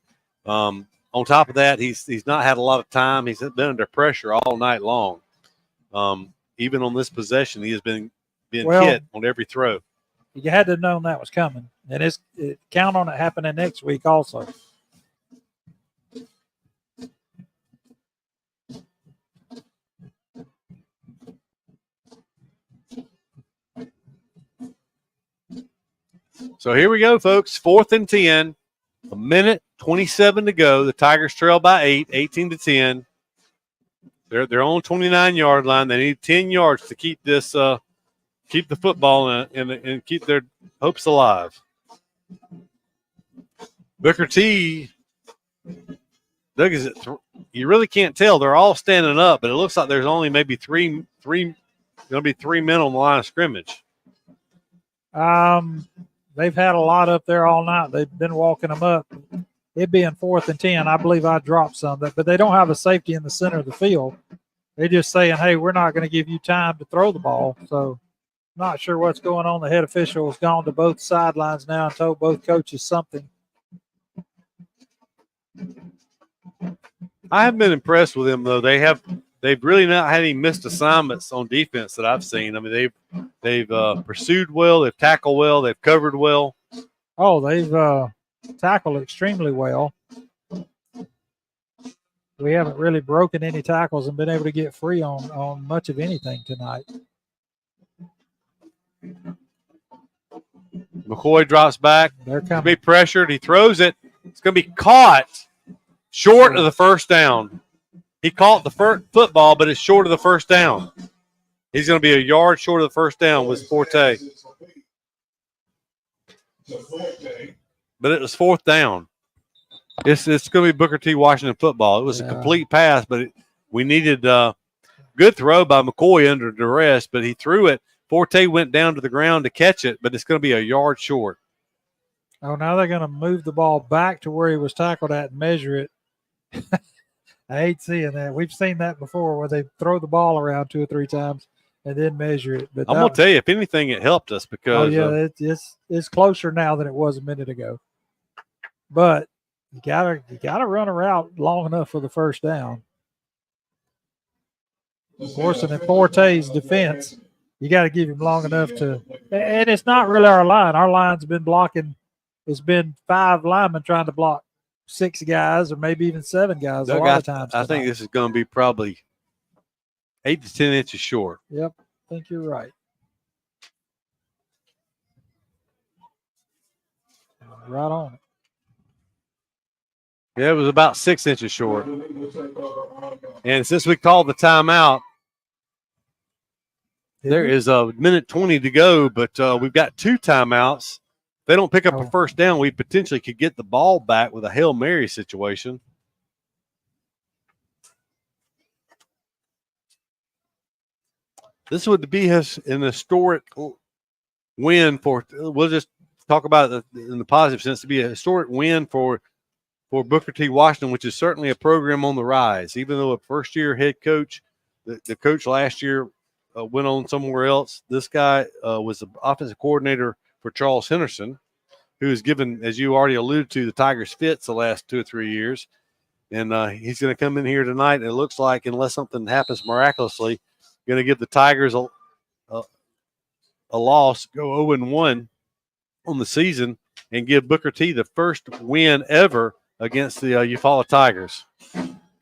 On top of that, he's not had a lot of time. He's been under pressure all night long. Even on this possession, he has been hit on every throw. You had to have known that was coming. And count on it happening next week also. So here we go, folks. 4th and 10. A minute 27 to go. The Tigers trail by 8, 18-10. They're on 29-yard line. They need 10 yards to keep this, keep the football and keep their hopes alive. Booker T. Doug, you really can't tell. They're all standing up, but it looks like there's only maybe three going to be 3 men on the line of scrimmage. They've had a lot up there all night. They've been walking them up. It being 4th and 10, I believe I dropped some. But they don't have a safety in the center of the field. They're just saying, hey, we're not going to give you time to throw the ball. So not sure what's going on. The head official has gone to both sidelines now and told both coaches something. I have been impressed with them, though. They've really not had any missed assignments on defense that I've seen. I mean, they've pursued well, they've tackled well, they've covered well. Oh, they've tackled extremely well. We haven't really broken any tackles and been able to get free on much of anything tonight. McCoy drops back. They're coming. Be pressured. He throws it. It's going to be caught short of the first down. He caught the football, but it's short of the first down. He's going to be a yard short of the first down with Forte. But it was 4th down. It's going to be Booker T. Washington football. It was a complete pass, but we needed good throw by McCoy under duress, but he threw it. Forte went down to the ground to catch it, but it's going to be a yard short. Oh, now they're going to move the ball back to where he was tackled at and measure it. I hate seeing that. We've seen that before where they throw the ball around 2 or 3 times and then measure it. But I'm going to tell you, if anything, it helped us because it's closer now than it was a minute ago. But you gotta run a route long enough for the first down. Of course, in Forte's defense, you got to give him long enough to. And it's not really our line. Our line's been blocking. It's been 5 linemen trying to block 6 guys or maybe even 7 guys a lot of times. I think this is going to be probably 8 to 10 inches short. Yep, I think you're right. Right on it. Yeah, it was about 6 inches short. And since we called the timeout, there is a minute 20 to go, but we've got 2 timeouts. I they don't pick up a first down, we potentially could get the ball back with a Hail Mary situation. This would be an historic win for. We'll just talk about it in the positive sense. To be a historic win for Booker T. Washington, which is certainly a program on the rise. Even though a first-year head coach, the coach last year went on somewhere else. This guy was the offensive coordinator for Charles Henderson, who has given, as you already alluded to, the Tigers fits the last 2 or 3 years. And he's going to come in here tonight, and it looks like, unless something happens miraculously, going to give the Tigers a loss, go 0-1 on the season, and give Booker T the first win ever against the Eufaula Tigers.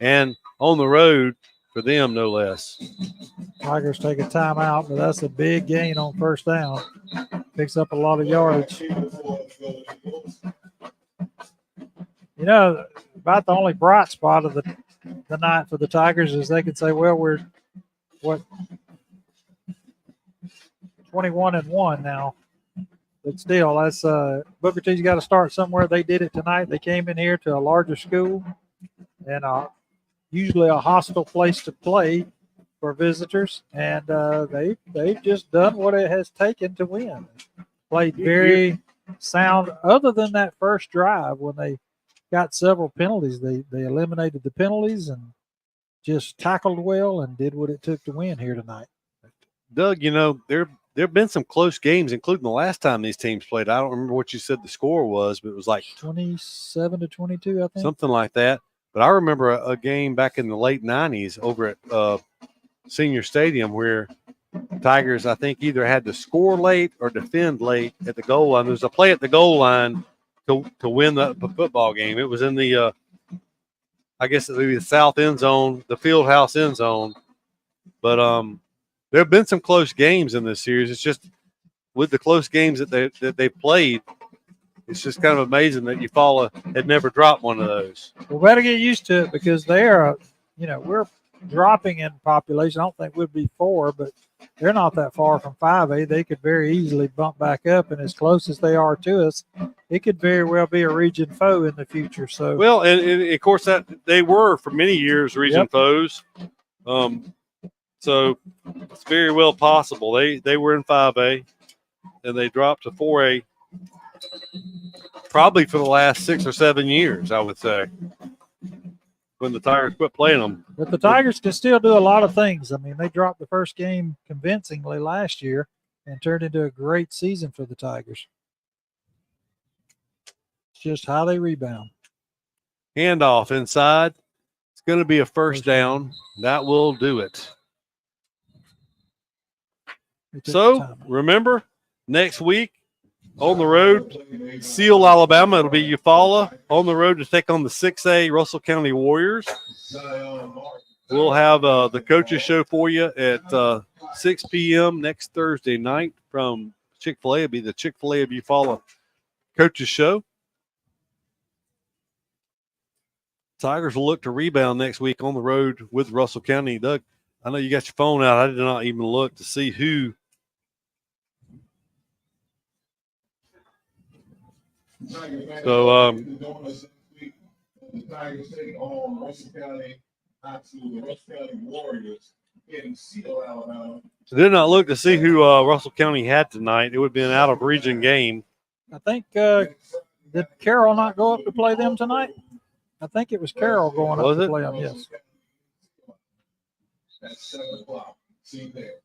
And on the road for them, no less. Tigers take a timeout, but that's a big gain on first down. Picks up a lot of yardage. You know, about the only bright spot of the night for the Tigers is they can say, well, we're, 21-1 now. But still, that's Booker T's got to start somewhere. They did it tonight. They came in here to a larger school and usually a hostile place to play for visitors, and they've just done what it has taken to win. Played very sound. Other than that first drive when they got several penalties, they eliminated the penalties and just tackled well and did what it took to win here tonight. Doug, you know, there have been some close games, including the last time these teams played. I don't remember what you said the score was, but it was like 27-22, I think. Something like that. But I remember a game back in the late 90s over at Senior Stadium where Tigers, I think, either had to score late or defend late at the goal line. There was a play at the goal line to win the football game. It was in the, I guess it would be the south end zone, the field house end zone. But there have been some close games in this series. It's just with the close games that they played, it's just kind of amazing that Eufaula had never dropped one of those. We better get used to it because they're, we're dropping in population. I don't think we'd be 4, but they're not that far from 5A. They could very easily bump back up, and as close as they are to us, it could very well be a region foe in the future. So, well, and of course that they were for many years region foes. So it's very well possible. They were in 5A and they dropped to 4A probably for the last 6 or 7 years, I would say, when the Tigers quit playing them. But the Tigers can still do a lot of things. I mean, they dropped the first game convincingly last year and turned into a great season for the Tigers. It's just how they rebound. Handoff inside. It's going to be a first down. That will do it. So, remember, next week on the road, Seal, Alabama. It'll be Eufaula on the road to take on the 6A Russell County Warriors. We'll have the coaches show for you at 6 p.m. next Thursday night from Chick-fil-A. It'll be the Chick-fil-A of Eufaula coaches show. Tigers will look to rebound next week on the road with Russell County. Doug, I know you got your phone out. I did not even look to see who. So, the Tigers take on Russell County, the Russell County Warriors in Seal, Alabama. So did not look to see who Russell County had tonight. It would be an out-of-region game. I think did Carroll not go up to play them tonight? I think it was Carroll going up to play them. Yes. At 7 o'clock. See you there.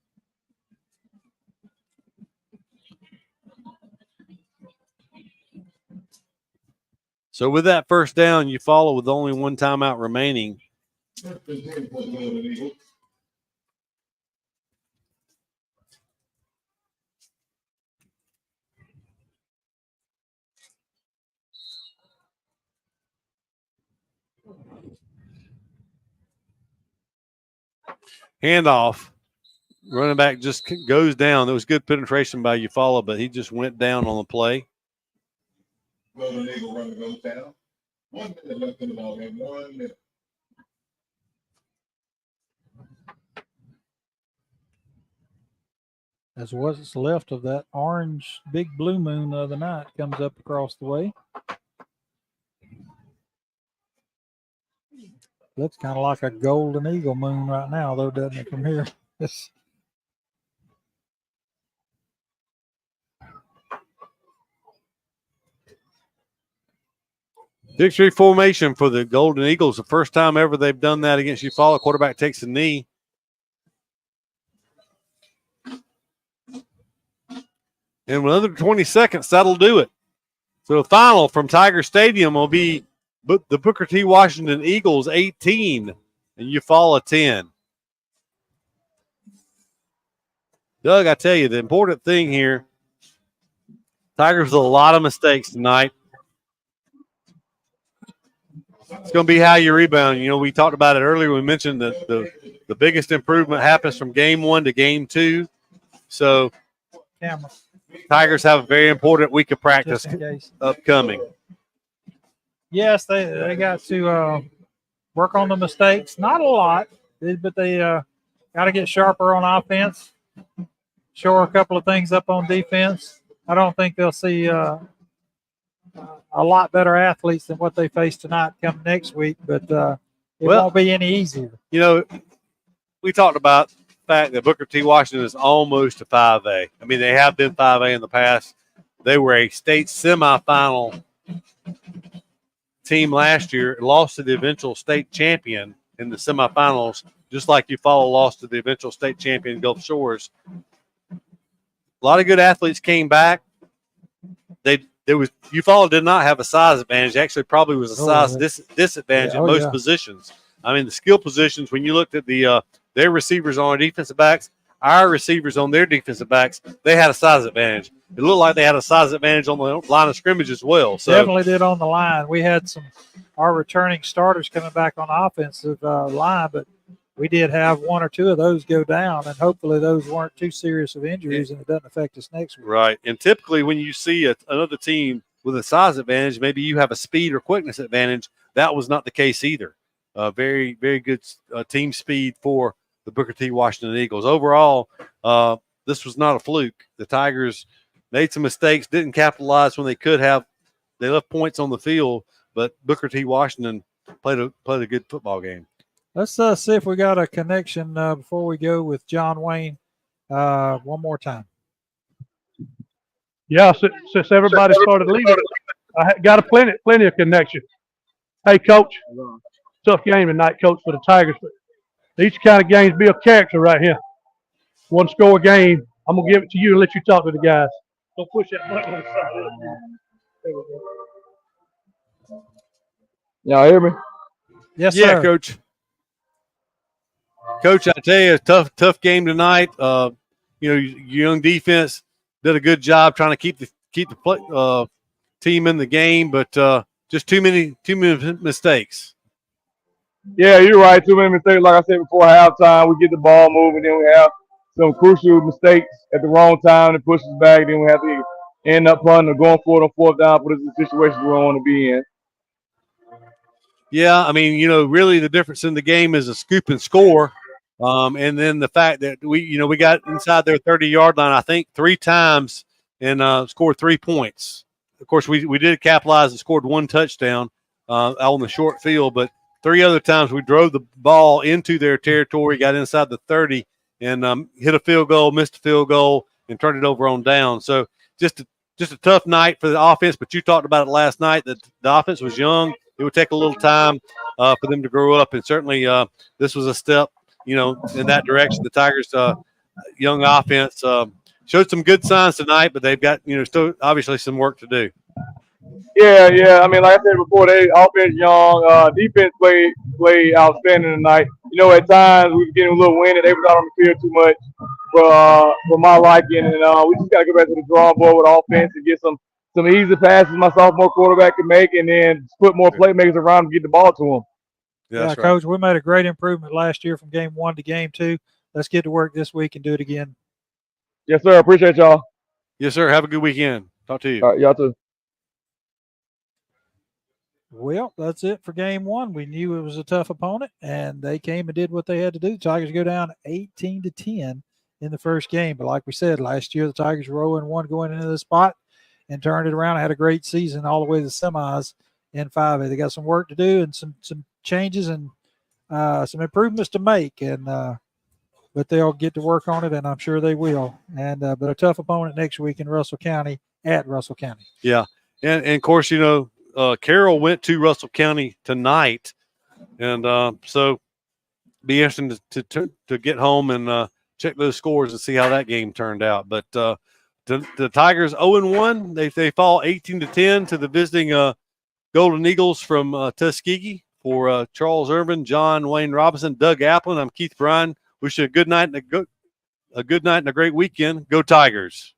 So with that first down, you follow with only one timeout remaining. Handoff. Running back just goes down. There was good penetration by Eufaula, but he just went down on the play. Golden Eagle runner goes down. 1 minute left in the ball game. 1 minute. As what's left of that orange big blue moon the other night comes up across the way. Looks kind of like a golden eagle moon right now, though, doesn't it, from here? Victory formation for the Golden Eagles. The first time ever they've done that against Eufaula. Quarterback takes a knee. And with under 20 seconds, that'll do it. So the final from Tiger Stadium will be the Booker T. Washington Eagles 18 and Eufaula 10. Doug, I tell you, the important thing here, Tigers with a lot of mistakes tonight. It's going to be how you rebound. You know, we talked about it earlier. We mentioned that the biggest improvement happens from game 1 to game 2. So Tigers have a very important week of practice upcoming. Yes, they got to work on the mistakes. Not a lot, but they got to get sharper on offense, shore a couple of things up on defense. I don't think they'll see a lot better athletes than what they face tonight come next week, but it won't be any easier. You know, we talked about the fact that Booker T. Washington is almost a 5A. I mean, they have been 5A in the past. They were a state semifinal team last year, lost to the eventual state champion in the semifinals, just like Eufaula lost to the eventual state champion Gulf Shores. A lot of good athletes came back. Eufaula did not have a size advantage. Actually, probably was a size disadvantage at most positions. I mean, the skill positions, when you looked at their receivers on our defensive backs, our receivers on their defensive backs, they had a size advantage. It looked like they had a size advantage on the line of scrimmage as well. So definitely did on the line. We had our returning starters coming back on the offensive line, but we did have one or two of those go down, and hopefully those weren't too serious of injuries and it doesn't affect us next week. Right. And typically when you see another team with a size advantage, maybe you have a speed or quickness advantage. That was not the case either. Very, very good team speed for the Booker T. Washington Eagles. Overall, this was not a fluke. The Tigers made some mistakes, didn't capitalize when they could have. They left points on the field, but Booker T. Washington played a good football game. Let's see if we got a connection before we go with John Wayne one more time. Yeah, since everybody started leaving, I got plenty of connection. Hey, Coach, tough game tonight, Coach, for the Tigers. These kind of games build character right here. One score game. I'm going to give it to you and let you talk to the guys. Don't push that button on the side. There we go. Y'all hear me? Yes, yeah, sir. Coach. Coach, I tell you, tough game tonight. Your young defense did a good job trying to keep the team in the game, but just too many mistakes. Yeah, you're right. Too many mistakes. Like I said before halftime, we get the ball moving, then we have some crucial mistakes at the wrong time that pushes back. Then we have to end up punting or going for it on fourth down, put us in situations we don't want to be in. Yeah, I mean, really the difference in the game is a scoop and score. And then the fact that we got inside their 30-yard line, I think 3 times and scored 3 points. Of course, we did capitalize and scored 1 touchdown on the short field, but 3 other times we drove the ball into their territory, got inside the 30, and hit a field goal, missed a field goal, and turned it over on down. So just a tough night for the offense, but you talked about it last night that the offense was young. It would take a little time for them to grow up, and certainly this was a step, in that direction. The Tigers' young offense showed some good signs tonight, but they've got, still obviously some work to do. Yeah. I mean, like I said before, they offense young, defense played outstanding tonight. At times we were getting a little winded. They was out on the field too much for my liking, and we just got to go back to the drawing board with offense and get some easy passes my sophomore quarterback can make, and then put more playmakers around and get the ball to them. Yeah, right. Coach, we made a great improvement last year from game 1 to game 2. Let's get to work this week and do it again. Yes, sir. Appreciate y'all. Yes, sir. Have a good weekend. Talk to you. All right, y'all too. Well, that's it for game 1. We knew it was a tough opponent, and they came and did what they had to do. The Tigers go down 18-10 in in the first game. But like we said, last year the Tigers were 0-1 going into the spot and turned it around. Had a great season all the way to the semis in 5A. They got some work to do and some changes and some improvements to make, and but they'll get to work on it, and I'm sure they will. And but a tough opponent next week in Russell County at Russell County. Yeah, and of course, you know, Carroll went to Russell County tonight, and so be interesting to get home and check those scores and see how that game turned out. But the Tigers 0-1, they fall 18-10 to the visiting Golden Eagles from Tuskegee. For Charles Urban, John Wayne Robinson, Doug Applin, I'm Keith Bryan. Wish you a good night and a great weekend. Go Tigers.